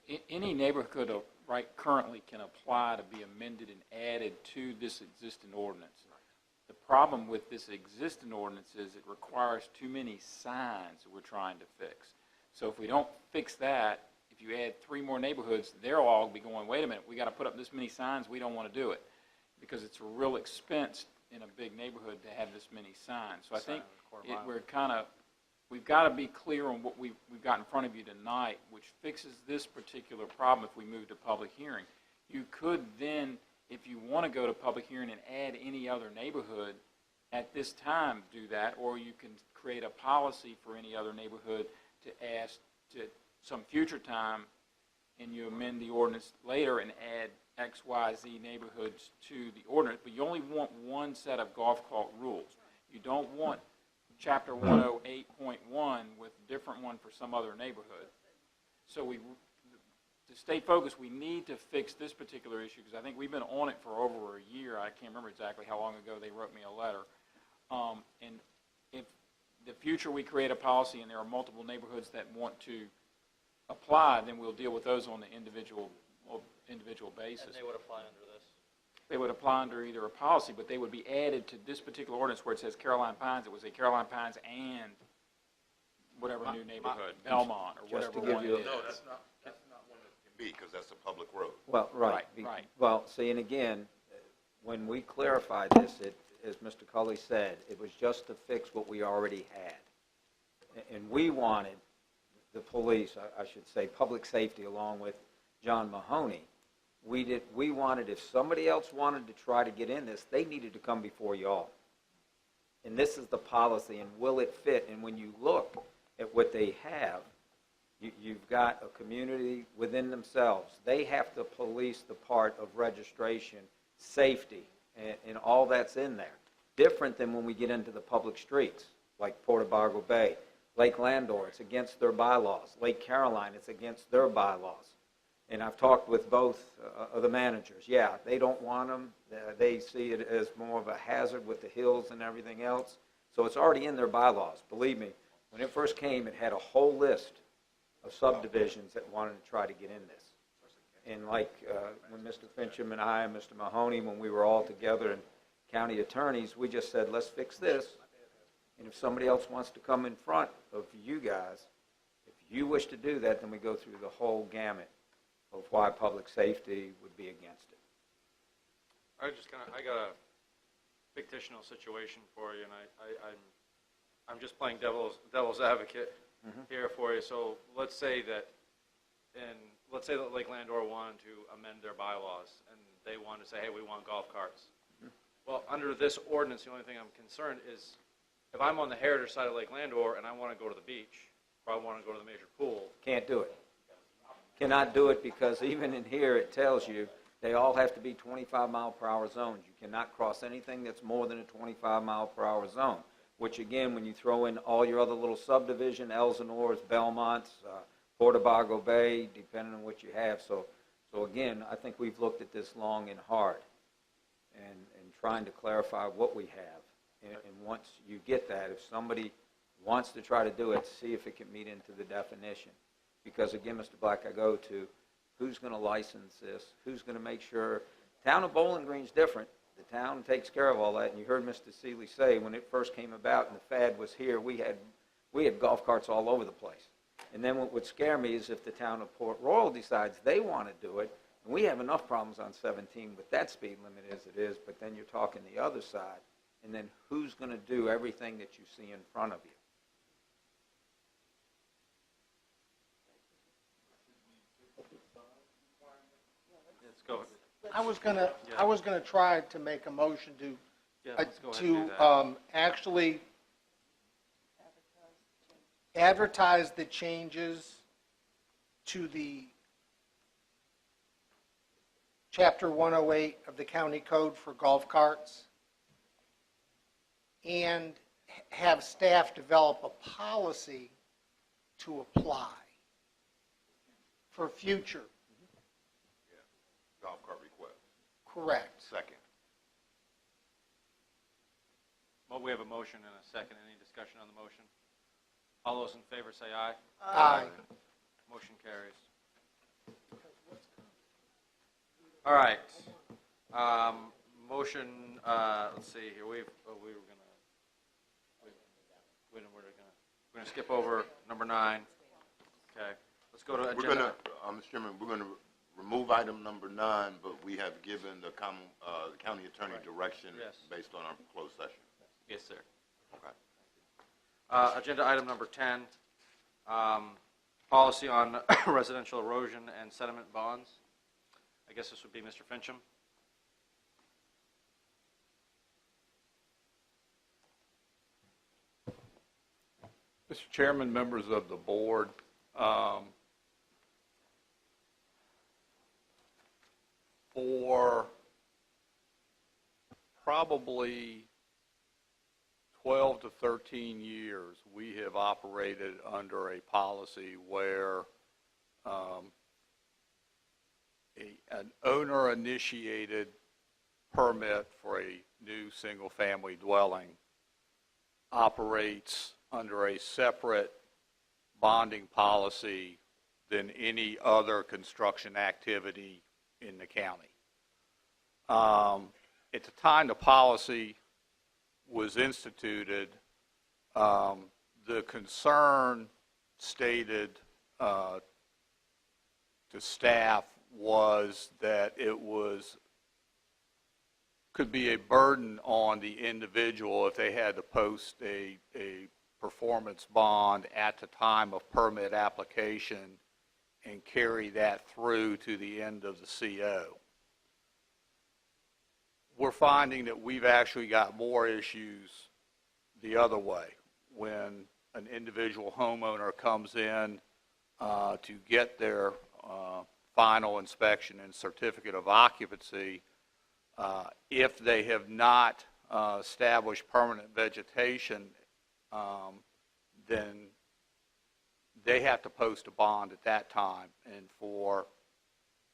Okay. Any neighborhood currently can apply to be amended and added to this existing ordinance. The problem with this existing ordinance is it requires too many signs that we're trying to fix. So if we don't fix that, if you add 3 more neighborhoods, they'll all be going, wait a minute, we got to put up this many signs, we don't want to do it. Because it's a real expense in a big neighborhood to have this many signs. So I think we've got to be clear on what we've got in front of you tonight, which fixes this particular problem if we move to public hearing. You could then, if you want to go to public hearing and add any other neighborhood, at this time do that, or you can create a policy for any other neighborhood to ask to some future time, and you amend the ordinance later and add X, Y, Z neighborhoods to the ordinance, but you only want one set of golf cart rules. You don't want Chapter 108.1 with a different one for some other neighborhood. So to stay focused, we need to fix this particular issue, because I think we've been on it for over a year. I can't remember exactly how long ago they wrote me a letter. And if the future we create a policy and there are multiple neighborhoods that want to apply, then we'll deal with those on the individual basis. And they would apply under this? They would apply under either a policy, but they would be added to this particular ordinance where it says Caroline Pines. It would say Caroline Pines and whatever new neighborhood, Belmont, or Just to whatever give one you it a- is. No, that's not one that can be, because that's a public road. Well, right. Right. Well, see, and again, when we clarified this, as Mr. Cully said, it was just to fix what we already had. And we wanted the police, I should say, public safety, along with John Mahoney. We wanted, if somebody else wanted to try to get in this, they needed to come before y'all. And this is the policy, and will it fit? And when you look at what they have, you've got a community within themselves. They have to police the part of registration, safety, and all that's in there. Different than when we get into the public streets, like Portabago Bay. Lake Landor, it's against their bylaws. Lake Caroline, it's against their bylaws. And I've talked with both of the managers. Yeah, they don't want them. They see it as more of a hazard with the hills and everything else. So it's already in their bylaws. Believe me, when it first came, it had a whole list of subdivisions that wanted to try to get in this. And like when Mr. Fincham and I and Mr. Mahoney, when we were all together and county attorneys, we just said, let's fix this. And if somebody else wants to come in front of you guys, if you wish to do that, then we go through the whole gamut of why public safety would be against it. I got a fictional situation for you, and I'm just playing devil's advocate here for you. So let's say that Lake Landor wanted to amend their bylaws, and they wanted to say, hey, we want golf carts. Well, under this ordinance, the only thing I'm concerned is if I'm on the heritage side of Lake Landor and I want to go to the beach, or I want to go to the major pool. Can't do it. Cannot do it because even in here it tells you they all have to be 25-mile-per-hour zones. You cannot cross anything that's more than a 25-mile-per-hour zone, which again, when you throw in all your other little subdivision, Elsinores, Belmonts, Portabago Bay, depending on what you have. So again, I think we've looked at this long and hard and trying to clarify what we have. And once you get that, if somebody wants to try to do it, see if it can meet into the definition. Because again, Mr. Black, I go to who's going to license this, who's going to make sure. Town of Bowling Green's different. The town takes care of all that. And you heard Mr. Seeley say when it first came about and the fad was here, we had golf carts all over the place. And then what would scare me is if the town of Port Royal decides they want to do it, and we have enough problems on 17 with that speed limit as it is, but then you're talking the other side, and then who's going to do everything that you see in front of you? Let's go. I was gonna try to make a motion Yeah, let's go ahead and do that. actually advertise the changes to the Chapter 108 of the county code for golf carts, and have staff develop a policy to apply for future. Golf cart request. Correct. Second. Well, we have a motion and a second. Any discussion on the motion? All those in favor say aye. Aye. Motion carries. All right. Motion, let's see here, we were gonna skip over number 9. Okay, let's go to We're agenda. gonna, Mr. Chairman, we're gonna remove item number 9, but we have given the county attorney direction Yes. based on our closed session. Yes, sir. Okay. Agenda item number 10, policy on residential erosion and sediment bonds. I guess this would be Mr. Fincham. Mr. Chairman, members of the board, for probably 12 to 13 years, we have operated under a policy where an owner-initiated permit for a new single-family dwelling operates under a separate bonding policy than any other construction activity in the county. At the time the policy was instituted, the concern stated to staff was that it could be a burden on the individual if they had to post a performance bond at the time of permit application and carry that through to the end of the CO. We're finding that we've actually got more issues the other way. When an individual homeowner comes in to get their final inspection and certificate of occupancy, if they have not established permanent vegetation, then they have to post a bond at that time. And for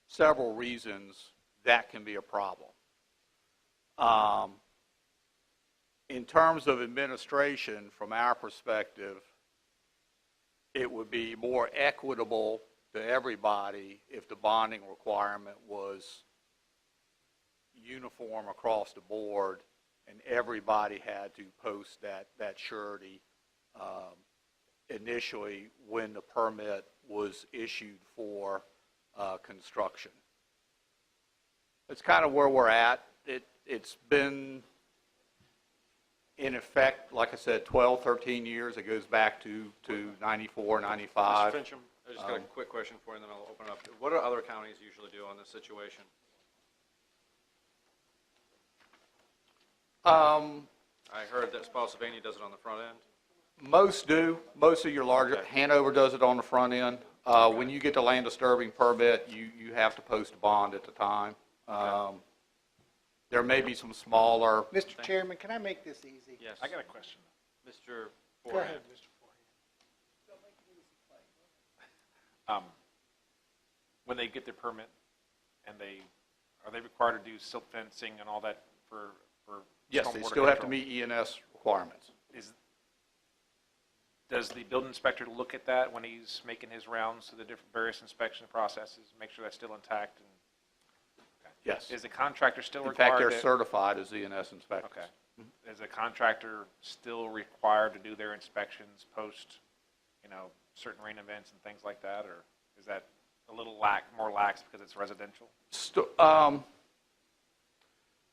several reasons, that can be a problem. In terms of administration, from our perspective, it would be more equitable to everybody if the bonding requirement was uniform across the board and everybody had to post that surety initially when the permit was issued for construction. That's kind of where we're at. It's been in effect, like I said, 12, 13 years. It goes back to 94, 95. Mr. Fincham, I just got a quick question for you, and then I'll open it up. What do other counties usually do on this situation? I heard that Spotsylvania does it on the front end. Most do. Most of your larger, Hanover does it on the front end. When you get the land disturbing permit, you have to post a bond at the time. There may be some smaller. Mr. Chairman, can I make this easy? Yes. I got a question. Mr. Go Forehand. ahead, Mr. When they get their permit, and are they required to do silt fencing and all that for Yes, they stormwater still have to control? meet ENS requirements. Does the building inspector look at that when he's making his rounds to the different various inspection processes, make sure that's still intact? Yes. Is the contractor still In required fact, they're to? certified as ENS inspectors. Okay. Is the contractor still required to do their inspections post, certain rain events and things like that, or is that a little more lax because it's residential?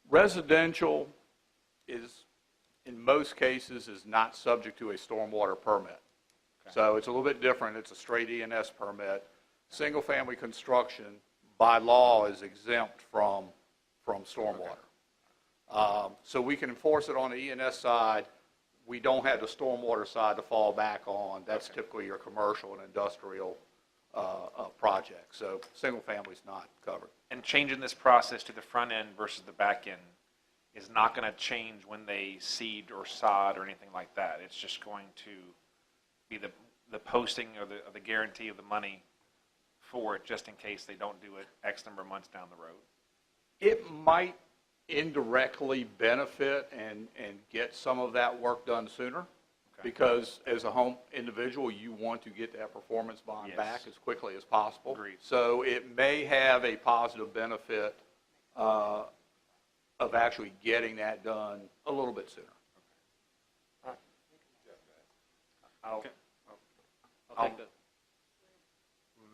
Residential is, in most cases, is not subject to a stormwater permit. So it's a little bit different. It's a straight E&S permit. Single-family construction, by law, is exempt from stormwater. So we can enforce it on the E&S side. We don't have the stormwater side to fall back on. That's typically your commercial and industrial projects. So single-family's not covered. And changing this process to the front end versus the back end is not going to change when they seed or sod or anything like that. It's just going to be the posting or the guarantee of the money for it, just in case they don't do it X number of months down the road. It might indirectly benefit and get some of that work done sooner, because as a home individual, you want to get that performance bond back as quickly as possible. Agreed. So it may have a positive benefit of actually getting that done a little bit sooner. I'll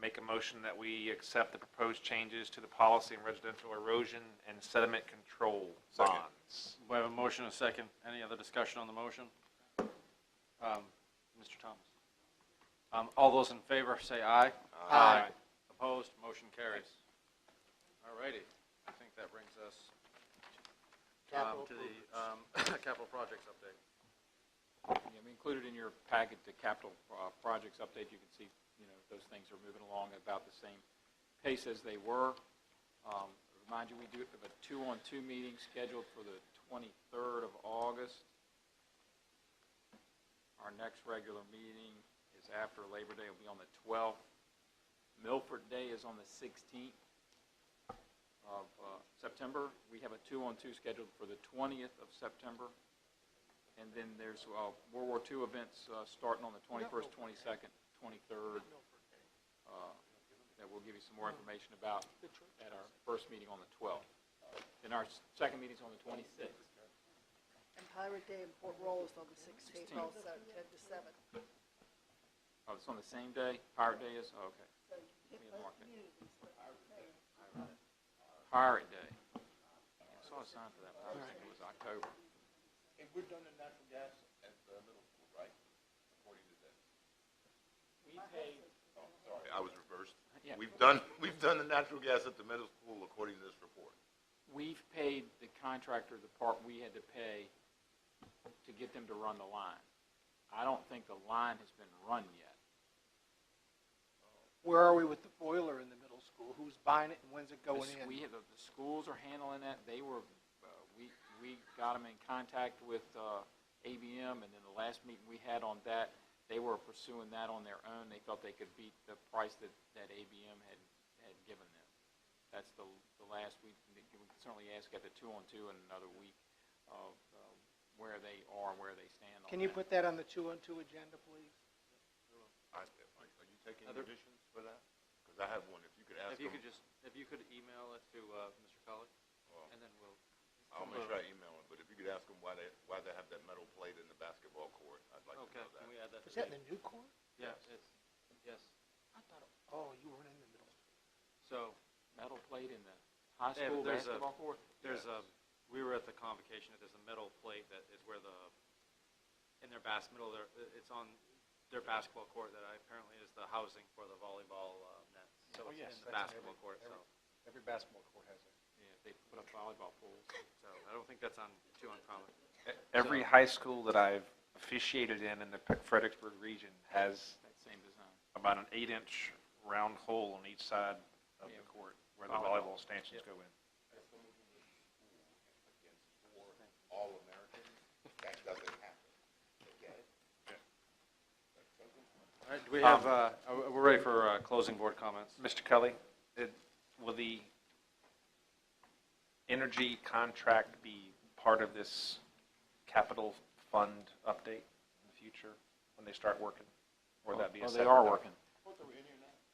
make a motion that we accept the proposed changes to the policy on residential erosion and sediment control bonds. We have a motion and a second. Any other discussion on the motion? Mr. Thomas? All those in favor say aye. Aye. Opposed? Motion carries. All righty. I think that brings us to the capital projects update. Yeah, we included in your packet the capital projects update. You can see, those things are moving along at about the same pace as they were. Remind you, we do have a 2-on-2 meeting scheduled for the 23rd of August. Our next regular meeting is after Labor Day. It'll be on the 12th. Milford Day is on the 16th of September. We have a 2-on-2 scheduled for the 20th of September. And then there's World War II events starting on the 21st, 22nd, 23rd, that we'll give you some more information about at our first meeting on the 12th. Then our second meeting's on the 26th. And Pirate Day in Port Royal is on the 16th also, 10 to 7. Oh, it's on the same day? Pirate Day is? Oh, okay. So you Let me hit mark both that. communities. Pirate Day. I saw a sign for that, but I was thinking it was October. And we're done in natural gas at the middle school, right? According to this. We paid. Oh, sorry, I was reversed. Yeah. We've done the natural gas at the middle school according to this report. We've paid the contractor the part we had to pay to get them to run the line. I don't think the line has been run yet. Where are we with the boiler in the middle school? Who's buying it and when's it going in? The schools are handling that. They were, we got them in contact with ABM, and then the last meeting we had on that, they were pursuing that on their own. They felt they could beat the price that ABM had given them. That's the last week. We can certainly ask at the 2-on-2 in another week of where they are, where they stand on Can you put that on the 2-on-2 agenda, please? Are you taking additions for that? Because I have one. If you could ask If you them. could email it to Mr. Cully, and then we'll. I'll make sure I email it, but if you could ask them why they have that metal plate in the basketball court, I'd like to know that. Can we add that? Is that in the new court? Yeah, yes. I thought, you weren't in the middle school. So, metal plate in the high school basketball court? We were at the convocation, there's a metal plate that is where in their it's on their basketball court that apparently is the housing for the volleyball nets. So it's in the basketball court, so. Every basketball court has it. Yeah, they put up volleyball pools. So I don't think that's too uncommon. Every high school that I've officiated in the Fredericksburg region has That same design. about an 8-inch round hole on each side of the court where the volleyball stanchions go in. All Americans, that doesn't happen. All right, do we have, we're ready for closing board comments. Mr. Kelly, will the energy contract be part of this capital fund update in the future when they start working? Or would that be a They separate? are working.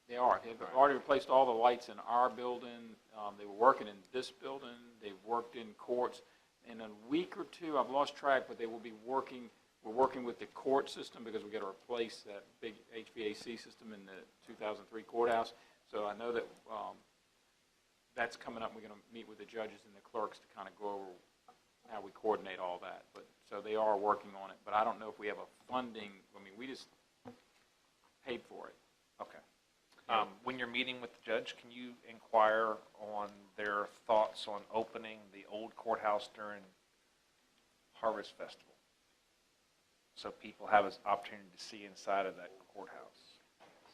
They are. They've already replaced all the lights in our building. They were working in this building. They've worked in courts. In a week or two, I've lost track, but they will be working We're working with the court system because we got to replace that big HVAC system in the 2003 courthouse. So I know that that's coming up. We're going to meet with the judges and the clerks to kind of go over how we coordinate all that. But so they are working on it. But I don't know if we have a funding. I mean, we just paid for it. Okay. When you're meeting with the judge, can you inquire on their thoughts on opening the old courthouse during Harvest Festival? So people have an opportunity to see inside of that courthouse.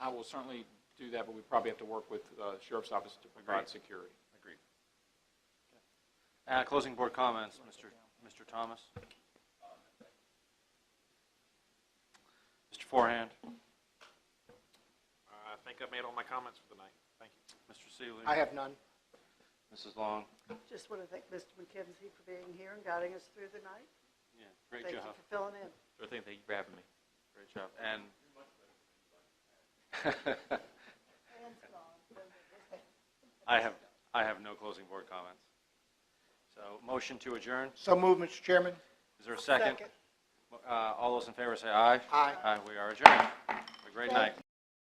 I will certainly do that, but we probably have to work with the Sheriff's Office to provide Agreed. security. Agreed. Closing board comments, Mr. Thomas. Mr. Forehand. I think I've made all my comments for the night. Thank you. Mr. Seeley. I have none. Mrs. Long. Just want to thank Mr. McKenzie for being here and guiding us through the night. Yeah, great Thank job. you for filling in. Sure thing, thank you for having me. Great job. And I have no closing board comments. So motion to adjourn. So moved, Mr. Chairman. Is there a second? All those in favor say aye. Aye. Aye, we are adjourned. Have a great night.